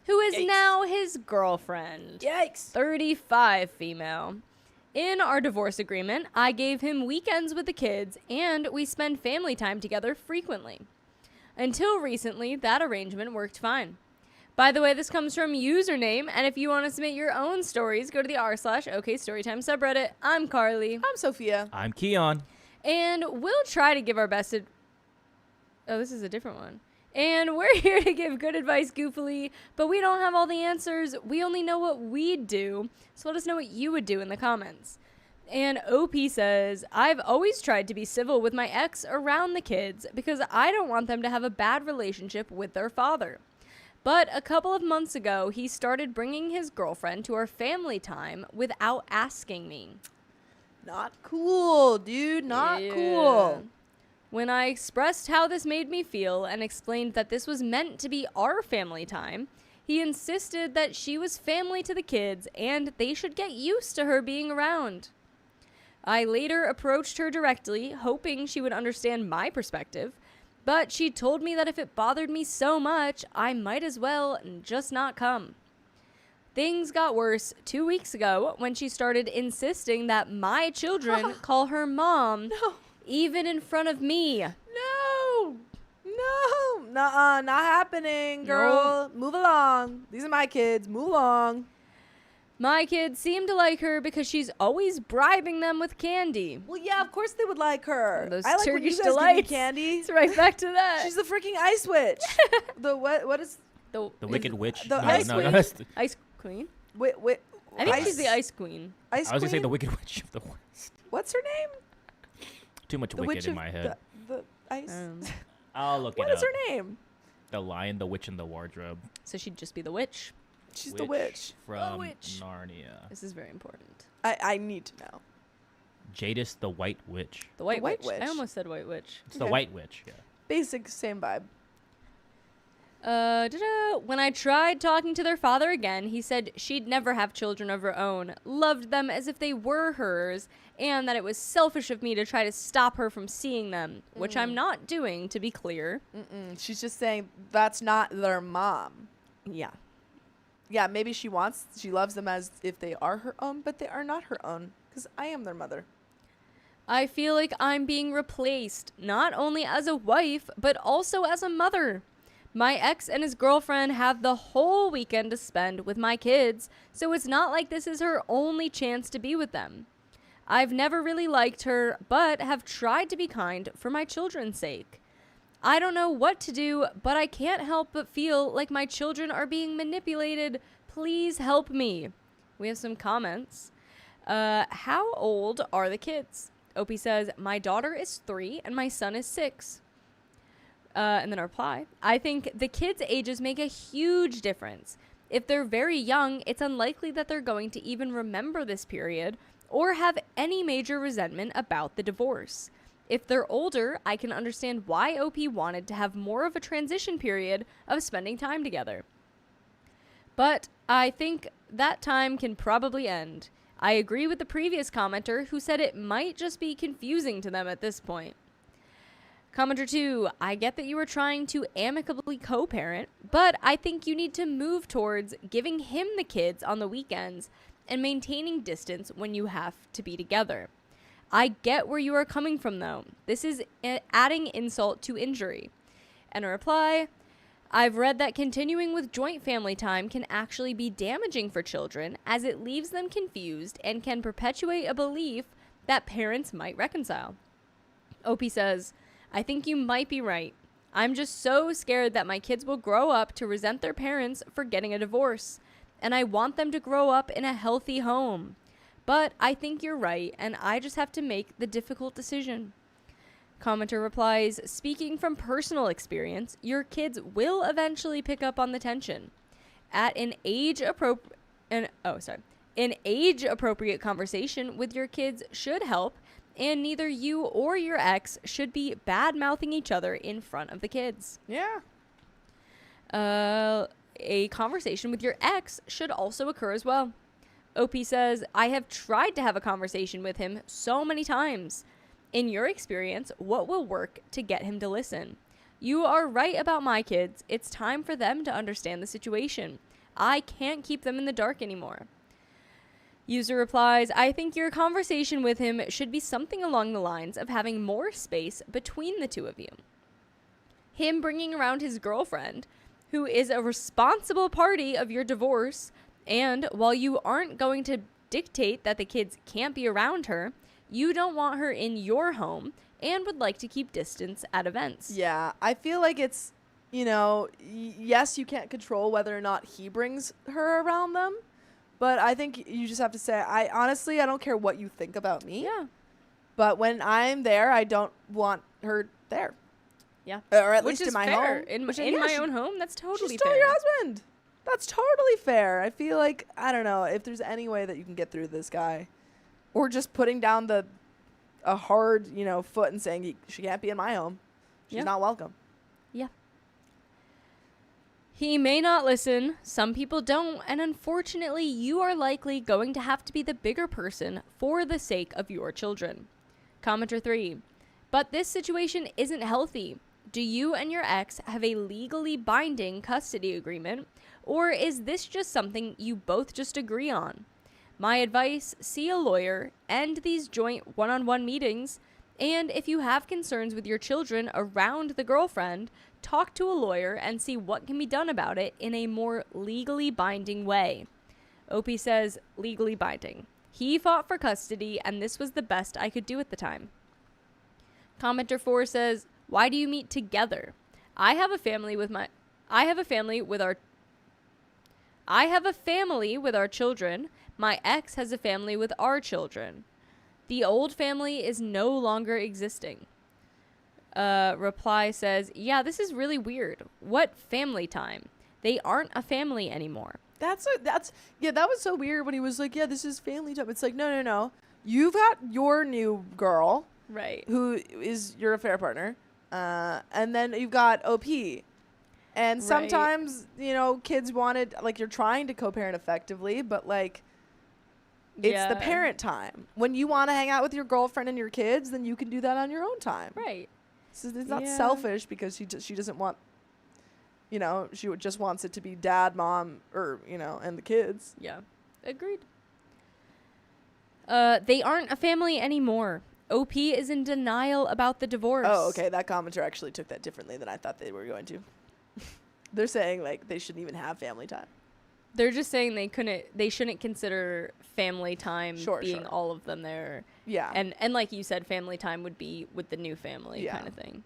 who is Yikes. now his girlfriend. Yikes. 35 female. In our divorce agreement, I gave him weekends with the kids, and we spend family time together frequently. Until recently, that arrangement worked fine. By the way, this comes from username, and if you want to submit your own stories, go to the r/OKStorytime subreddit. I'm Carly, I'm Sophia. I'm Keon. and we'll try to give our best Oh, this is a different one. And we're here to give good advice goofily, but we don't have all the answers. We only know what we'd do, so let us know what you would do in the comments. And OP says, I've always tried to be civil with my ex around the kids because I don't want them to have a bad relationship with their father. But a couple of months ago, he started bringing his girlfriend to our family time without asking me. Not cool, dude. Not Yeah. cool. When I expressed how this made me feel and explained that this was meant to be our family time, he insisted that she was family to the kids and they should get used to her being around. I later approached her directly, hoping she would understand my perspective, but she told me that if it bothered me so much, I might as well just not come. Things got worse 2 weeks ago when she started insisting that my children call her mom, even in front of me. No, nuh-uh, not happening, girl. Nope. Move along. These are my kids. Move along. My kids seem to like her because she's always bribing them with candy. Well, yeah, of course they would like her. Those I like Turkish when you guys delights. give me candy. It's right back to that. She's the freaking ice witch. The what is The Wicked Witch. the Ice Queen. That's the, Ice Queen. wait? I think Ice- she's the Ice Queen. Ice I was gonna say Queen? the Wicked Witch of the West. What's her name? Too much The wicked witch in of my head. the ice. I'll look What it is up. her name? The Lion, the Witch, and the Wardrobe. So she'd just be the witch. She's the witch. from witch. Narnia. This is very important. I need to know. Jadis, the White Witch. The White, White Witch. Witch. I almost said White Witch. It's the Okay. White Witch. Yeah. Basic, same vibe. When I tried talking to their father again, he said she'd never have children of her own, loved them as if they were hers, and that it was selfish of me to try to stop her from seeing them, which I'm not doing, to be clear. She's just saying that's not their mom. Yeah. Yeah, maybe she loves them as if they are her own, but they are not her own, because I am their mother. I feel like I'm being replaced, not only as a wife, but also as a mother. My ex and his girlfriend have the whole weekend to spend with my kids, so it's not like this is her only chance to be with them. I've never really liked her, but have tried to be kind for my children's sake. I don't know what to do, but I can't help but feel like my children are being manipulated. Please help me. We have some comments. How old are the kids? Opie says, my daughter is 3 and my son is 6. And then a reply, I think the kids' ages make a huge difference. If they're very young, it's unlikely that they're going to even remember this period or have any major resentment about the divorce. If they're older, I can understand why OP wanted to have more of a transition period of spending time together. But I think that time can probably end. I agree with the previous commenter who said it might just be confusing to them at this point. Commenter 2, I get that you were trying to amicably co-parent, but I think you need to move towards giving him the kids on the weekends and maintaining distance when you have to be together. I get where you are coming from, though. This is adding insult to injury. And a reply, I've read that continuing with joint family time can actually be damaging for children as it leaves them confused and can perpetuate a belief that parents might reconcile. Opie says, I think you might be right. I'm just so scared that my kids will grow up to resent their parents for getting a divorce, and I want them to grow up in a healthy home. But I think you're right, and I just have to make the difficult decision. Commenter replies, speaking from personal experience, your kids will eventually pick up on the tension. At an age-appropriate conversation with your kids should help, and neither you or your ex should be bad-mouthing each other in front of the kids. Yeah. A conversation with your ex should also occur as well. OP says, I have tried to have a conversation with him so many times. In your experience, what will work to get him to listen? You are right about my kids. It's time for them to understand the situation. I can't keep them in the dark anymore. User replies, I think your conversation with him should be something along the lines of having more space between the two of you. Him bringing around his girlfriend, who is a responsible party of your divorce, and while you aren't going to dictate that the kids can't be around her, you don't want her in your home and would like to keep distance at events. Yeah, I feel like it's, yes, you can't control whether or not he brings her around them. But I think you just have to say, I don't care what you think about me. Yeah. But when I'm there, I don't want her there. Yeah. Or at Which least is in my fair. home. In Yeah, my own home, that's totally she's fair. still your husband. That's totally fair. I feel like, I don't know, if there's any way that you can get through this guy. Or just putting down a hard, foot and saying, she can't be in my home. She's not welcome. Yeah. He may not listen, some people don't, and unfortunately, you are likely going to have to be the bigger person for the sake of your children. Commenter 3, but this situation isn't healthy. Do you and your ex have a legally binding custody agreement, Or is this just something you both just agree on? My advice, see a lawyer, end these joint one-on-one meetings, and if you have concerns with your children around the girlfriend, talk to a lawyer and see what can be done about it in a more legally binding way. OP says, legally binding. He fought for custody, and this was the best I could do at the time. Commenter 4 says, why do you meet together? I have a family with our children. My ex has a family with our children. The old family is no longer existing. Reply says, yeah, this is really weird. What family time? They aren't a family anymore. That was so weird when he was like, yeah, this is family time. It's like, no. You've got your new girl. Right. Who is your affair partner. And then you've got OP. And sometimes, kids wanted, like, you're trying to co-parent effectively, but, like, it's the parent time. When you want to hang out with your girlfriend and your kids, then you can do that on your own time. Right. So it's not selfish because she doesn't want, she just wants it to be dad, mom, or, and the kids. Yeah. Agreed. They aren't a family anymore. OP is in denial about the divorce. Oh, okay. That commenter actually took that differently than I thought they were going to. They're saying, like, they shouldn't even have family time. They're just saying they shouldn't consider family time being all of them there. Yeah. And like you said, family time would be with the new family kind of thing.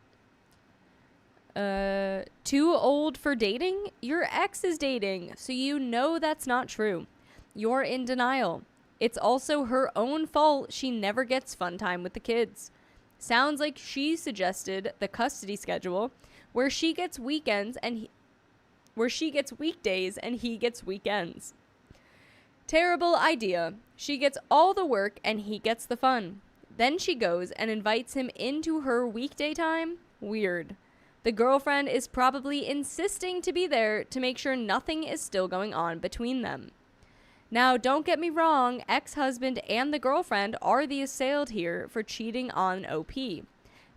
Too old for dating? Your ex is dating, so you know that's not true. You're in denial. It's also her own fault she never gets fun time with the kids. Sounds like she suggested the custody schedule where she gets weekends and she gets weekdays and he gets weekends. Terrible idea. She gets all the work and he gets the fun. Then she goes and invites him into her weekday time? Weird. The girlfriend is probably insisting to be there to make sure nothing is still going on between them. Now, don't get me wrong, ex-husband and the girlfriend are the assailed here for cheating on OP.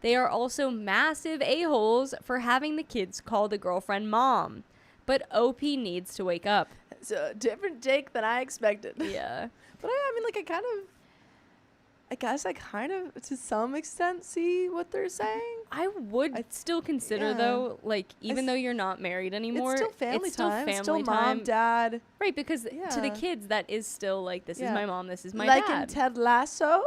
They are also massive a-holes for having the kids call the girlfriend mom. But OP needs to wake up. It's a different take than I expected. Yeah. But I mean, like, I guess I kind of, to some extent, see what they're saying. I would still consider, though, like, even though you're not married anymore, it's still family time. Family it's still time. Mom, dad. Right, because to the kids, that is still, like, this is my mom, this is my dad. dad. Like in Ted Lasso,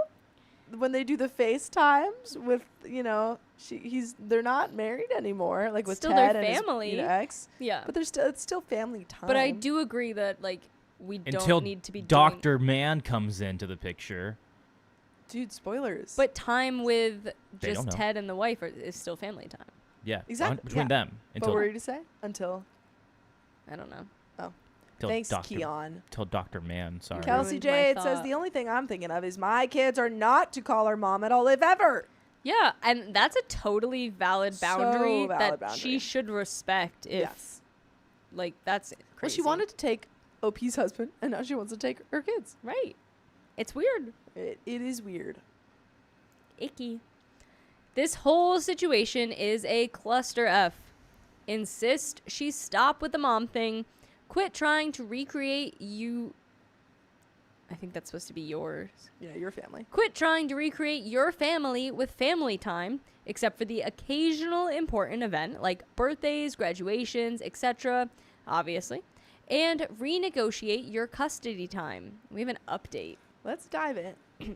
when they do the FaceTimes with, they're not married anymore. Like with still Ted their and family. His ex. Yeah. But it's still family time. But I do agree that, like, we don't need to be Dr. Man comes into the picture. Dude, spoilers. But time with just Ted and the wife is still family time. Yeah, exactly. Between them. What were you to say? Until? I don't know. Oh. Thanks, Keon. Till Dr. Man, sorry. Kelsey Jade says, the only thing I'm thinking of is my kids are not to call her mom at all, if ever. Yeah, and that's a totally valid boundary she should respect if, like, that's crazy. Well, she wanted to take OP's husband, and now she wants to take her kids. Right. It's weird. It is weird. Icky. This whole situation is a cluster F. Insist she stop with the mom thing. Quit trying to recreate you. I think that's supposed to be yours. Yeah, your family. Quit trying to recreate your family with family time, except for the occasional important event like birthdays, graduations, etc., obviously, and renegotiate your custody time. We have an update. Let's dive in.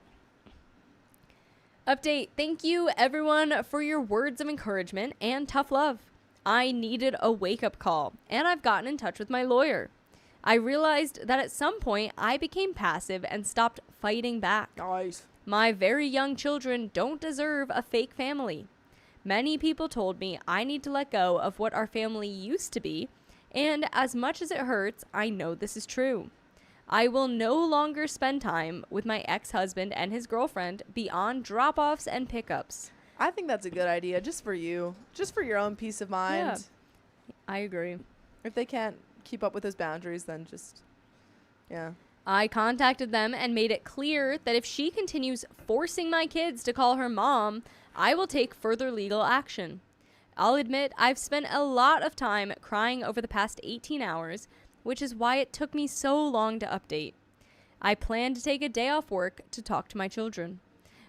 Update. Thank you, everyone, for your words of encouragement and tough love. I needed a wake-up call, and I've gotten in touch with my lawyer. I realized that at some point, I became passive and stopped fighting back. Nice. My very young children don't deserve a fake family. Many people told me I need to let go of what our family used to be, and as much as it hurts, I know this is true. I will no longer spend time with my ex-husband and his girlfriend beyond drop-offs and pickups. I think that's a good idea, just for you. Just for your own peace of mind. Yeah, I agree. If they can't keep up with those boundaries, then just, yeah. I contacted them and made it clear that if she continues forcing my kids to call her mom, I will take further legal action. I'll admit I've spent a lot of time crying over the past 18 hours, which is why it took me so long to update. I plan to take a day off work to talk to my children.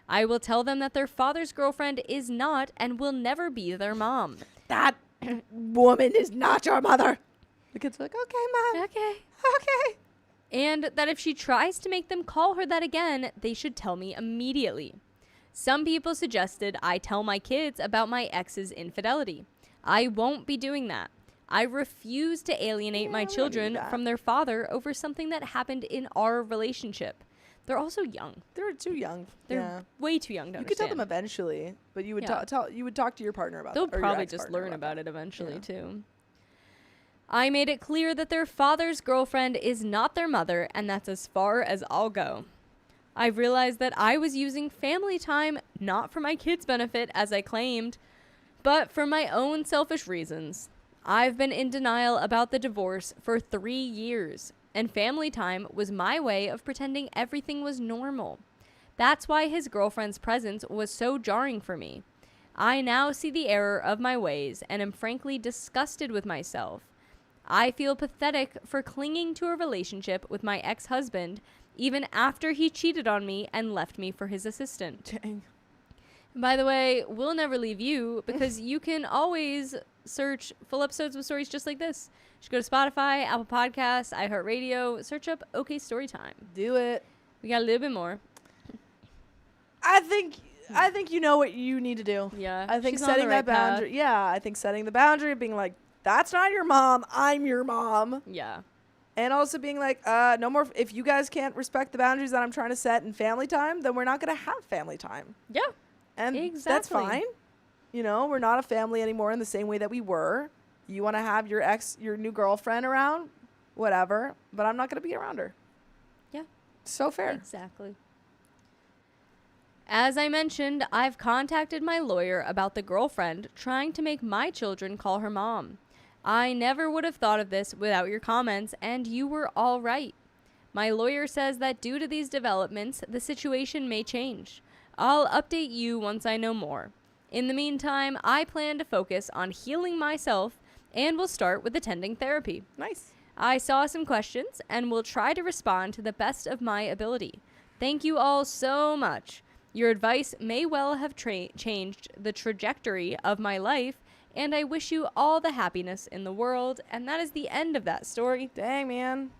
I will tell them that their father's girlfriend is not and will never be their mom. That woman is not your mother. The kid's like, okay, Mom. Okay. Okay. And that if she tries to make them call her that again, they should tell me immediately. Some people suggested I tell my kids about my ex's infidelity. I won't be doing that. I refuse to alienate my children from their father over something that happened in our relationship. They're also young. They're too young. They're way too young to understand. You could tell them eventually, but you would you would talk to your partner about it. They'll probably just learn about it eventually too. I made it clear that their father's girlfriend is not their mother, and that's as far as I'll go. I've realized that I was using family time not for my kids' benefit, as I claimed, but for my own selfish reasons. I've been in denial about the divorce for 3 years, and family time was my way of pretending everything was normal. That's why his girlfriend's presence was so jarring for me. I now see the error of my ways and am frankly disgusted with myself. I feel pathetic for clinging to a relationship with my ex-husband even after he cheated on me and left me for his assistant. Dang. By the way, we'll never leave you because you can always search full episodes of stories just like this. Just go to Spotify, Apple Podcasts, iHeartRadio, search up OK Storytime. Do it. We got a little bit more. I think you know what you need to do. Yeah. I think she's setting on the right that boundary. path. Yeah, I think setting the boundary of being like, that's not your mom, I'm your mom. Yeah. And also being like, no more. If you guys can't respect the boundaries that I'm trying to set in family time, then we're not going to have family time. Yeah. And exactly. that's fine. You know, we're not a family anymore in the same way that we were. You want to have your new girlfriend around, whatever, but I'm not going to be around her. Yeah. So fair. Exactly. As I mentioned, I've contacted my lawyer about the girlfriend trying to make my children call her mom. I never would have thought of this without your comments, and you were all right. My lawyer says that due to these developments, the situation may change. I'll update you once I know more. In the meantime, I plan to focus on healing myself and will start with attending therapy. Nice. I saw some questions and will try to respond to the best of my ability. Thank you all so much. Your advice may well have changed the trajectory of my life, and I wish you all the happiness in the world. And that is the end of that story. Dang, man.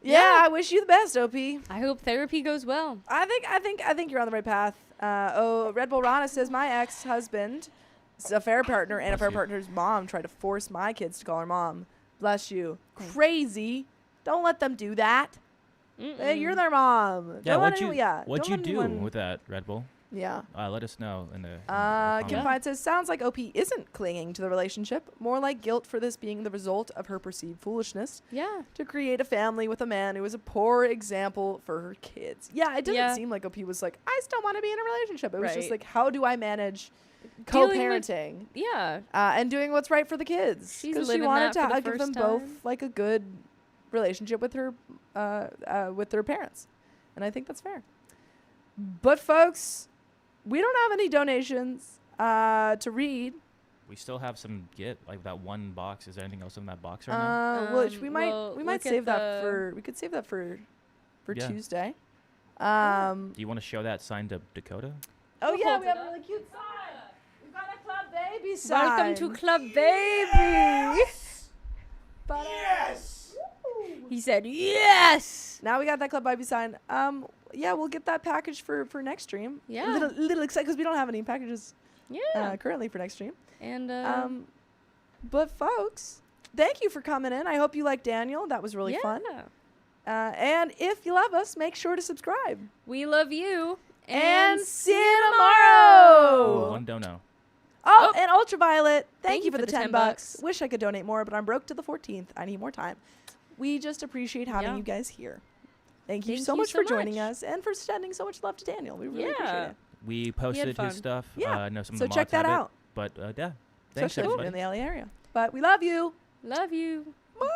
Yeah, I wish you the best, OP. I hope therapy goes well. I think you're on the right path. Red Bull Rana says my ex-husband is a fair partner, and a fair partner's mom tried to force my kids to call her mom. Bless you. Crazy. Don't let them do that. Hey, you're their mom. Yeah, what'd you do with that, Red Bull? Yeah. Let us know in the Kim Fine says, sounds like OP isn't clinging to the relationship, more like guilt for this being the result of her perceived foolishness. Yeah. To create a family with a man who was a poor example for her kids. Yeah, it doesn't seem like OP was like, I still want to be in a relationship. It was just like, how do I manage co-parenting? And doing what's right for the kids. Because she wanted to give them both like a good relationship with her, with their parents. And I think that's fair. But folks, we don't have any donations to read. We still have some like that one box. Is there anything else in that box right now? Which we might save that for. We could save that for Tuesday. Do you want to show that sign to Dakota? Oh yeah, we have a really cute sign. We've got a Club Baby sign. Welcome to Club Baby. Yes. He said yes. Now we got that Club Baby sign. Yeah, we'll get that package for next stream. Yeah. A little excited because we don't have any packages currently for next stream. And but folks, thank you for coming in. I hope you like Daniel. That was really fun. And if you love us, make sure to subscribe. We love you. And see you tomorrow. One dono. Oh, and Ultraviolet, thank you for the $10. Wish I could donate more, but I'm broke to the 14th. I need more time. We just appreciate having you guys here. Thank you so much for joining us and for sending so much love to Daniel. We really appreciate it. We posted his stuff. Yeah. Know some so of the check that out. But yeah, thanks everybody in the LA area. But we love you. Love you. Bye.